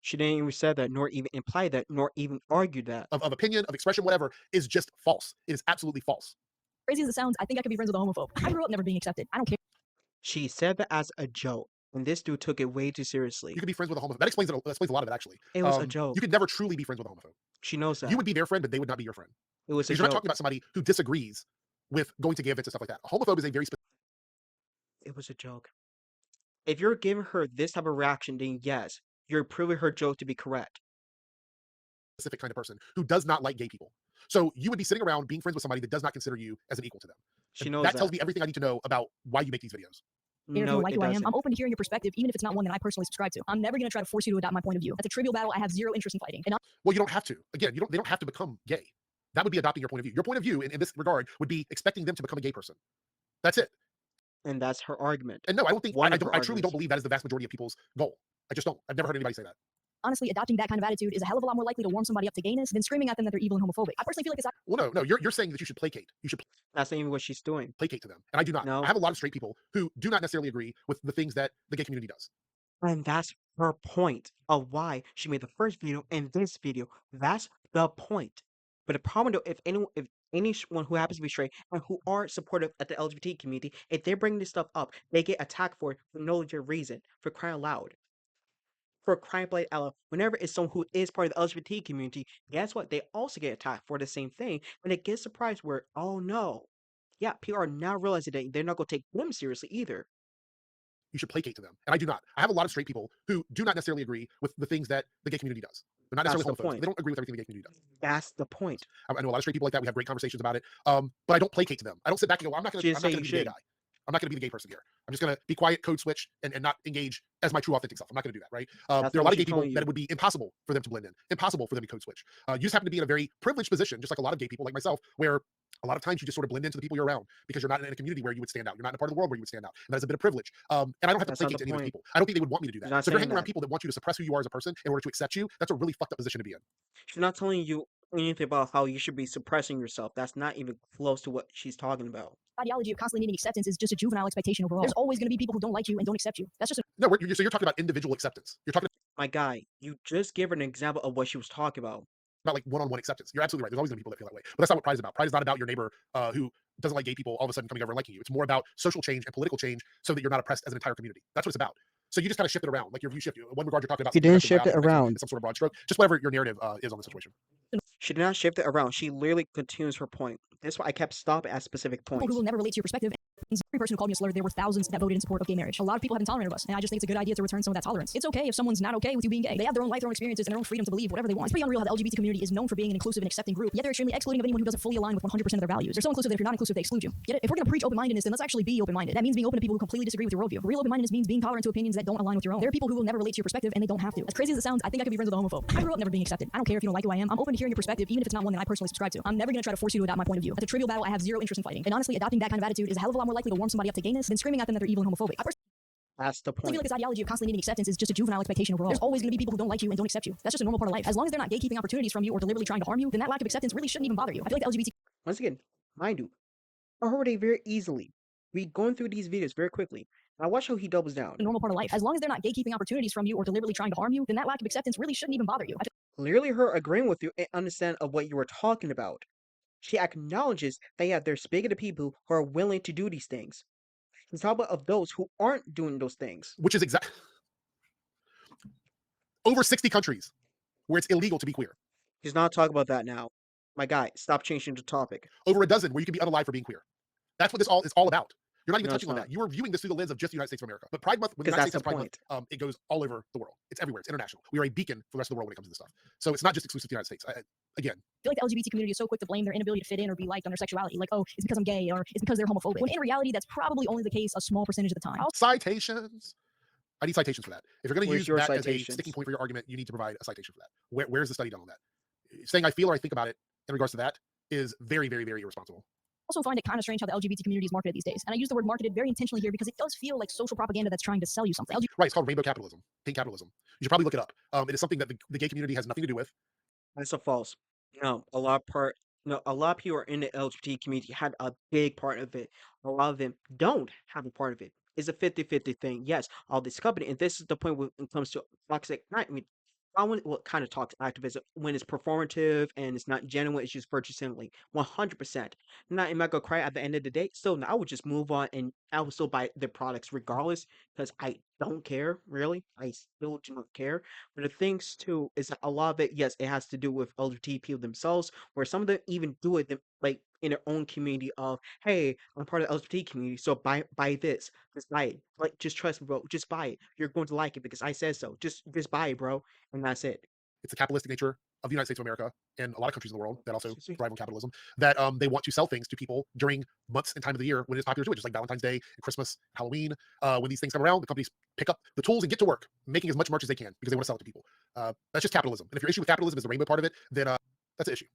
She didn't even say that, nor even imply that, nor even argue that. of opinion, of expression, whatever, is just false. It is absolutely false. Crazy as it sounds, I think I could be friends with a homophobe. I grew up never being accepted. I don't care. She said that as a joke, and this dude took it way too seriously. You could be friends with a homophobe. That explains a lot of it, actually. It was a joke. You could never truly be friends with a homophobe. She knows that. You would be their friend, but they would not be your friend. It was a Because you're not joke. talking about somebody who disagrees with going to gay events and stuff like that. A homophobe is a very It was a joke. If you're giving her this type of reaction, then yes, you're proving her joke to be correct. specific kind of person who does not like gay people. So you would be sitting around being friends with somebody that does not consider you as an equal to them. She And knows that that. tells me everything I need to know about why you make these videos. If you No, don't like it who I am, doesn't. I'm open to hearing your perspective, even if it's not one that I personally subscribe to. I'm never going to try to force you to adopt my point of view. That's a trivial battle I have zero interest in fighting. And Well, you don't have to. Again, they don't have to become gay. That would be adopting your point of view. Your point of view in this regard would be expecting them to become a gay person. That's it. And that's her argument. And no, I don't think One I of her truly don't arguments. believe that is the vast majority of people's goal. I just don't. I've never heard anybody say that. honestly, adopting that kind of attitude is a hell of a lot more likely to warm somebody up to gayness than screaming at them that they're evil and homophobic. I personally feel like it's Well, no, you're saying that you should placate. You should That's not even what she's doing. placate to them, and I do not. No. I have a lot of straight people who do not necessarily agree with the things that the gay community does. And that's her point of why she made the first video and this video. That's the point. But the problem though, if anyone who happens to be straight and who are supportive at the LGBT community, if they bring this stuff up, they get attacked for it for no legit reason, for crying aloud. For crying out loud, whenever it's someone who is part of the LGBT community, guess what? They also get attacked for the same thing. And they get surprised where, oh no. Yeah, people are now realizing that they're not going to take them seriously either. You should placate to them, and I do not. I have a lot of straight people who do not necessarily agree with the things that the gay community does. They're not That's necessarily the homophobes. point. They don't agree with everything the gay community does. That's the point. I know a lot of straight people like that. We have great conversations about it. But I don't placate to them. I don't sit back and go, well, I'm not going She to didn't be say the you gay should. guy. I'm not going to be the gay person here. I'm just going to be quiet, code switch, and not engage as my true authentic self. I'm not going to do that, right? That's There are a not lot of what gay she's people telling that you. it would be impossible for them to blend in, impossible for them to code switch. You just happen to be in a very privileged position, just like a lot of gay people like myself, where A lot of times you just sort of blend into the people you're around because you're not in a community where you would stand out. You're not in a part of the world where you would stand out. And that is a bit of privilege. And I don't have to That's not placate the to any of those point. people. I don't think they would want me to do She's that. not So if you're saying hanging around that. people that want you to suppress who you are as a person in order to accept you, that's a really fucked up position to be in. She's not telling you anything about how you should be suppressing yourself. That's not even close to what she's talking about. Ideology of constantly needing acceptance is just a juvenile expectation overall. There's always going to be people who don't like you and don't accept you. That's just No, so you're talking about individual acceptance. You're talking My guy, you just gave her an example of what she was talking about. about like one-on-one acceptance. You're absolutely right. There's always gonna be people that feel that way. But that's not what Pride is about. Pride is not about your neighbor who doesn't like gay people all of a sudden coming over and liking you. It's more about social change and political change so that you're not oppressed as an entire community. That's what it's about. So you just kind of shift it around, like your view shift. In one regard, you're talking about She something didn't that's shift it biotic and around. some sort of broad stroke, just whatever your narrative is on the situation. She did not shift it around. She literally continues her point. That's why I kept stopping at specific people points. who will never relate to your perspective. Every person who called me a slur, there were thousands that voted in support of gay marriage. A lot of people have been tolerant of us, and I just think it's a good idea to return some of that tolerance. It's okay if someone's not okay with you being gay. They have their own life, their own experiences, and their own freedom to believe whatever they want. It's pretty unreal how the LGBT community is known for being an inclusive and accepting group, yet they're extremely excluding of anyone who doesn't fully align with 100% of their values. They're so inclusive that if you're not inclusive, they exclude you. Get it? If we're gonna preach open-mindedness, then let's actually be open-minded. That means being open to people who completely disagree with your worldview. Real open-mindedness means being tolerant to opinions that don't align with your own. There are people who will never relate to your perspective, and they don't have to. As crazy as it sounds, I think I could be friends with a homophobe. I grew up never being accepted. I don't care if you don't like who I am. I'm open to hearing your perspective, even if it's not one that I personally subscribe to. I'm never gonna try to force you to adopt my point of view. That's a trivial battle I have zero interest in fighting. And honestly, adopting that kind of attitude is a hell of a lot more likely to warm somebody up to gayness than screaming at them that they're evil and homophobic. I That's the I feel point. like this ideology of constantly needing acceptance is just a juvenile expectation overall. There's always going to be people who don't like you and don't accept you. That's just a normal part of life. As long as they're not gatekeeping opportunities from you or deliberately trying to harm you, then that lack of acceptance really shouldn't even bother you. I feel like the LGBT Once again, mind you, I heard it very easily. We going through these videos very quickly. Now watch how he doubles down. a normal part of life. As long as they're not gatekeeping opportunities from you or deliberately trying to harm you, then that lack of acceptance really shouldn't even bother you. I feel Clearly her agreeing with you and understand of what you were talking about. She acknowledges that yeah, there's bigoted people who are willing to do these things. She's talking about of those who aren't doing those things. Which is exactly over 60 countries where it's illegal to be queer. She's not talking about that now. My guy, stop changing the topic. Over a dozen where you can be unalive for being queer. That's what this all is all about. You're not even No, it's touching on not. that. You are viewing this through the lens of just the United States of America. But Pride Month, when the Because United that's States the has Pride point. Month, it goes all over the world. It's everywhere. It's international. We are a beacon for the rest of the world when it comes to this stuff. So it's not just exclusive to the United States. Again, like the LGBT community is so quick to blame their inability to fit in or be liked on their sexuality. Like, oh, it's because I'm gay or it's because they're homophobic. When in reality, that's probably only the case a small percentage of the time. citations. I need citations for that. If you're going to Where's use your that as a citations? sticking point for your argument, you need to provide a citation for that. Where's the study done on that? Saying I feel or I think about it in regards to that is very, very, very irresponsible. Also find it kind of strange how the LGBT community is marketed these days. And I use the word marketed very intentionally here because it does feel like social propaganda that's trying to sell you something. Right, it's called rainbow capitalism, pink capitalism. You should probably look it up. It is something that the gay community has nothing to do with. That's a false. No, a lot part. No, a lot of people are in the LGBT community have a big part of it. A lot of them don't have a part of it. It's a 50-50 thing. Yes, all this company, and this is the point when it comes to toxic. Not, I mean, I want what kind of toxic activism when it's performative and it's not genuine. It's just purchasingly 100%. Not am I gonna cry at the end of the day? Still, no, I would just move on and I would still buy their products regardless because I don't care really. I still do not care. But the things too is that a lot of it, yes, it has to do with LGBT people themselves, where some of them even do it like in their own community of, hey, I'm part of the LGBT community, so buy this, just buy it. Like, just trust me, bro. Just buy it. You're going to like it because I said so. Just buy it, bro, and that's it. It's the capitalistic nature of the United States of America and a lot of countries in the world that also Excuse me? thrive on capitalism, that they want to sell things to people during months and time of the year when it's popular to do it, just like Valentine's Day and Christmas, Halloween. When these things come around, the companies pick up the tools and get to work making as much merch as they can because they want to sell it to people. That's just capitalism. And if your issue with capitalism is the rainbow part of it, then that's an issue.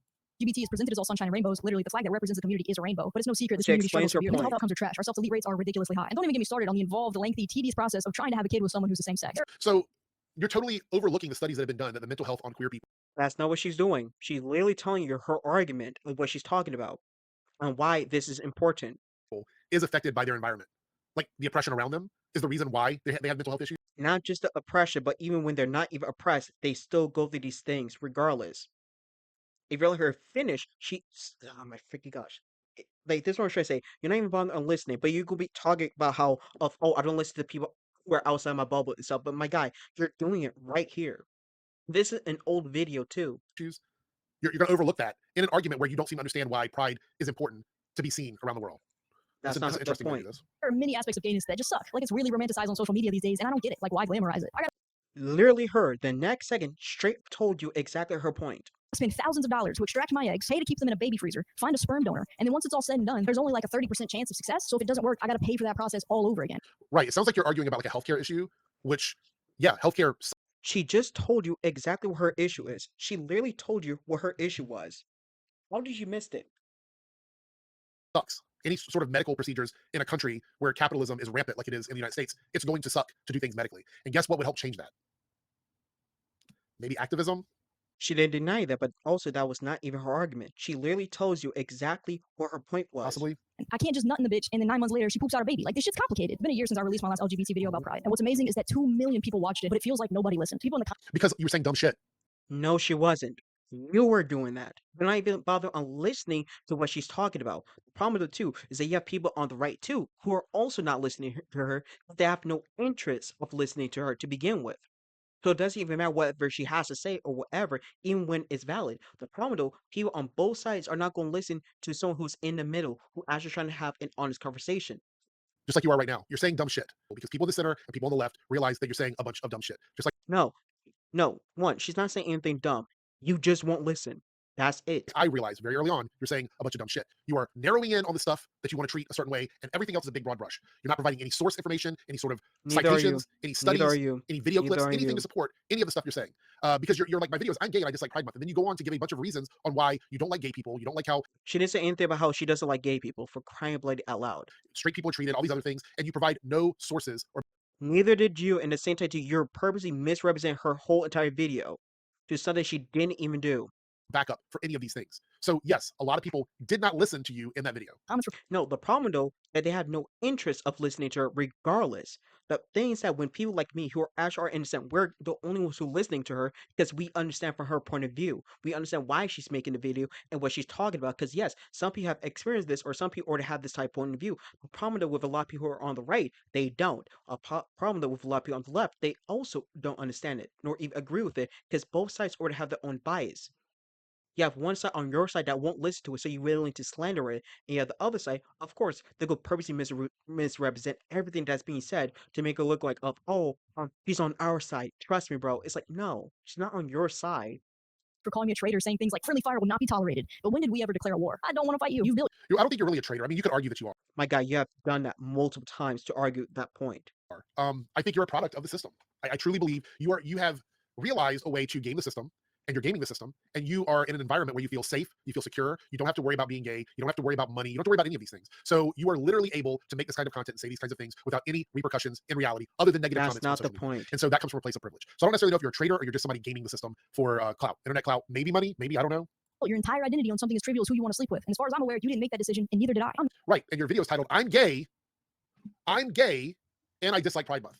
LGBT is presented as all sunshine and rainbows. Literally, the flag that represents the community is a rainbow. But it's no secret this She community explains struggles her severe. Mental health point. outcomes are trash. Our self-delete rates are ridiculously high. And don't even get me started on the involved, lengthy, tedious process of trying to have a kid with someone who's the same sex. So you're totally overlooking the studies that have been done that the mental health on queer people That's not what she's doing. She's literally telling you her argument of what she's talking about and why this is important. is affected by their environment. Like the oppression around them is the reason why they have mental health issues. Not just the oppression, but even when they're not even oppressed, they still go through these things regardless. If you let her finish, oh my freaking gosh. Like this one, should I say? You're not even bothering on listening, but you could be talking about how of oh I don't listen to people who are outside my bubble and stuff. But my guy, you're doing it right here. This is an old video too. You're going to overlook that in an argument where you don't seem to understand why pride is important to be seen around the world. That's an not the interesting way to point. do this. There are many aspects of gayness that just suck. Like, it's really romanticized on social media these days, and I don't get it. Like, why glamorize it? I gotta Literally her. The next second, straight told you exactly her point. spend thousands of dollars to extract my eggs, pay to keep them in a baby freezer, find a sperm donor, and then once it's all said and done, there's only like a 30% chance of success. So if it doesn't work, I gotta pay for that process all over again. Right. It sounds like you're arguing about like a healthcare issue, which, yeah, healthcare. She just told you exactly what her issue is. She literally told you what her issue was. How did you miss it? sucks. Any sort of medical procedures in a country where capitalism is rampant like it is in the United States, it's going to suck to do things medically. And guess what would help change that? Maybe activism? She didn't deny that, but also that was not even her argument. She literally tells you exactly what her point was. Possibly. I can't just nut in the bitch and then 9 months later she poops out a baby. Like, this shit's complicated. It's been a year since I released my last LGBT video about pride. And what's amazing is that 2 million people watched it, but it feels like nobody listened. People in the Because you were saying dumb shit. No, she wasn't. You were doing that. You're not even bother on listening to what she's talking about. The problem with it too is that you have people on the right too who are also not listening to her. They have no interest of listening to her to begin with. So it doesn't even matter whatever she has to say or whatever, even when it's valid. The problem though, people on both sides are not going to listen to someone who's in the middle, who actually trying to have an honest conversation. Just like you are right now. You're saying dumb shit. Because people in the center and people on the left realize that you're saying a bunch of dumb shit. Just like No, no. One, she's not saying anything dumb. You just won't listen. That's it. I realized very early on, you're saying a bunch of dumb shit. You are narrowing in on the stuff that you want to treat a certain way, and everything else is a big broad brush. You're not providing any source information, any sort of Neither are you. citations, any studies, Neither are you. any video Neither clips, are anything you. to support any of the stuff you're saying. Because you're like, my videos, I'm gay and I dislike Pride Month. And then you go on to give a bunch of reasons on why you don't like gay people, you don't like how She didn't say anything about how she doesn't like gay people, for crying bloody out loud. straight people are treated, all these other things, and you provide no sources or Neither did you, and at the same time, too, you're purposely misrepresenting her whole entire video to something she didn't even do. backup for any of these things. So yes, a lot of people did not listen to you in that video. comments No, the problem though that they have no interest of listening to her regardless. The thing is that when people like me who are actually are innocent, we're the only ones who are listening to her because we understand from her point of view. We understand why she's making the video and what she's talking about. Because yes, some people have experienced this or some people already have this type of point of view. The problem though with a lot of people who are on the right, they don't. A problem though with a lot of people on the left, they also don't understand it nor even agree with it because both sides already have their own bias. You have one side on your side that won't listen to it, so you're willing to slander it. And you have the other side, of course, they go purposely misrepresent everything that's being said to make it look like, oh, she's on our side. Trust me, bro. It's like, no, she's not on your side. for calling me a traitor, saying things like friendly fire will not be tolerated. But when did we ever declare a war? I don't want to fight you. You built I don't think you're really a traitor. I mean, you could argue that you My guy, you have done that multiple times to argue that point. are. I think you're a product of the system. I truly believe you have realized a way to game the system, and you're gaming the system, and you are in an environment where you feel safe, you feel secure, you don't have to worry about being gay, you don't have to worry about money, you don't have to worry about any of these things. So you are literally able to make this kind of content and say these kinds of things without any repercussions in reality, other than negative That's comments. on not the social media. point. And so that comes from a place of privilege. So I don't necessarily know if you're a traitor or you're just somebody gaming the system for clout, internet clout, maybe money, maybe I don't know. your entire identity on something as trivial as who you want to sleep with. And as far as I'm aware, you didn't make that decision, and neither did I. Right, and your video is titled "I'm gay," and I dislike Pride Month.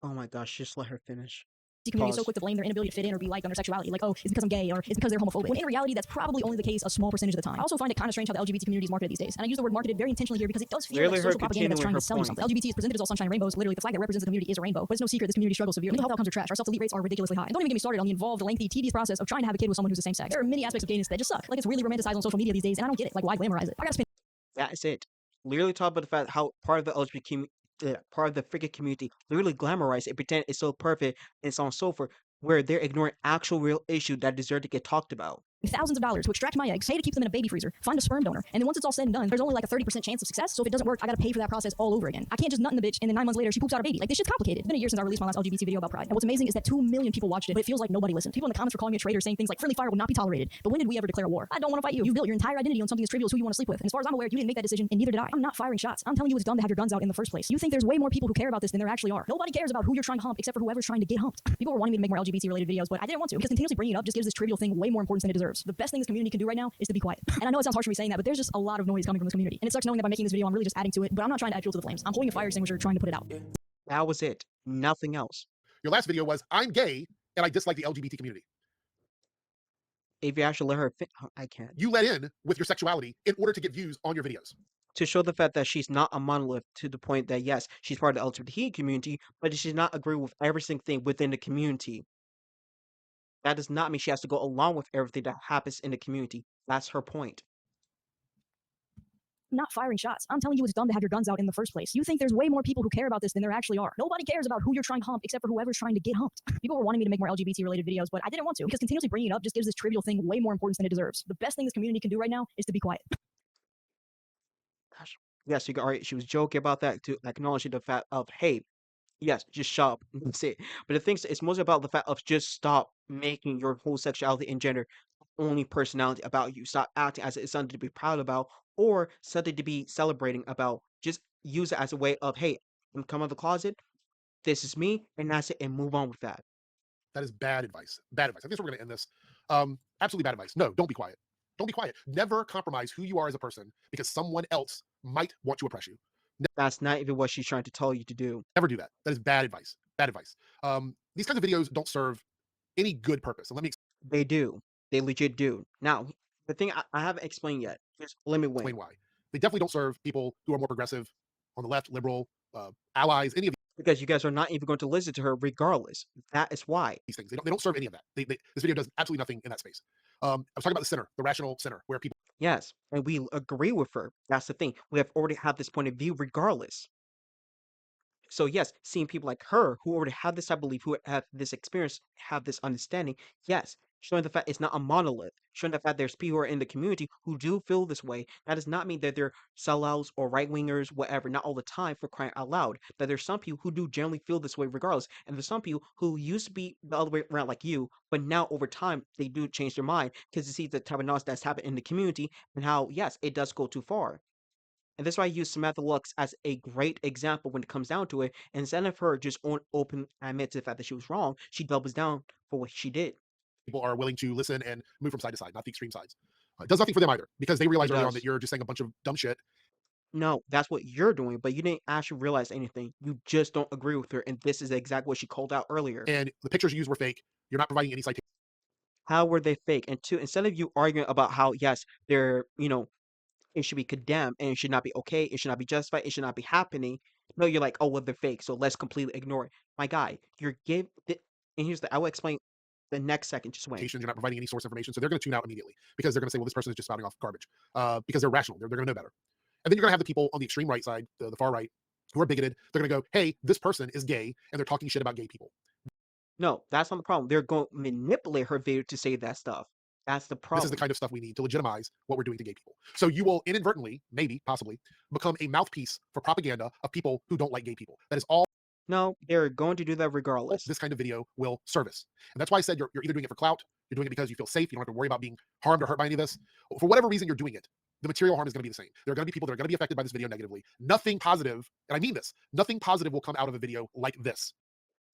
Oh my gosh, just let her finish. Community so Pause. quick to blame their inability to fit in or be liked on their sexuality, like, oh, it's because I'm gay or it's because they're homophobic. When in reality, that's probably only the case a small percentage of the time. I also find it kind of strange how the LGBT community is marketed these days, and I use the word marketed very intentionally here because it does feel Clearly like her social propaganda that's trying continuing to her sell you point. something. LGBT is presented as all sunshine and rainbows. Literally, the flag that represents the community is a rainbow, but it's no secret this community struggles severely. Mental health outcomes are trash. Our self-delete rates are ridiculously high. And don't even get me started on the involved, lengthy, tedious process of trying to have a kid with someone who's the same sex. There are many aspects of gayness that just suck. Like, it's really romanticized on social media these days, and I don't get it. Like, why glamorize it? I gotta spend That's it. Literally talk about the fact how part of the LGBT part of the freaking community literally glamorize it, pretend it's so perfect, and so on and so forth, where they're ignoring actual real issue that deserve to get talked about. thousands of dollars to extract my eggs, pay to keep them in a baby freezer, find a sperm donor, and then once it's all said and done, there's only like a 30% chance of success. So if it doesn't work, I gotta pay for that process all over again. I can't just nut in the bitch and then 9 months later she poops out a baby. Like, this shit's complicated. It's been a year since I released my last LGBT video about pride. And what's amazing is that 2 million people watched it, but it feels like nobody listened. People in the comments were calling me a traitor, saying things like friendly fire will not be tolerated. But when did we ever declare a war? I don't want to fight you. You built your entire identity on something as trivial as who you want to sleep with. And as far as I'm aware, you didn't make that decision, and neither did I. I'm not firing shots. I'm telling you it's dumb to have your guns out in the first place. You think there's way more people who care about this than there actually are. Nobody cares about who you're trying to hump except for whoever's trying to get humped. People were wanting me to make more LGBT related videos, but I didn't want to because continuously bringing it up just gives this trivial thing way more importance than it deserves. The best thing this community can do right now is to be quiet. And I know it sounds harsh for me saying that, but there's just a lot of noise coming from this community. And it sucks knowing that by making this video, I'm really just adding to it, but I'm not trying to add fuel to the flames. I'm holding a fire extinguisher trying to put it out. That was it. Nothing else. Your last video was "I'm gay and I dislike the LGBT community." If you actually let her I can't. You let in with your sexuality in order to get views on your videos. To show the fact that she's not a monolith to the point that, yes, she's part of the LGBT community, but she does not agree with every single thing within the community. That does not mean she has to go along with everything that happens in the community. That's her point. Not firing shots. I'm telling you it's dumb to have your guns out in the first place. You think there's way more people who care about this than there actually are. Nobody cares about who you're trying to hump except for whoever's trying to get humped. People were wanting me to make more LGBT related videos, but I didn't want to because continuously bringing it up just gives this trivial thing way more importance than it deserves. The best thing this community can do right now is to be quiet. Gosh. Yes, you got right. She was joking about that to acknowledge the fact of, hey, yes, just shut up. That's it. But the thing is, it's mostly about the fact of just stop making your whole sexuality and gender only personality about you. Stop acting as it's something to be proud about or something to be celebrating about. Just use it as a way of, hey, I'm coming out of the closet. This is me, and that's it, and move on with that. That is bad advice. Bad advice. I guess we're going to end this. Absolutely bad advice. No, don't be quiet. Don't be quiet. Never compromise who you are as a person because someone else might want to oppress you. That's not even what she's trying to tell you to do. Never do that. That is bad advice. Bad advice. These kinds of videos don't serve any good purpose. And let me They do. They legit do. Now, the thing I haven't explained yet is let me explain win. why. They definitely don't serve people who are more progressive on the left, liberal, allies, any of Because you guys are not even going to listen to her regardless. That is why. these things. They don't serve any of that. This video does absolutely nothing in that space. I was talking about the center, the rational center, where people Yes, and we agree with her. That's the thing. We have already had this point of view regardless. So yes, seeing people like her who already have this type of belief, who have this experience, have this understanding, yes, showing the fact it's not a monolith, showing the fact there's people who are in the community who do feel this way. That does not mean that they're sellouts or right wingers, whatever, not all the time for crying out loud. That there's some people who do generally feel this way regardless. And there's some people who used to be the other way around like you, but now over time they do change their mind because they see the type of nonsense that's happened in the community and how, yes, it does go too far. And that's why I use Samantha Lux as a great example when it comes down to it. And instead of her just open admit to the fact that she was wrong, she doubles down for what she did. are willing to listen and move from side to side, not the extreme sides. It does nothing for them either because they It realize early on that does. you're just saying a bunch of dumb shit. No, that's what you're doing, but you didn't actually realize anything. You just don't agree with her, and this is exactly what she called out earlier. And the pictures you used were fake. You're not providing any citation. How were they fake? And two, instead of you arguing about how yes, they're it should be condemned and it should not be okay, it should not be justified, it should not be happening. No, you're like, oh well, they're fake, so let's completely ignore it. My guy, and here's the I will explain the next second. Just wait. You're not providing any source information. So they're going to tune out immediately because they're going to say, well, this person is just spouting off garbage because they're rational. They're going to know better. And then you're going to have the people on the extreme right side, the far right, who are bigoted. They're going to go, hey, this person is gay. And they're talking shit about gay people. No, that's not the problem. They're going to manipulate her video to say that stuff. That's the This is the problem. kind of stuff we need to legitimize what we're doing to gay people. So you will inadvertently, maybe, possibly, become a mouthpiece for propaganda of people who don't like gay people. That is all No, they're going to do that regardless. this kind of video will service. And that's why I said you're either doing it for clout, you're doing it because you feel safe, you don't have to worry about being harmed or hurt by any of this. For whatever reason you're doing it, the material harm is going to be the same. There are going to be people that are going to be affected by this video negatively. Nothing positive, and I mean this, nothing positive will come out of a video like this.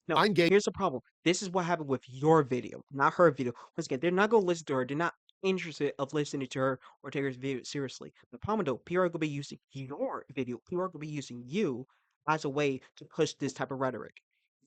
No, I'm gay. here's the problem. This is what happened with your video, not her video. Once again, they're not going to listen to her. They're not interested of listening to her or take her video seriously. The problem though, PR are going to be using your video. PR are going to be using you as a way to push this type of rhetoric.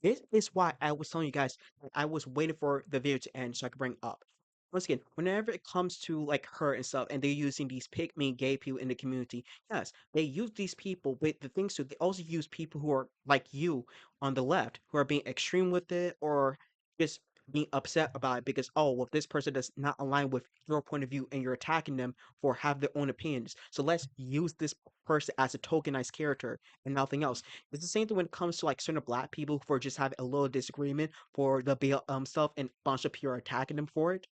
This is why I was telling you guys that I was waiting for the video to end so I could bring it up. Once again, whenever it comes to like her and stuff, and they're using these pick me gay people in the community, yes, they use these people with the things too. They also use people who are like you on the left who are being extreme with it or just being upset about it because oh well this person does not align with your point of view and you're attacking them for have their own opinions. So let's use this person as a tokenized character and nothing else. It's the same thing when it comes to like certain black people for just having a little disagreement for the BLM stuff and bunch of people are attacking them for it,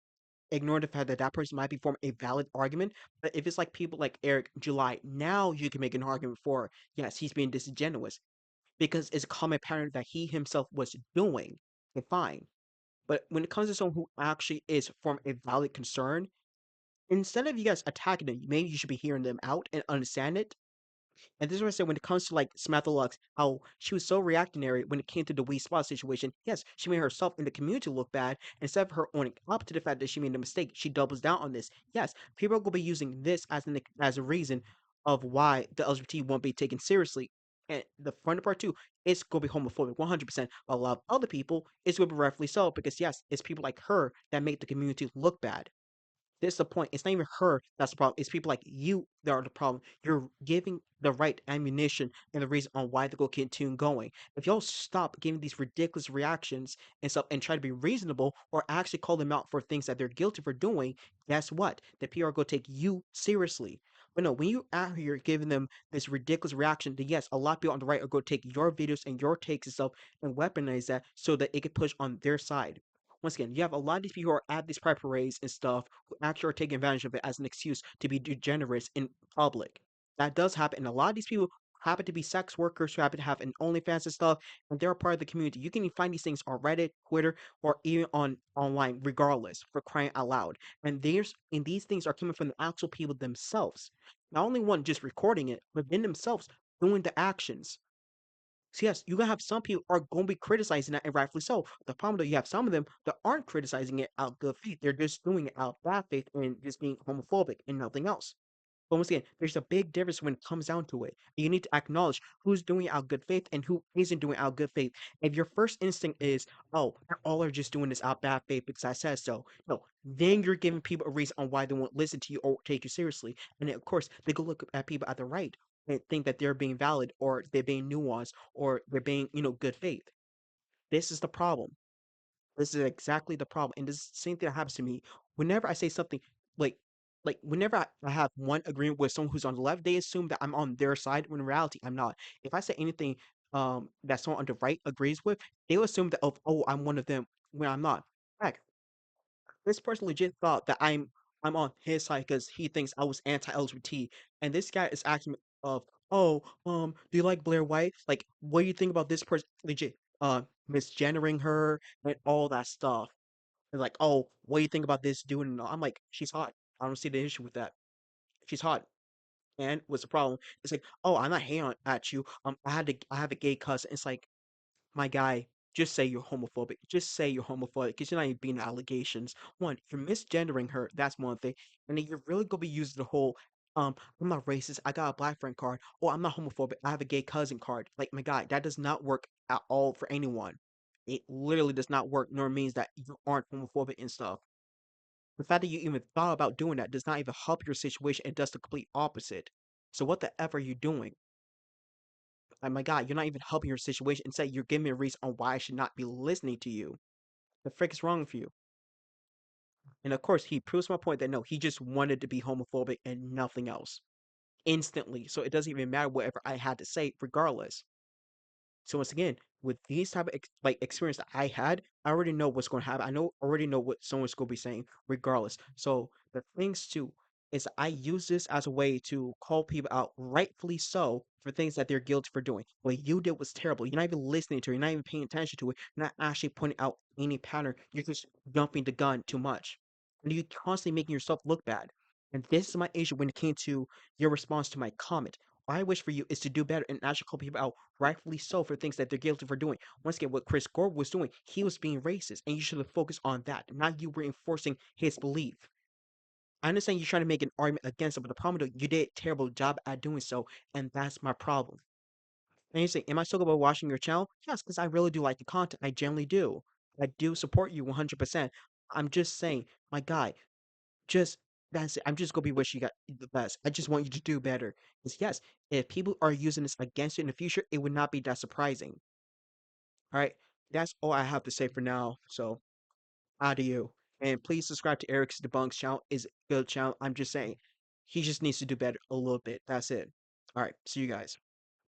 ignore the fact that that person might be forming a valid argument. But if it's like people like Eric July, now you can make an argument for, yes, he's being disingenuous because it's a common pattern that he himself was doing. Okay, fine. But when it comes to someone who actually is from a valid concern, instead of you guys attacking them, maybe you should be hearing them out and understand it. And this is what I said when it comes to like Samantha Lux, how she was so reactionary when it came to the Wii Spot situation. Yes, she made herself in the community look bad. Instead of her owning up to the fact that she made a mistake, she doubles down on this. Yes, people are going to be using this as a reason of why the LGBT won't be taken seriously. And the funny part too, it's going to be homophobic 100%. But a lot of other people, it's going to be rightfully so because yes, it's people like her that make the community look bad. This is the point. It's not even her that's the problem. It's people like you that are the problem. You're giving the right ammunition and the reason on why they go continue going. If y'all stop giving these ridiculous reactions and stuff and try to be reasonable or actually call them out for things that they're guilty for doing, guess what? The PR go take you seriously. But no, when you out here giving them this ridiculous reaction, then yes, a lot of people on the right are going to take your videos and your takes and stuff and weaponize that so that it can push on their side. Once again, you have a lot of these people who are at these pride parades and stuff who actually are taking advantage of it as an excuse to be degenerates in public. That does happen, and a lot of these people happen to be sex workers who happen to have an OnlyFans and stuff, and they're a part of the community. You can find these things on Reddit, Twitter, or even on online, regardless, for crying out loud. And these things are coming from the actual people themselves. Not only one just recording it, but then themselves doing the actions. So yes, you're gonna have some people are gonna be criticizing that, and rightfully so. The problem though, you have some of them that aren't criticizing it out good faith. They're just doing it out bad faith and just being homophobic and nothing else. But once again, there's a big difference when it comes down to it. You need to acknowledge who's doing it out good faith and who isn't doing it out good faith. If your first instinct is, oh, they all are just doing this out bad faith because I said so, no, then you're giving people a reason on why they won't listen to you or take you seriously. And then, of course, they go look at people at the right and think that they're being valid or they're being nuanced or they're being, good faith. This is the problem. This is exactly the problem, and this is the same thing that happens to me whenever I say something like whenever I have one agreement with someone who's on the left, they assume that I'm on their side when in reality I'm not. If I say anything that someone on the right agrees with, they'll assume that oh I'm one of them when I'm not. Heck, this person legit thought that I'm on his side because he thinks I was anti-LGBT, and this guy is asking of oh do you like Blair White? Like what do you think about this person legit misgendering her and all that stuff? And like, oh, what do you think about this dude? And all? I'm like, she's hot. I don't see the issue with that. She's hot. And what's the problem? It's like, oh, I'm not hating at you. I have a gay cousin. It's like, my guy, just say you're homophobic. Just say you're homophobic because you're not even being allegations. One, you're misgendering her. That's one thing. And then you're really gonna be using the whole, I'm not racist. I got a black friend card. Oh, I'm not homophobic. I have a gay cousin card. Like my guy, that does not work at all for anyone. It literally does not work, nor means that you aren't homophobic and stuff. The fact that you even thought about doing that does not even help your situation. It does the complete opposite. So what the F are you doing? Like, my God, you're not even helping your situation. Instead, you're giving me a reason on why I should not be listening to you. The frick is wrong with you? And of course, he proves my point that no, he just wanted to be homophobic and nothing else. Instantly. So it doesn't even matter whatever I had to say, regardless. So once again, with these type of experience that I had, I already know what's going to happen. Already know what someone's going to be saying, regardless. So the things too is I use this as a way to call people out, rightfully so, for things that they're guilty for doing. What you did was terrible. You're not even listening to it. You're not even paying attention to it. You're not actually pointing out any pattern. You're just jumping the gun too much, and you're constantly making yourself look bad. And this is my issue when it came to your response to my comment. My wish for you is to do better and actually call people out, rightfully so, for things that they're guilty for doing. Once again, what Chris Gore was doing, he was being racist, and you should have focused on that, not you reinforcing his belief. I understand you're trying to make an argument against it, but the problem is you did a terrible job at doing so, and that's my problem. And you say, am I still going to be watching your channel? Yes, because I really do like the content. I generally do. I do support you 100%. I'm just saying, my guy, just that's it. I'm just gonna be wishing you got the best. I just want you to do better. Because yes, if people are using this against you in the future, it would not be that surprising. All right, that's all I have to say for now. So, adieu. And please subscribe to Eric's Debunks channel. Is a good channel. I'm just saying, he just needs to do better a little bit. That's it. All right, see you guys.